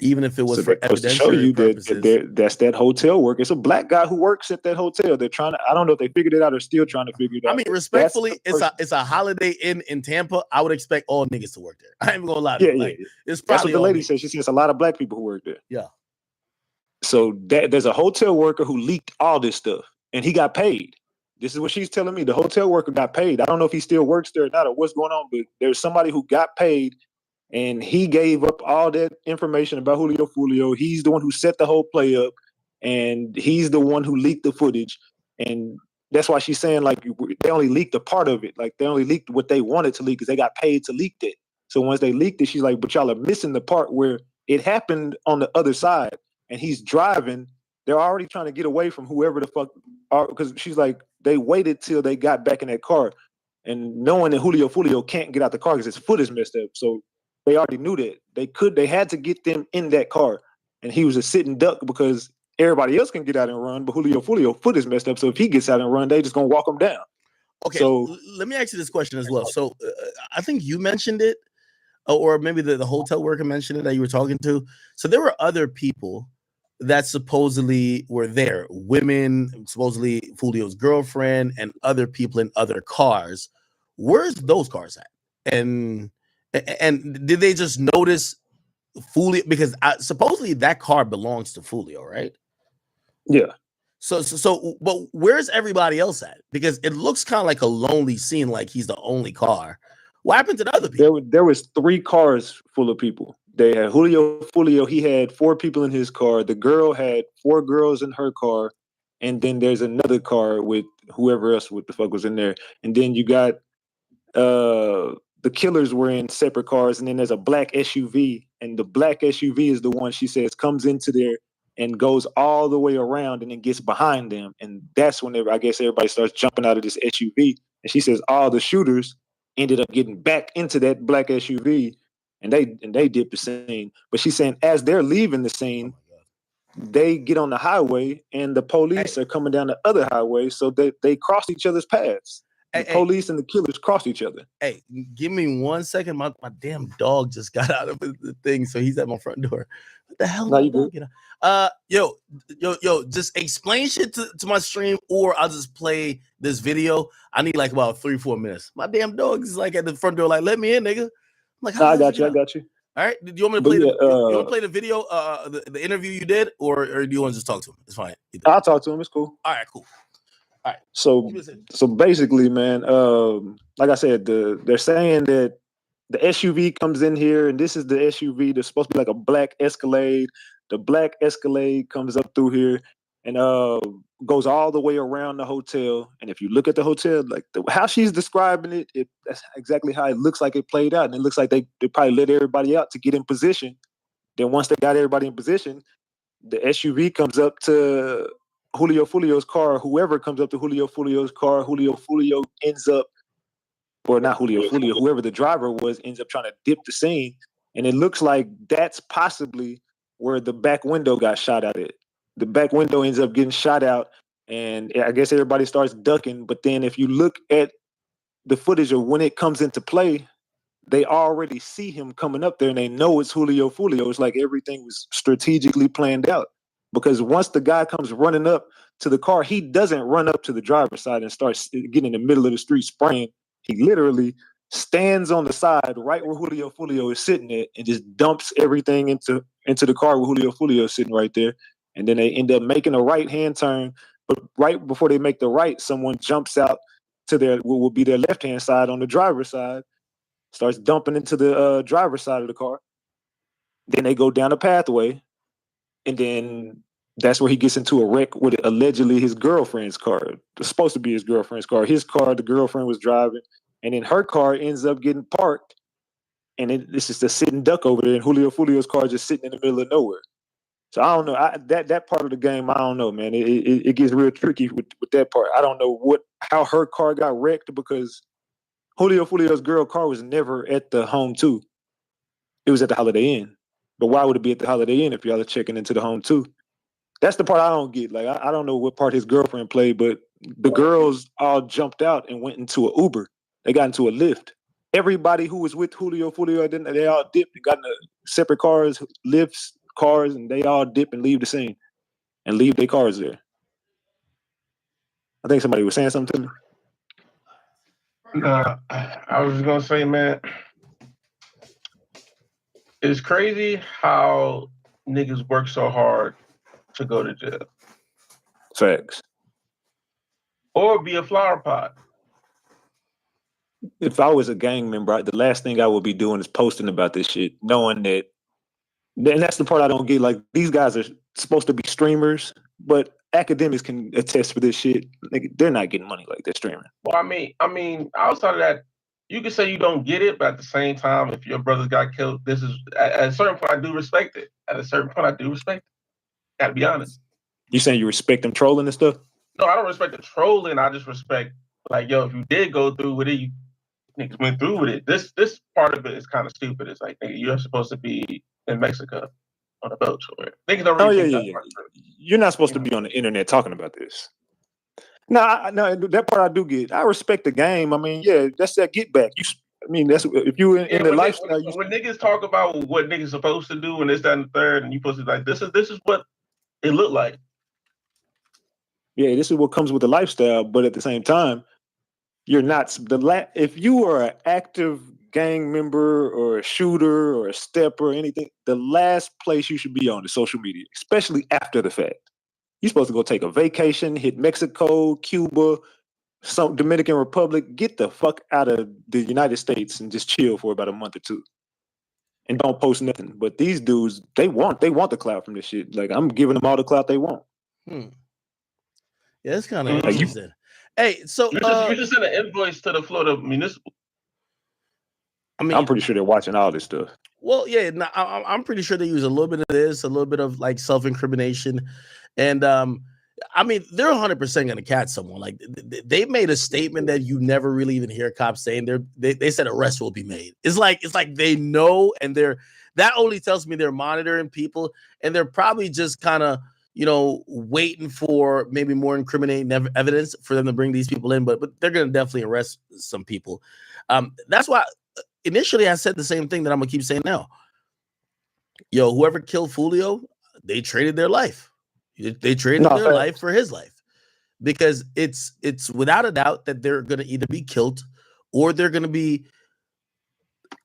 Even if it was for evidentiary purposes. That's that hotel worker. It's a black guy who works at that hotel. They're trying to, I don't know if they figured it out or still trying to figure it out. I mean, respectfully, it's a Holiday Inn in Tampa. I would expect all niggas to work there. I ain't even gonna lie to you. Like, it's that's what the lady said. She says a lot of black people who work there. Yeah. So there's a hotel worker who leaked all this stuff, and he got paid. This is what she's telling me. The hotel worker got paid. I don't know if he still works there or not, or what's going on, but there's somebody who got paid. And he gave up all that information about Foolio. He's the one who set the whole play up, and he's the one who leaked the footage. And that's why she's saying, like, they only leaked a part of it. Like, they only leaked what they wanted to leak because they got paid to leak it. So once they leaked it, she's like, but y'all are missing the part where it happened on the other side. And he's driving. They're already trying to get away from whoever the fuck are, because she's like, they waited till they got back in that car. And knowing that Foolio can't get out the car because his foot is messed up. So they already knew that. They had to get them in that car. And he was a sitting duck because everybody else can get out and run, but Foolio foot is messed up. So if he gets out and run, they just going to walk him down. Okay, so let me ask you this question as well. So I think you mentioned it. or maybe the hotel worker mentioned it that you were talking to. So there were other people that supposedly were there, women, supposedly Foolio's girlfriend, and other people in other cars. Where's those cars at? And did they just notice Foolio? Because supposedly that car belongs to Foolio, right? Yeah. So, but where's everybody else at? Because it looks kind of like a lonely scene, like he's the only car. What happened to the other people? There was 3 cars full of people. They had Foolio. He had 4 people in his car. The girl had 4 girls in her car, and then there's another car with whoever else what the fuck was in there. And then you got the killers were in separate cars, and then there's a black SUV, and the black SUV is the one she says comes into there and goes all the way around and then gets behind them, and that's whenever I guess everybody starts jumping out of this SUV, and she says all the shooters ended up getting back into that black SUV, and they dipped the scene. But she's saying as they're leaving the scene, they get on the highway, and the police are coming down the other highway, so they cross each other's paths. The police and the killers cross each other. Hey, give me 1 second. My damn dog just got out of the thing, so he's at my front door. What the hell? No, you good. Yo, just explain shit to my stream, or I'll just play this video. I need like about 3-4 minutes. My damn dog is like at the front door, like, let me in, nigga. I'm like, I got you. I got you. All right. Do you want me to play you want to play the video, the interview you did, or do you want to just talk to him? It's fine. I'll talk to him. It's cool. All right, cool. All right. So basically, man, like I said, they're saying that the SUV comes in here, and this is the SUV. There's supposed to be like a black Escalade. The black Escalade comes up through here and goes all the way around the hotel. And if you look at the hotel, like how she's describing it, that's exactly how it looks like it played out. And it looks like they probably let everybody out to get in position. Then once they got everybody in position, the SUV comes up to Julio Foolio's car. Whoever comes up to Julio Foolio's car, Julio Foolio ends up, or not Julio Foolio, whoever the driver was, ends up trying to dip the scene. And it looks like that's possibly where the back window got shot out at. The back window ends up getting shot out, and I guess everybody starts ducking. But then if you look at the footage of when it comes into play, they already see him coming up there, and they know it's Julio Foolio. It's like everything was strategically planned out. Because once the guy comes running up to the car, he doesn't run up to the driver's side and starts getting in the middle of the street spraying. He literally stands on the side right where Julio Foolio is sitting at and just dumps everything into the car where Julio Foolio is sitting right there. And then they end up making a right-hand turn. But right before they make the right, someone jumps out to their what will be their left-hand side on the driver's side, starts dumping into the driver's side of the car. Then they go down a pathway, and then that's where he gets into a wreck with allegedly his girlfriend's car. It's supposed to be his girlfriend's car. His car, the girlfriend was driving, and then her car ends up getting parked, and it's just a sitting duck over there, and Julio Foolio's car just sitting in the middle of nowhere. So I don't know. That part of the game, I don't know, man. It gets real tricky with that part. I don't know how her car got wrecked, because Julio Foolio's girl car was never at the Home 2. It was at the Holiday Inn. But why would it be at the Holiday Inn if y'all are checking into the Home 2? That's the part I don't get. Like, I don't know what part his girlfriend played, but the girls all jumped out and went into an Uber. They got into a Lyft. Everybody who was with Julio Foolio, they all dipped and got into separate cars, Lyfts, cars, and they all dip and leave the scene and leave their cars there. I think somebody was saying something to me. Nah, I was just gonna say, man, it's crazy how niggas work so hard to go to jail. Facts. Or be a flower pot. If I was a gang member, the last thing I would be doing is posting about this shit, knowing that. And that's the part I don't get. Like, these guys are supposed to be streamers, but academics can attest for this shit. Like, they're not getting money like they're streaming. Well, I mean, outside of that, you can say you don't get it, but at the same time, if your brothers got killed, this is at a certain point I do respect it. At a certain point, I do respect it. Gotta be honest. You saying you respect them trolling and stuff? No, I don't respect the trolling. I just respect, like, yo, if you did go through with it, you niggas went through with it. This part of it is kind of stupid. It's like, nigga, you're supposed to be in Mexico on a boat somewhere. Niggas don't really think that part through. You're not supposed to be on the internet talking about this. No, that part I do get. I respect the game. I mean, yeah, that's that get back. I mean, that's if you in the when, lifestyle. when niggas talk about what niggas supposed to do and this, that, and the third, and you supposed to be like, this is what it looked like. Yeah, this is what comes with the lifestyle, but at the same time, you're not if you are an active gang member or a shooter or a stepper or anything, the last place you should be on is social media, especially after the fact. You're supposed to go take a vacation, hit Mexico, Cuba, some Dominican Republic, get the fuck out of the United States and just chill for about a month or two. And don't post nothing. But these dudes, they want the clout from this shit. Like, I'm giving them all the clout they want. Yeah, it's kind of interesting. Hey, so you just sent an invoice to the Florida municipal. I mean, I'm pretty sure they're watching all this stuff. Well, yeah, no, I'm pretty sure they use a little bit of this, a little bit of like self-incrimination, and I mean, they're 100% going to catch someone. Like they made a statement that you never really even hear cops saying. They said arrest will be made. It's like they know, and that only tells me they're monitoring people, and they're probably just kind of waiting for maybe more incriminating evidence for them to bring these people in. But they're going to definitely arrest some people. That's why initially I said the same thing that I'm gonna keep saying now. Yo, whoever killed Foolio, they traded their life. They traded their life for his life, because it's without a doubt that they're gonna either be killed or they're gonna be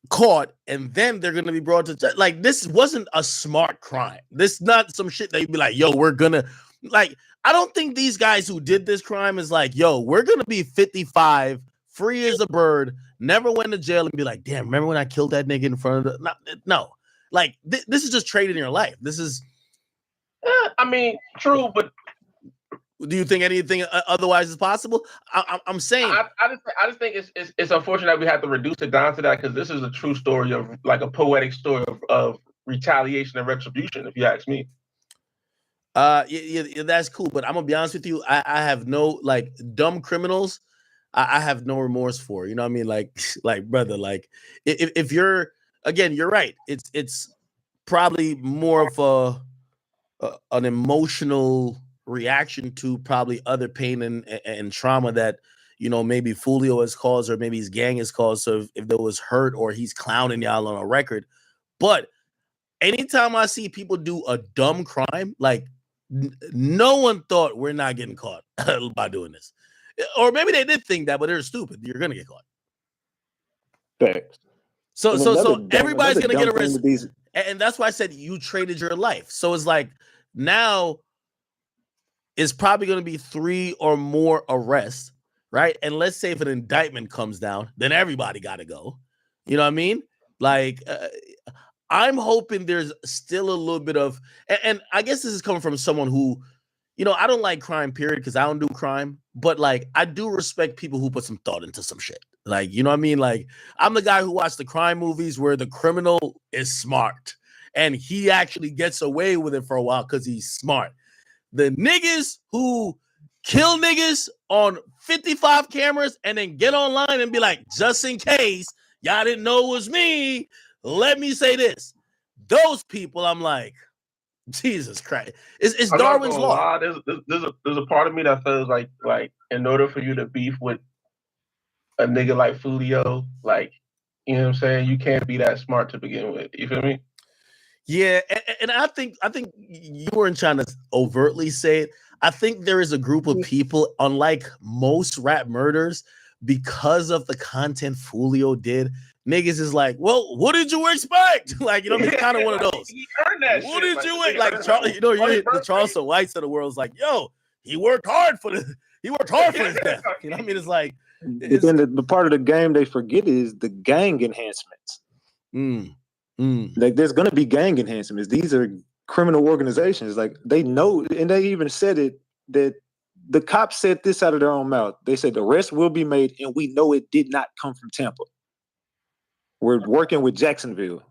caught, and then they're gonna be brought to like, this wasn't a smart crime. This not some shit that you'd be like, yo, we're gonna like. I don't think these guys who did this crime is like, yo, we're gonna be 55, free as a bird, never went to jail, and be like, damn, remember when I killed that nigga in front of the no. Like this is just trading your life. This is I mean, true, but do you think anything otherwise is possible? I'm saying I just think it's unfortunate that we have to reduce it down to that, because this is a true story of like a poetic story of retaliation and retribution, if you ask me. Yeah, that's cool, but I'm gonna be honest with you. I have no, like, dumb criminals. I have no remorse for. You know what I mean? Like brother, like if you're, again, you're right. It's probably more of an emotional reaction to probably other pain and trauma that maybe Foolio has caused, or maybe his gang has caused. So if there was hurt, or he's clowning y'all on a record, but anytime I see people do a dumb crime, like no one thought we're not getting caught by doing this. Or maybe they did think that, but they're stupid. You're gonna get caught. Facts. So everybody's gonna get arrested, and that's why I said you traded your life. So it's like now it's probably gonna be 3 or more arrests, right? And let's say if an indictment comes down, then everybody got to go. You know what I mean? Like I'm hoping there's still a little bit of, and I guess this is coming from someone who, I don't like crime, period, because I don't do crime, but like I do respect people who put some thought into some shit. Like, you know what I mean? Like, I'm the guy who watched the crime movies where the criminal is smart and he actually gets away with it for a while because he's smart. The niggas who kill niggas on 55 cameras and then get online and be like, just in case y'all didn't know it was me, let me say this. Those people, I'm like, Jesus Christ. It's Darwin's law. There's a part of me that feels like in order for you to beef with a nigga like Foolio, like, you know what I'm saying, you can't be that smart to begin with. You feel me? Yeah, and I think you weren't trying to overtly say it. I think there is a group of people, unlike most rap murders, because of the content Foolio did, niggas is like, well, what did you expect? Like, it's kind of one of those. He earned that what shit. Did you expect? Like, the Charleston Whites of the world is like, yo, he worked hard for his death. You know what I mean? It's like, but then the part of the game they forget is the gang enhancements. Like, there's gonna be gang enhancements. These are criminal organizations. Like, they know, and they even said it, that the cops said this out of their own mouth. They said the arrest will be made, and we know it did not come from Tampa. We're working with Jacksonville.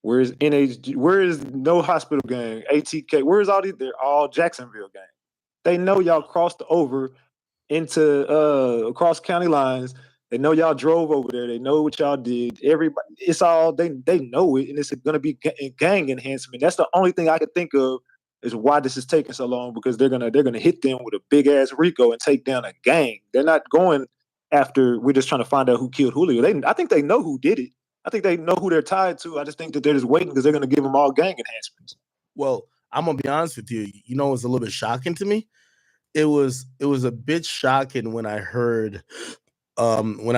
Where's no hospital gang, ATK? Where's all these? They're all Jacksonville gang. They know y'all crossed over into across county lines. They know y'all drove over there. They know what y'all did. Everybody, it's all they know it, and it's going to be gang enhancement. That's the only thing I could think of is why this is taking so long, because they're gonna hit them with a big ass RICO and take down a gang. They're not going after we're just trying to find out who killed Julio. I think they know who did it. I think they know who they're tied to. I just think that they're just waiting because they're going to give them all gang enhancements. Well, I'm gonna be honest with you. You know, it's a little bit shocking to me. It was a bit shocking when I heard the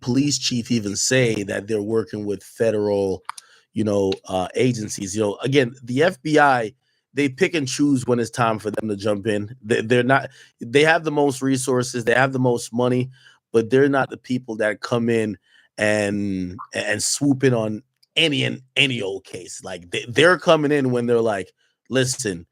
police chief even say that they're working with federal, agencies. Again, the FBI, they pick and choose when it's time for them to jump in. They're not. They have the most resources. They have the most money, but they're not the people that come in and swoop in on any old case. Like they're coming in when they're like, listen,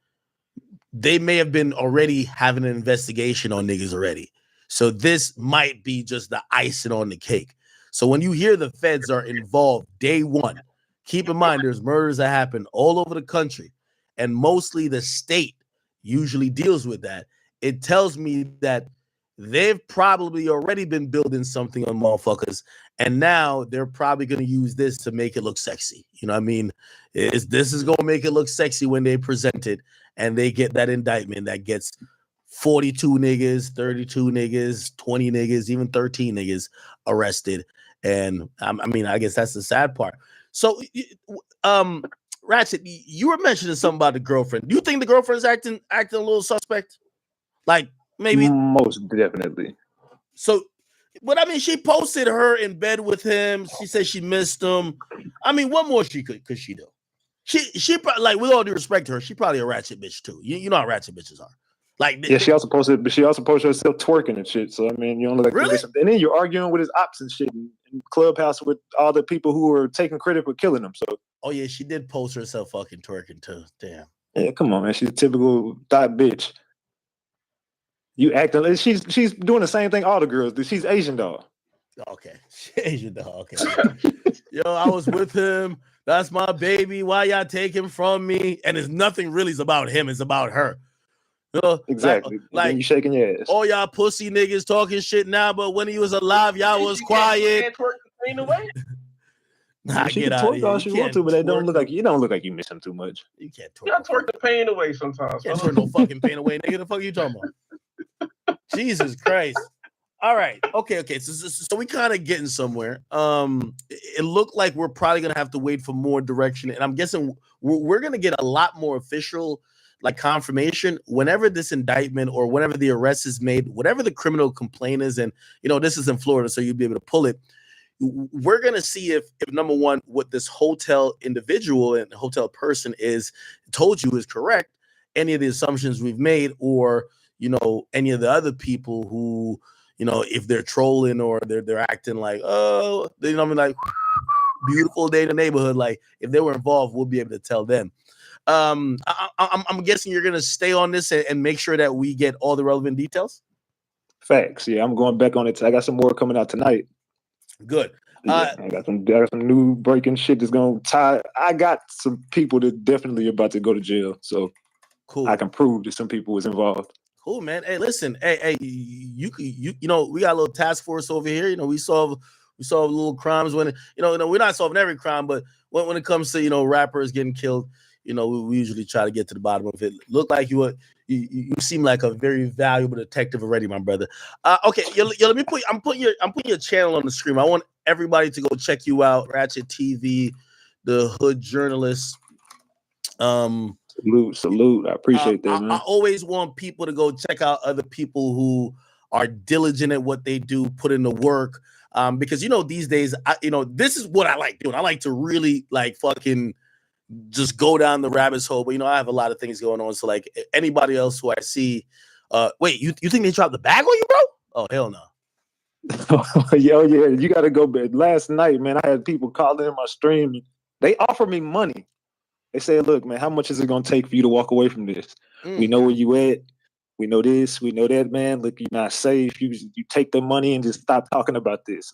they may have been already having an investigation on niggas already. So this might be just the icing on the cake. So when you hear the feds are involved day one, keep in mind there's murders that happen all over the country, and mostly the state usually deals with that. It tells me that they've probably already been building something on motherfuckers, and now they're probably going to use this to make it look sexy. You know what I mean? This is going to make it look sexy when they present it and they get that indictment that gets 42 niggas, 32 niggas, 20 niggas, even 13 niggas arrested. And I guess that's the sad part. So, Ratchet, you were mentioning something about the girlfriend. Do you think the girlfriend's acting a little suspect? Like maybe most definitely. So, but I mean, she posted her in bed with him. She said she missed him. I mean, what more could she do? She probably, like, with all due respect to her, she probably a ratchet bitch too. You know how ratchet bitches are. Like, she also posted herself twerking and shit. So I mean, you don't look like really? And then you're arguing with his ops and shit in Clubhouse with all the people who were taking credit for killing him. So yeah, she did post herself fucking twerking too. Damn. Yeah, come on, man. She's a typical thought bitch. You acting like she's doing the same thing all the girls do. She's Asian doll. Okay, Asian doll. Okay. Yo, I was with him. That's my baby. Why y'all take him from me? And it's nothing really about him. It's about her. Exactly. Like you shaking your ass. All y'all pussy niggas talking shit now, but when he was alive, y'all was quiet. Nah, she get can out of twerk here. all she want to, but they don't look like you you miss him too much. You can't twerk. You gotta twerk the pain away sometimes. Can't twerk no fucking pain away, nigga. The fuck are you talking about? Jesus Christ. All right. Okay. So we kind of getting somewhere. It looked like we're probably gonna have to wait for more direction, and I'm guessing we're gonna get a lot more official, like, confirmation whenever this indictment or whenever the arrest is made, whatever the criminal complaint is, and this is in Florida, so you'll be able to pull it. We're gonna see if number one, what this hotel individual and hotel person told you is correct, any of the assumptions we've made, or any of the other people who, if they're trolling or they're acting like, oh, like beautiful day in the neighborhood. Like, if they were involved, we'll be able to tell them. I'm guessing you're gonna stay on this and make sure that we get all the relevant details. Yeah, I'm going back on it. I got some more coming out tonight. Good. I got some new breaking shit that's gonna tie. I got some people that definitely about to go to jail, so cool. I can prove that some people was involved. Cool, man. Hey, listen. Hey, you we got a little task force over here. We solve little crimes when we're not solving every crime, but when it comes to rappers getting killed, we usually try to get to the bottom of it. Look like you seem like a very valuable detective already, my brother. Okay, let me I'm putting your channel on the screen. I want everybody to go check you out. Ratchet TV, the Hood Journalist. Salute. I appreciate that, man. I always want people to go check out other people who are diligent at what they do, put in the work. Because these days, this is what I like doing. I like to really fucking just go down the rabbit hole. But I have a lot of things going on. So like anybody else who I see, wait, you think they dropped the bag on you, bro? Oh, hell no. Yeah, you gotta go back. Last night, man, I had people calling in my stream. They offered me money. They said, look, man, how much is it gonna take for you to walk away from this? We know where you at. We know this. We know that, man. Look, you're not safe. You take the money and just stop talking about this.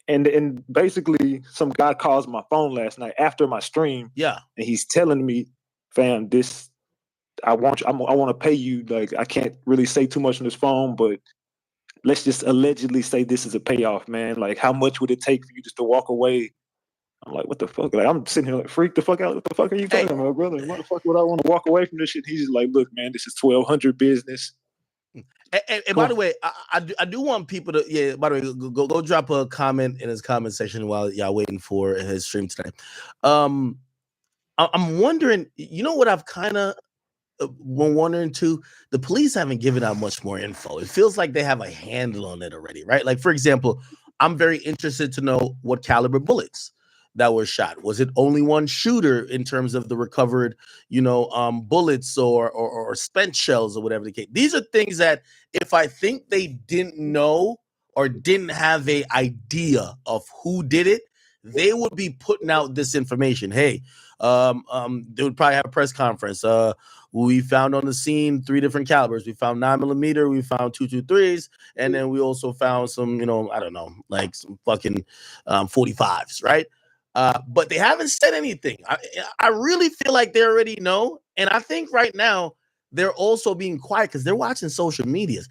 And basically, some guy calls my phone last night after my stream. Yeah. And he's telling me, fam, I want to pay you. Like, I can't really say too much on this phone, but let's just allegedly say this is a payoff, man. Like, how much would it take for you just to walk away? I'm like, what the fuck? Like, I'm sitting here like, freak the fuck out. What the fuck are you talking about, brother? What the fuck would I want to walk away from this shit? He's just like, look, man, this is 1200 business. And by the way, I do want people to by the way, go drop a comment in his comment section while y'all waiting for his stream tonight. I'm wondering, you know what I've kind of been wondering too? The police haven't given out much more info. It feels like they have a handle on it already, right? Like, for example, I'm very interested to know what caliber bullets that were shot. Was it only one shooter in terms of the recovered, bullets or spent shells or whatever the case? These are things that if I think they didn't know or didn't have a idea of who did it, they would be putting out this information. Hey, they would probably have a press conference. We found on the scene 3 different calibers. We found 9mm, we found 223s, and then we also found some, I don't know, like some fucking 45s, right? But they haven't said anything. I really feel like they already know, and I think right now they're also being quiet because they're watching social medias.